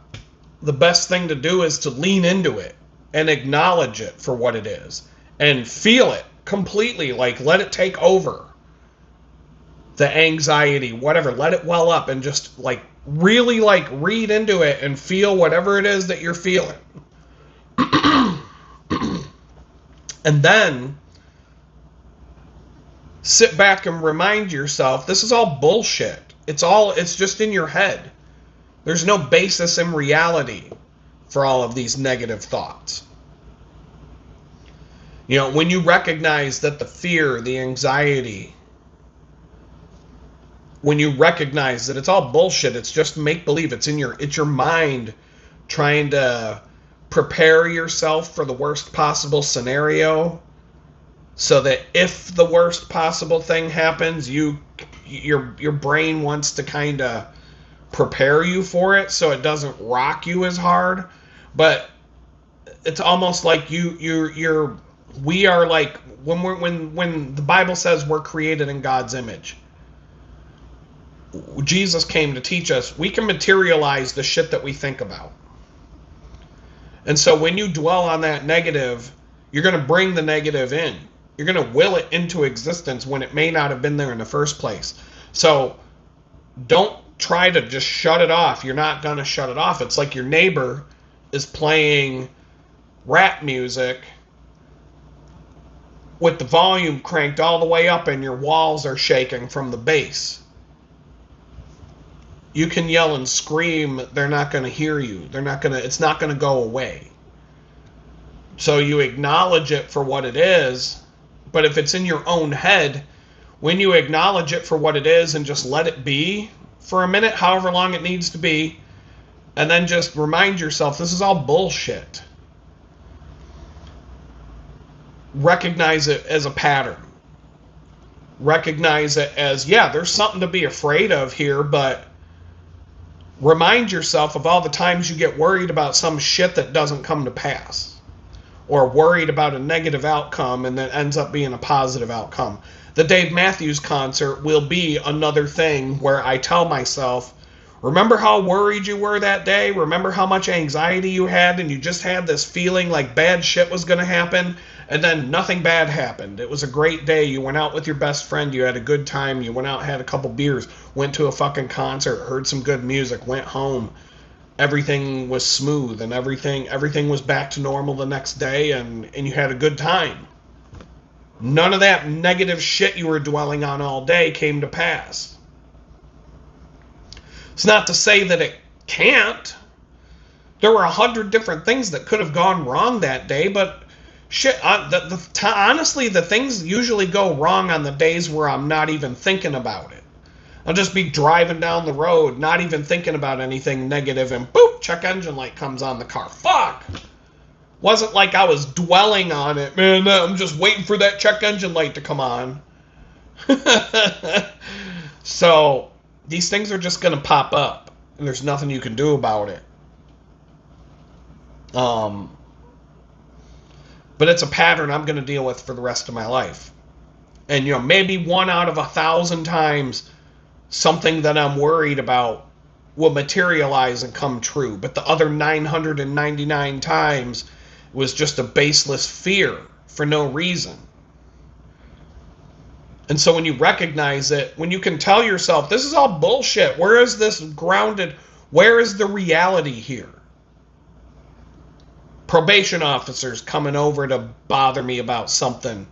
the best thing to do is to lean into it and acknowledge it for what it is. And feel it completely, like let it take over. The anxiety, whatever, let it well up and just really read into it and feel whatever it is that you're feeling. And then sit back and remind yourself, this is all bullshit. It's just in your head. There's no basis in reality for all of these negative thoughts. When you recognize that the fear, the anxiety, when you recognize that it's all bullshit, it's just make-believe, it's your mind trying to prepare yourself for the worst possible scenario so that if the worst possible thing happens, your brain wants to kind of prepare you for it so it doesn't rock you as hard. But it's almost like we are like when the Bible says we're created in God's image. Jesus came to teach us we can materialize the shit that we think about. And so when you dwell on that negative, you're going to bring the negative in. You're going to will it into existence when it may not have been there in the first place. So don't try to just shut it off. You're not going to shut it off. It's like your neighbor is playing rap music with the volume cranked all the way up and your walls are shaking from the bass. You can yell and scream, they're not going to hear you. It's not going to go away. So you acknowledge it for what it is, but if it's in your own head, when you acknowledge it for what it is and just let it be for a minute, however long it needs to be, and then just remind yourself, this is all bullshit. Recognize it as a pattern. Recognize it as, there's something to be afraid of here, but remind yourself of all the times you get worried about some shit that doesn't come to pass. Or worried about a negative outcome and that ends up being a positive outcome. The Dave Matthews concert will be another thing where I tell myself, remember how worried you were that day? Remember how much anxiety you had and you just had this feeling like bad shit was going to happen? And then nothing bad happened. It was a great day. You went out with your best friend. You had a good time. You went out, had a couple beers, went to a fucking concert, heard some good music, went home. Everything was smooth and everything was back to normal the next day and you had a good time. None of that negative shit you were dwelling on all day came to pass. It's not to say that it can't. There were 100 different things that could have gone wrong that day, but shit, honestly, the things usually go wrong on the days where I'm not even thinking about it. I'll just be driving down the road, not even thinking about anything negative, and boop, check engine light comes on the car. Fuck! Wasn't like I was dwelling on it, man. I'm just waiting for that check engine light to come on. So, these things are just going to pop up, and there's nothing you can do about it. But it's a pattern I'm going to deal with for the rest of my life. And, maybe 1 out of 1,000 times something that I'm worried about will materialize and come true. But the other 999 times was just a baseless fear for no reason. And so when you recognize it, when you can tell yourself, this is all bullshit. Where is this grounded? Where is the reality here? Probation officers coming over to bother me about something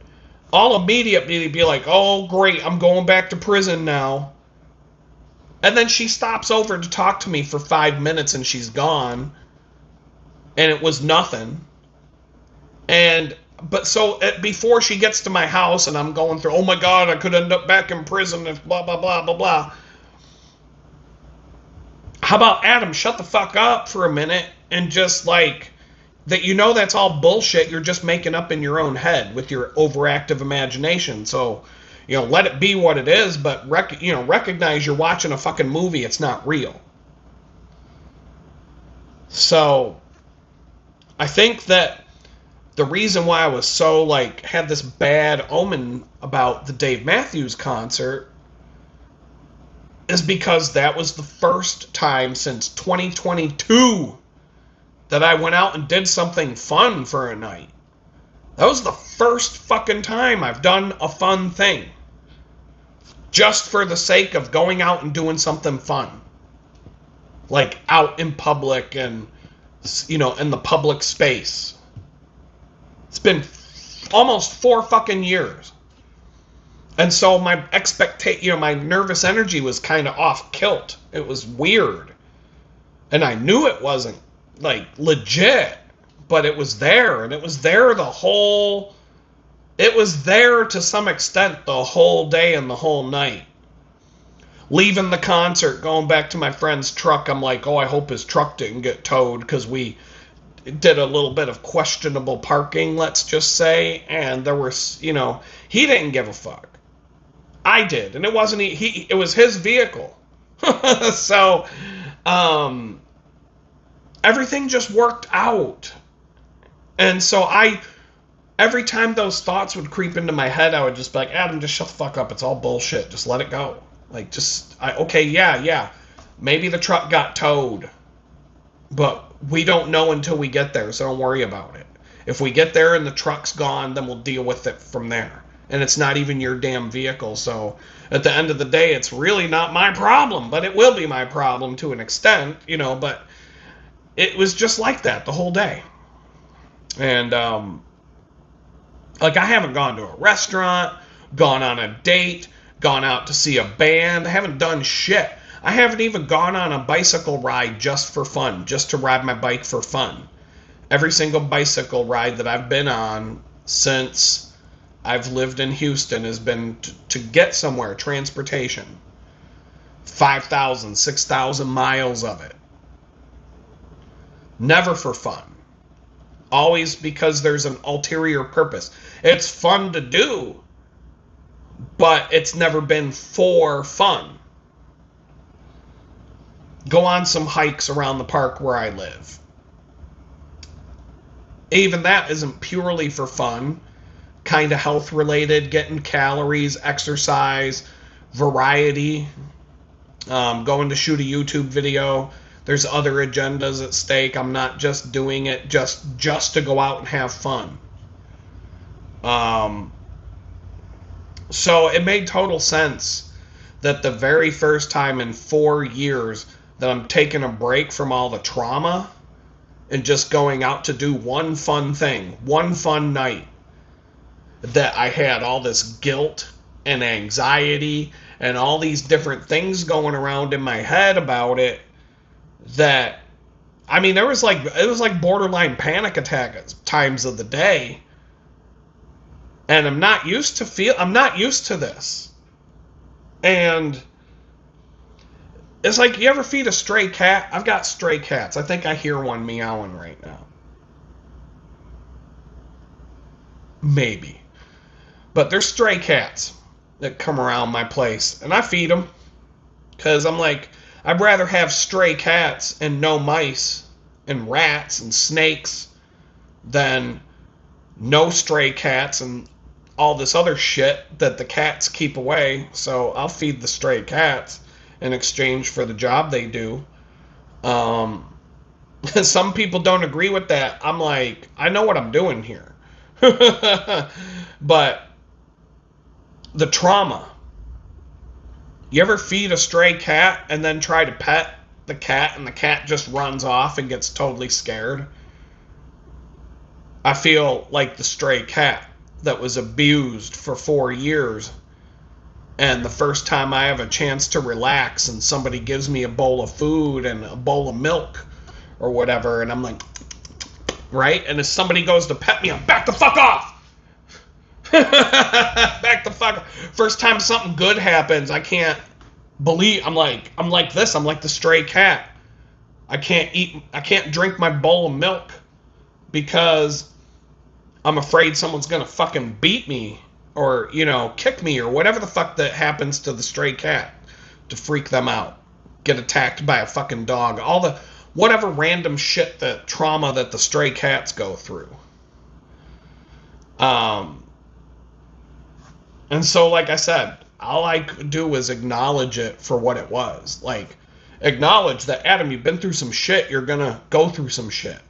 I'll immediately be like, oh, great, I'm going back to prison now. And then she stops over to talk to me for 5 minutes and she's gone. And it was nothing. But so before she gets to my house and I'm going through, oh my God, I could end up back in prison if blah, blah, blah, blah, blah. How about Adam, shut the fuck up for a minute and just like, that that's all bullshit. You're just making up in your own head with your overactive imagination. So, let it be what it is, but recognize you're watching a fucking movie. It's not real. So, I think that the reason why I was so had this bad omen about the Dave Matthews concert is because that was the first time since 2022 that I went out and did something fun for a night. That was the first fucking time I've done a fun thing. Just for the sake of going out and doing something fun. Like out in public and, in the public space. It's been almost 4 fucking years. And so my my nervous energy was kind of off kilt. It was weird. And I knew it wasn't legit, but it was there, and it was there it was there to some extent the whole day and the whole night. Leaving the concert, going back to my friend's truck, I'm like, oh, I hope his truck didn't get towed, because we did a little bit of questionable parking, let's just say, and there was, he didn't give a fuck. I did, and it wasn't it was his vehicle. So, everything just worked out. And so every time those thoughts would creep into my head, I would just be like, Adam, just shut the fuck up. It's all bullshit. Just let it go. Okay, yeah. Maybe the truck got towed. But we don't know until we get there, so don't worry about it. If we get there and the truck's gone, then we'll deal with it from there. And it's not even your damn vehicle, so at the end of the day, it's really not my problem. But it will be my problem to an extent, but it was just like that the whole day. And, I haven't gone to a restaurant, gone on a date, gone out to see a band. I haven't done shit. I haven't even gone on a bicycle ride just for fun, just to ride my bike for fun. Every single bicycle ride that I've been on since I've lived in Houston has been to get somewhere, transportation. 5,000, 6,000 miles of it. Never for fun. Always because there's an ulterior purpose. It's fun to do, but it's never been for fun. Go on some hikes around the park where I live. Even that isn't purely for fun. Kind of health related, getting calories, exercise, variety. Going to shoot a YouTube video. There's other agendas at stake. I'm not just doing it just to go out and have fun. So it made total sense that the very first time in 4 years that I'm taking a break from all the trauma and just going out to do one fun thing, one fun night, that I had all this guilt and anxiety and all these different things going around in my head about it. That, it was like borderline panic attack at times of the day. And I'm not used to this. And it's like, you ever feed a stray cat? I've got stray cats. I think I hear one meowing right now. Maybe. But there's stray cats that come around my place. And I feed them. Because I'm like, I'd rather have stray cats and no mice and rats and snakes than no stray cats and all this other shit that the cats keep away. So I'll feed the stray cats in exchange for the job they do. Some people don't agree with that. I'm like, I know what I'm doing here. But the trauma. You ever feed a stray cat and then try to pet the cat and the cat just runs off and gets totally scared? I feel like the stray cat. that was abused for 4 years. And the first time I have a chance to relax and somebody gives me a bowl of food and a bowl of milk or whatever, and I'm like, right? And if somebody goes to pet me, I'm back the fuck off. Back the fuck off. First time something good happens, I can't believe, I'm like this. I'm like the stray cat. I can't drink my bowl of milk because I'm afraid someone's gonna fucking beat me or, kick me or whatever the fuck that happens to the stray cat to freak them out. Get attacked by a fucking dog. All the whatever random shit, that trauma that the stray cats go through. And so, like I said, all I could do was acknowledge it for what it was. Like, acknowledge that, Adam, you've been through some shit. You're gonna go through some shit.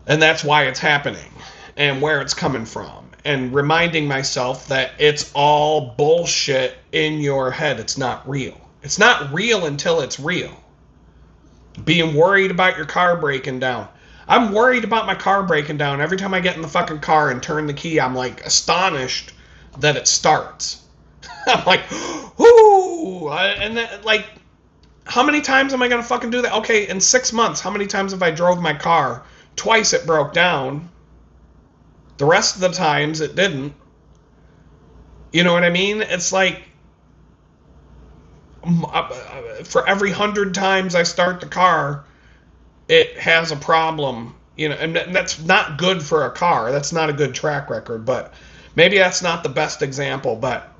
And that's why it's happening and where it's coming from. And reminding myself that it's all bullshit in your head. It's not real. It's not real until it's real. Being worried about your car breaking down. I'm worried about my car breaking down. Every time I get in the fucking car and turn the key, I'm like astonished that it starts. I'm like, whoo! And then, like, how many times am I going to fucking do that? Okay, in 6 months, how many times have I drove my car? Twice it broke down. The rest of the times it didn't. You know what I mean? It's like, for every 100 times I start the car, it has a problem. And that's not good for a car. That's not a good track record. But maybe that's not the best example. But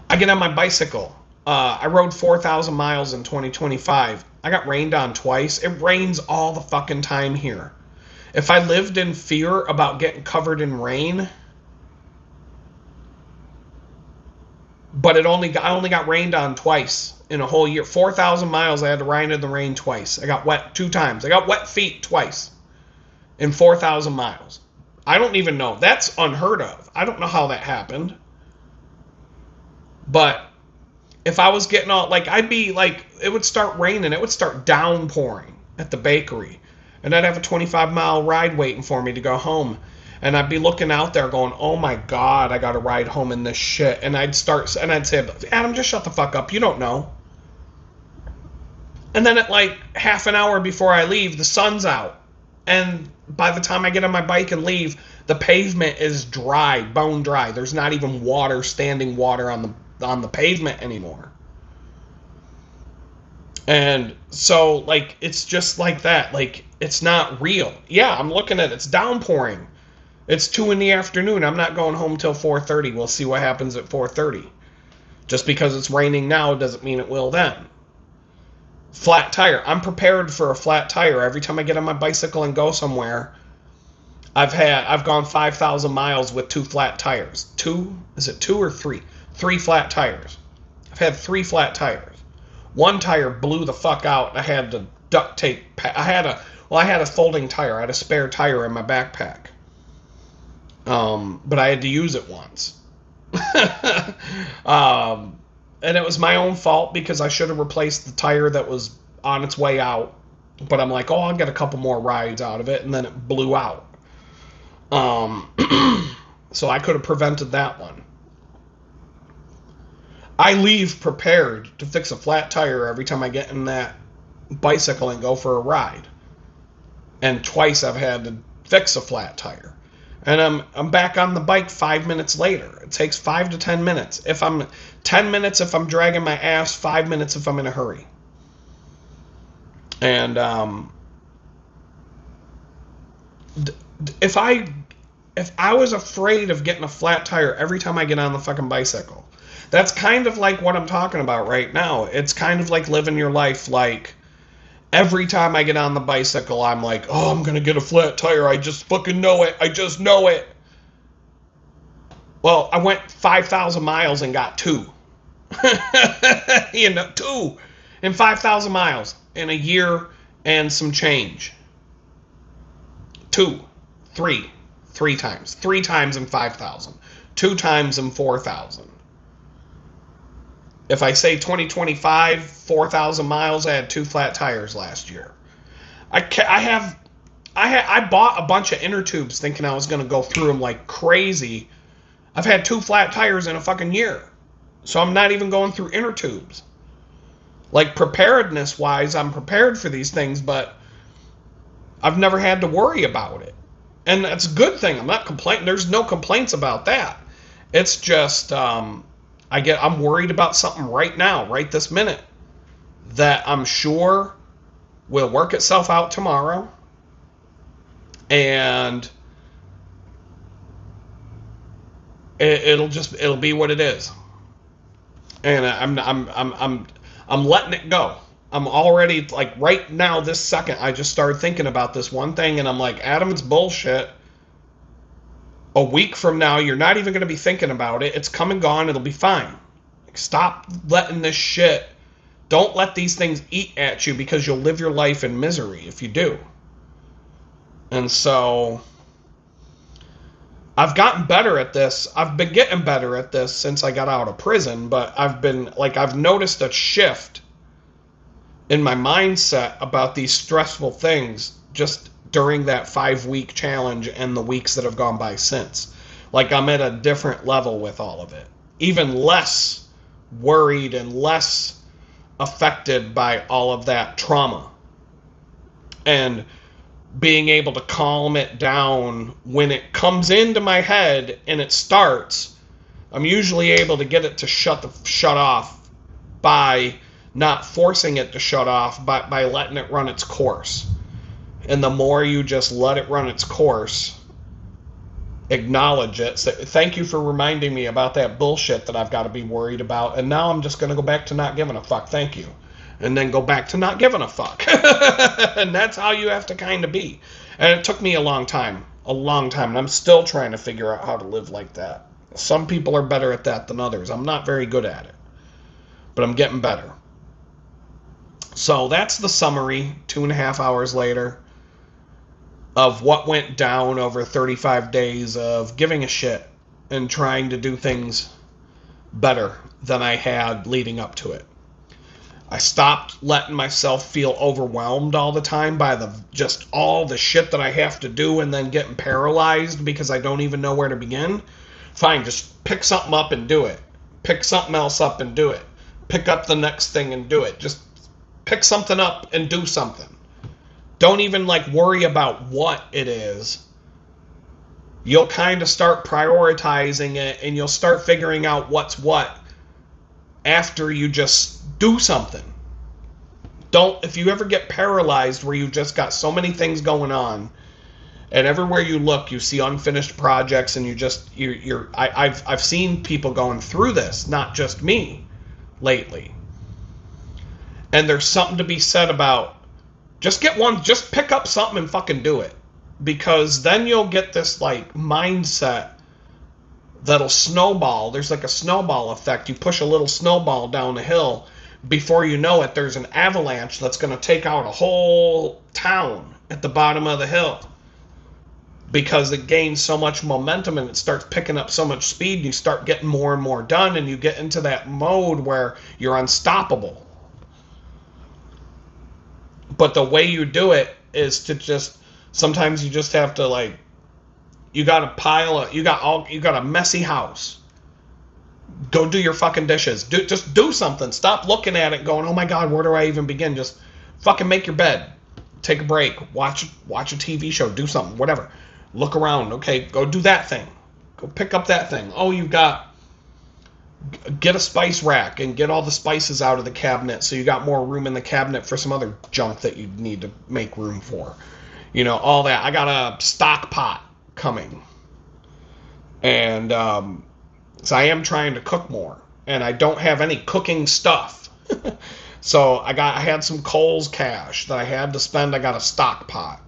I get on my bicycle. I rode 4,000 miles in 2025. I got rained on twice. It rains all the fucking time here. If I lived in fear about getting covered in rain, but I only got rained on twice in a whole year. 4,000 miles I had to ride in the rain twice. I got wet 2 times. I got wet feet twice in 4,000 miles. I don't even know. That's unheard of. I don't know how that happened. But if I was getting all, like, I'd be like, it would start raining. It would start downpouring at the bakery. And I'd have a 25-mile ride waiting for me to go home. And I'd be looking out there going, oh my God, I got to ride home in this shit. And I'd say, Adam, just shut the fuck up. You don't know. And then at like half an hour before I leave, the sun's out. And by the time I get on my bike and leave, the pavement is dry, bone dry. There's not even standing water on the pavement anymore. And so, like, it's just like that. Like, it's not real. Yeah, I'm looking at it. It's downpouring. It's 2 p.m. I'm not going home till 4:30. We'll see what happens at 4:30. Just because it's raining now doesn't mean it will then. Flat tire. I'm prepared for a flat tire. Every time I get on my bicycle and go somewhere, I've gone 5,000 miles with 2 flat tires. 2? Is it 2 or 3? 3 flat tires. I've had 3 flat tires. 1 tire blew the fuck out. I had to duct tape. I had a folding tire. I had a spare tire in my backpack. But I had to use it once. And it was my own fault because I should have replaced the tire that was on its way out. But I'm like, I'll get a couple more rides out of it, and then it blew out. So I could have prevented that one. I leave prepared to fix a flat tire every time I get in that bicycle and go for a ride. And twice I've had to fix a flat tire. And I'm back on the bike 5 minutes later. It takes 5 to 10 minutes. 10 minutes if I'm dragging my ass, 5 minutes if I'm in a hurry. And if I was afraid of getting a flat tire every time I get on the fucking bicycle, that's kind of like what I'm talking about right now. It's kind of like living your life like every time I get on the bicycle, I'm like, I'm going to get a flat tire. I just fucking know it. I just know it. Well, I went 5,000 miles and got 2. 2 in 5,000 miles in a year and some change. 3 times. 3 times in 5,000. 2 times in 4,000. If I say 2025, 4,000 miles, I had 2 flat tires last year. I have I bought a bunch of inner tubes thinking I was going to go through them like crazy. I've had 2 flat tires in a fucking year. So I'm not even going through inner tubes. Like, preparedness-wise, I'm prepared for these things, but I've never had to worry about it. And that's a good thing. I'm not complaining. There's no complaints about that. It's just, I'm worried about something right now, right this minute, that I'm sure will work itself out tomorrow. And it'll be what it is. And I'm letting it go. I'm already, like, right now, this second, I just started thinking about this one thing, and I'm like, Adam, it's bullshit. A week from now, you're not even going to be thinking about it. It's come and gone. It'll be fine. Like, stop letting this shit. Don't let these things eat at you, because you'll live your life in misery if you do. And so, I've gotten better at this. I've been getting better at this since I got out of prison, but I've noticed a shift in my mindset about these stressful things just during that 5-week challenge and the weeks that have gone by since. Like, I'm at a different level with all of it. Even less worried and less affected by all of that trauma. And being able to calm it down when it comes into my head and it starts, I'm usually able to get it to shut off by not forcing it to shut off, but by letting it run its course. And the more you just let it run its course, acknowledge it, say, thank you for reminding me about that bullshit that I've got to be worried about, and now I'm just going to go back to not giving a fuck, thank you. And then go back to not giving a fuck. And that's how you have to kind of be. And it took me a long time, and I'm still trying to figure out how to live like that. Some people are better at that than others. I'm not very good at it, but I'm getting better. So that's the summary, 2.5 hours later, of what went down over 35 days of giving a shit and trying to do things better than I had leading up to it. I stopped letting myself feel overwhelmed all the time by just all the shit that I have to do and then getting paralyzed because I don't even know where to begin. Fine, just pick something up and do it. Pick something else up and do it. Pick up the next thing and do it. Just pick something up and do something. Don't even worry about what it is. You'll kind of start prioritizing it and you'll start figuring out what's what after you just do something. If you ever get paralyzed where you've just got so many things going on and everywhere you look you see unfinished projects and I've seen people going through this, not just me lately. And there's something to be said about just pick up something and fucking do it. Because then you'll get this mindset that'll snowball. There's a snowball effect. You push a little snowball down a hill. Before you know it, there's an avalanche that's going to take out a whole town at the bottom of the hill. Because it gains so much momentum and it starts picking up so much speed. You start getting more and more done and you get into that mode where you're unstoppable. But the way you do it is to sometimes you just have to you got a messy house. Go do your fucking dishes. Just do something. Stop looking at it going, oh my God, where do I even begin? Just fucking make your bed. Take a break. Watch a TV show. Do something. Whatever. Look around. Okay, go do that thing. Go pick up that thing. Oh, get a spice rack and get all the spices out of the cabinet so you got more room in the cabinet for some other junk that you need to make room for. All that. I got a stock pot coming. And so I am trying to cook more. And I don't have any cooking stuff. So I had some Kohl's cash that I had to spend. I got a stock pot.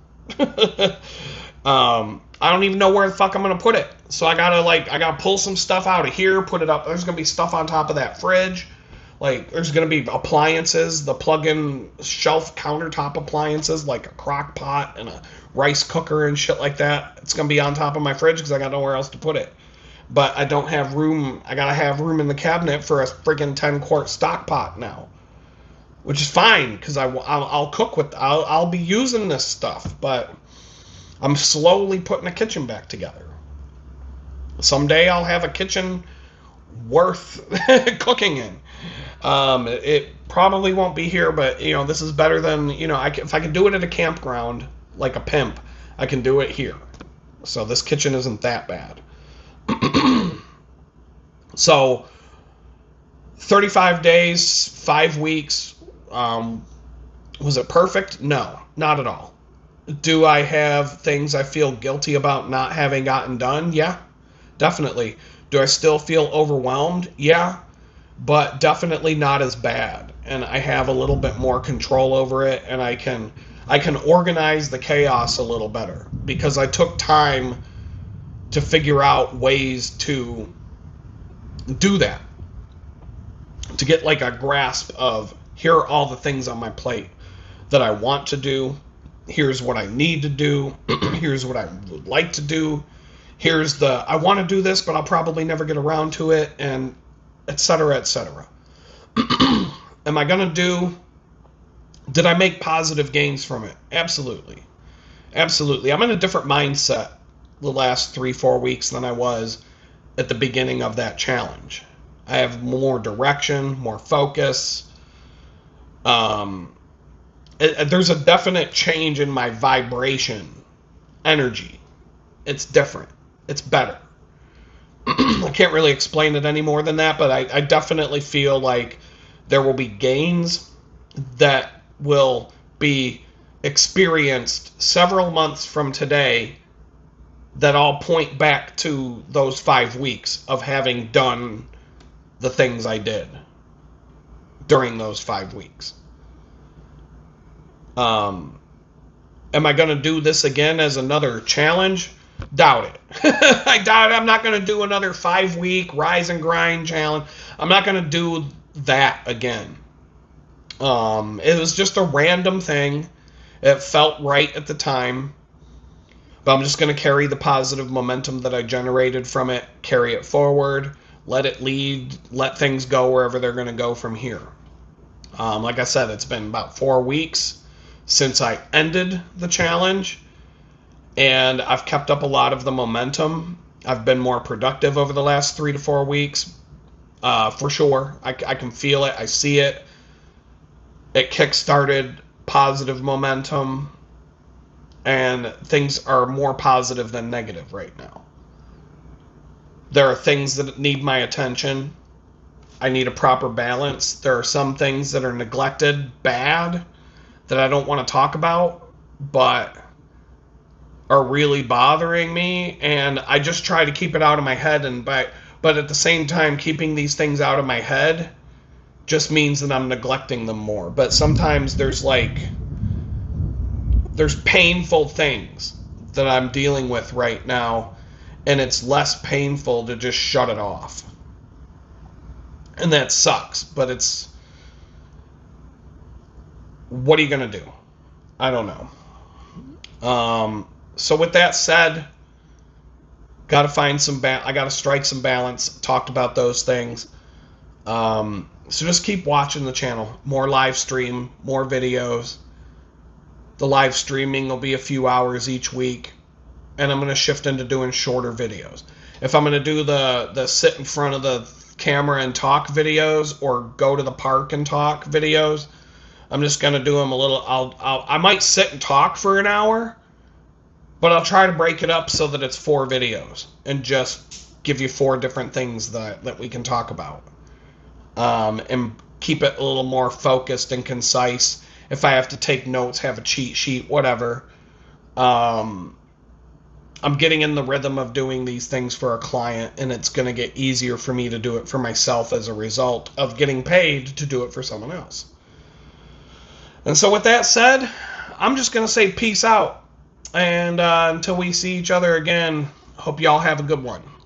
I don't even know where the fuck I'm gonna put it. So I gotta pull some stuff out of here, put it up. There's gonna be stuff on top of that fridge. There's gonna be appliances, the plug-in shelf countertop appliances, like a crock pot and a rice cooker and shit like that. It's gonna be on top of my fridge because I got nowhere else to put it. But I don't have room. I gotta have room in the cabinet for a friggin' 10-quart stock pot now, which is fine because I'll cook with. I'll be using this stuff, but I'm slowly putting a kitchen back together. Someday I'll have a kitchen worth cooking in. It probably won't be here, but this is better than if I can do it at a campground like a pimp, I can do it here. So this kitchen isn't that bad. So 35 days, 5 weeks. Was it perfect? No, not at all. Do I have things I feel guilty about not having gotten done? Yeah, definitely. Do I still feel overwhelmed? Yeah, but definitely not as bad. And I have a little bit more control over it, and I can organize the chaos a little better because I took time to figure out ways to do that, to get like a grasp of, here are all the things on my plate that I want to do. Here's what I need to do. Here's what I would like to do. Here's I want to do this, but I'll probably never get around to it, and et cetera, et cetera. Am I going to did I make positive gains from it? Absolutely. Absolutely. I'm in a different mindset the last 3-4 weeks than I was at the beginning of that challenge. I have more direction, more focus. There's a definite change in my vibration, energy. It's different. It's better. I can't really explain it any more than that, but I definitely feel like there will be gains that will be experienced several months from today that all point back to those 5 weeks of having done the things I did during those 5 weeks. Am I going to do this again as another challenge? Doubt it. I doubt it. I'm not going to do another 5-week rise and grind challenge. I'm not going to do that again. It was just a random thing. It felt right at the time. But I'm just going to carry the positive momentum that I generated from it, carry it forward, let it lead, let things go wherever they're going to go from here. Like I said, it's been about 4 weeks since I ended the challenge, and I've kept up a lot of the momentum. I've been more productive over the last 3 to 4 weeks, for sure. I can feel it. I see it. It kick-started positive momentum, and things are more positive than negative right now. There are things that need my attention. I need a proper balance. There are some things that are neglected, bad, that I don't want to talk about, but are really bothering me, and I just try to keep it out of my head. But at the same time, keeping these things out of my head just means that I'm neglecting them more. But sometimes there's painful things that I'm dealing with right now, and it's less painful to just shut it off. And that sucks, but what are you going to do? I don't know. So with that said, got to find I got to strike some balance. Talked about those things. So just keep watching the channel. More live stream, more videos. The live streaming will be a few hours each week, and I'm going to shift into doing shorter videos. If I'm going to do the sit in front of the camera and talk videos, or go to the park and talk videos, I'm just going to do them a little. I might sit and talk for an hour, but I'll try to break it up so that it's 4 videos and just give you 4 different things that we can talk about, and keep it a little more focused and concise. If I have to take notes, have a cheat sheet, whatever. I'm getting in the rhythm of doing these things for a client, and it's going to get easier for me to do it for myself as a result of getting paid to do it for someone else. And so with that said, I'm just going to say peace out. And until we see each other again, hope y'all have a good one.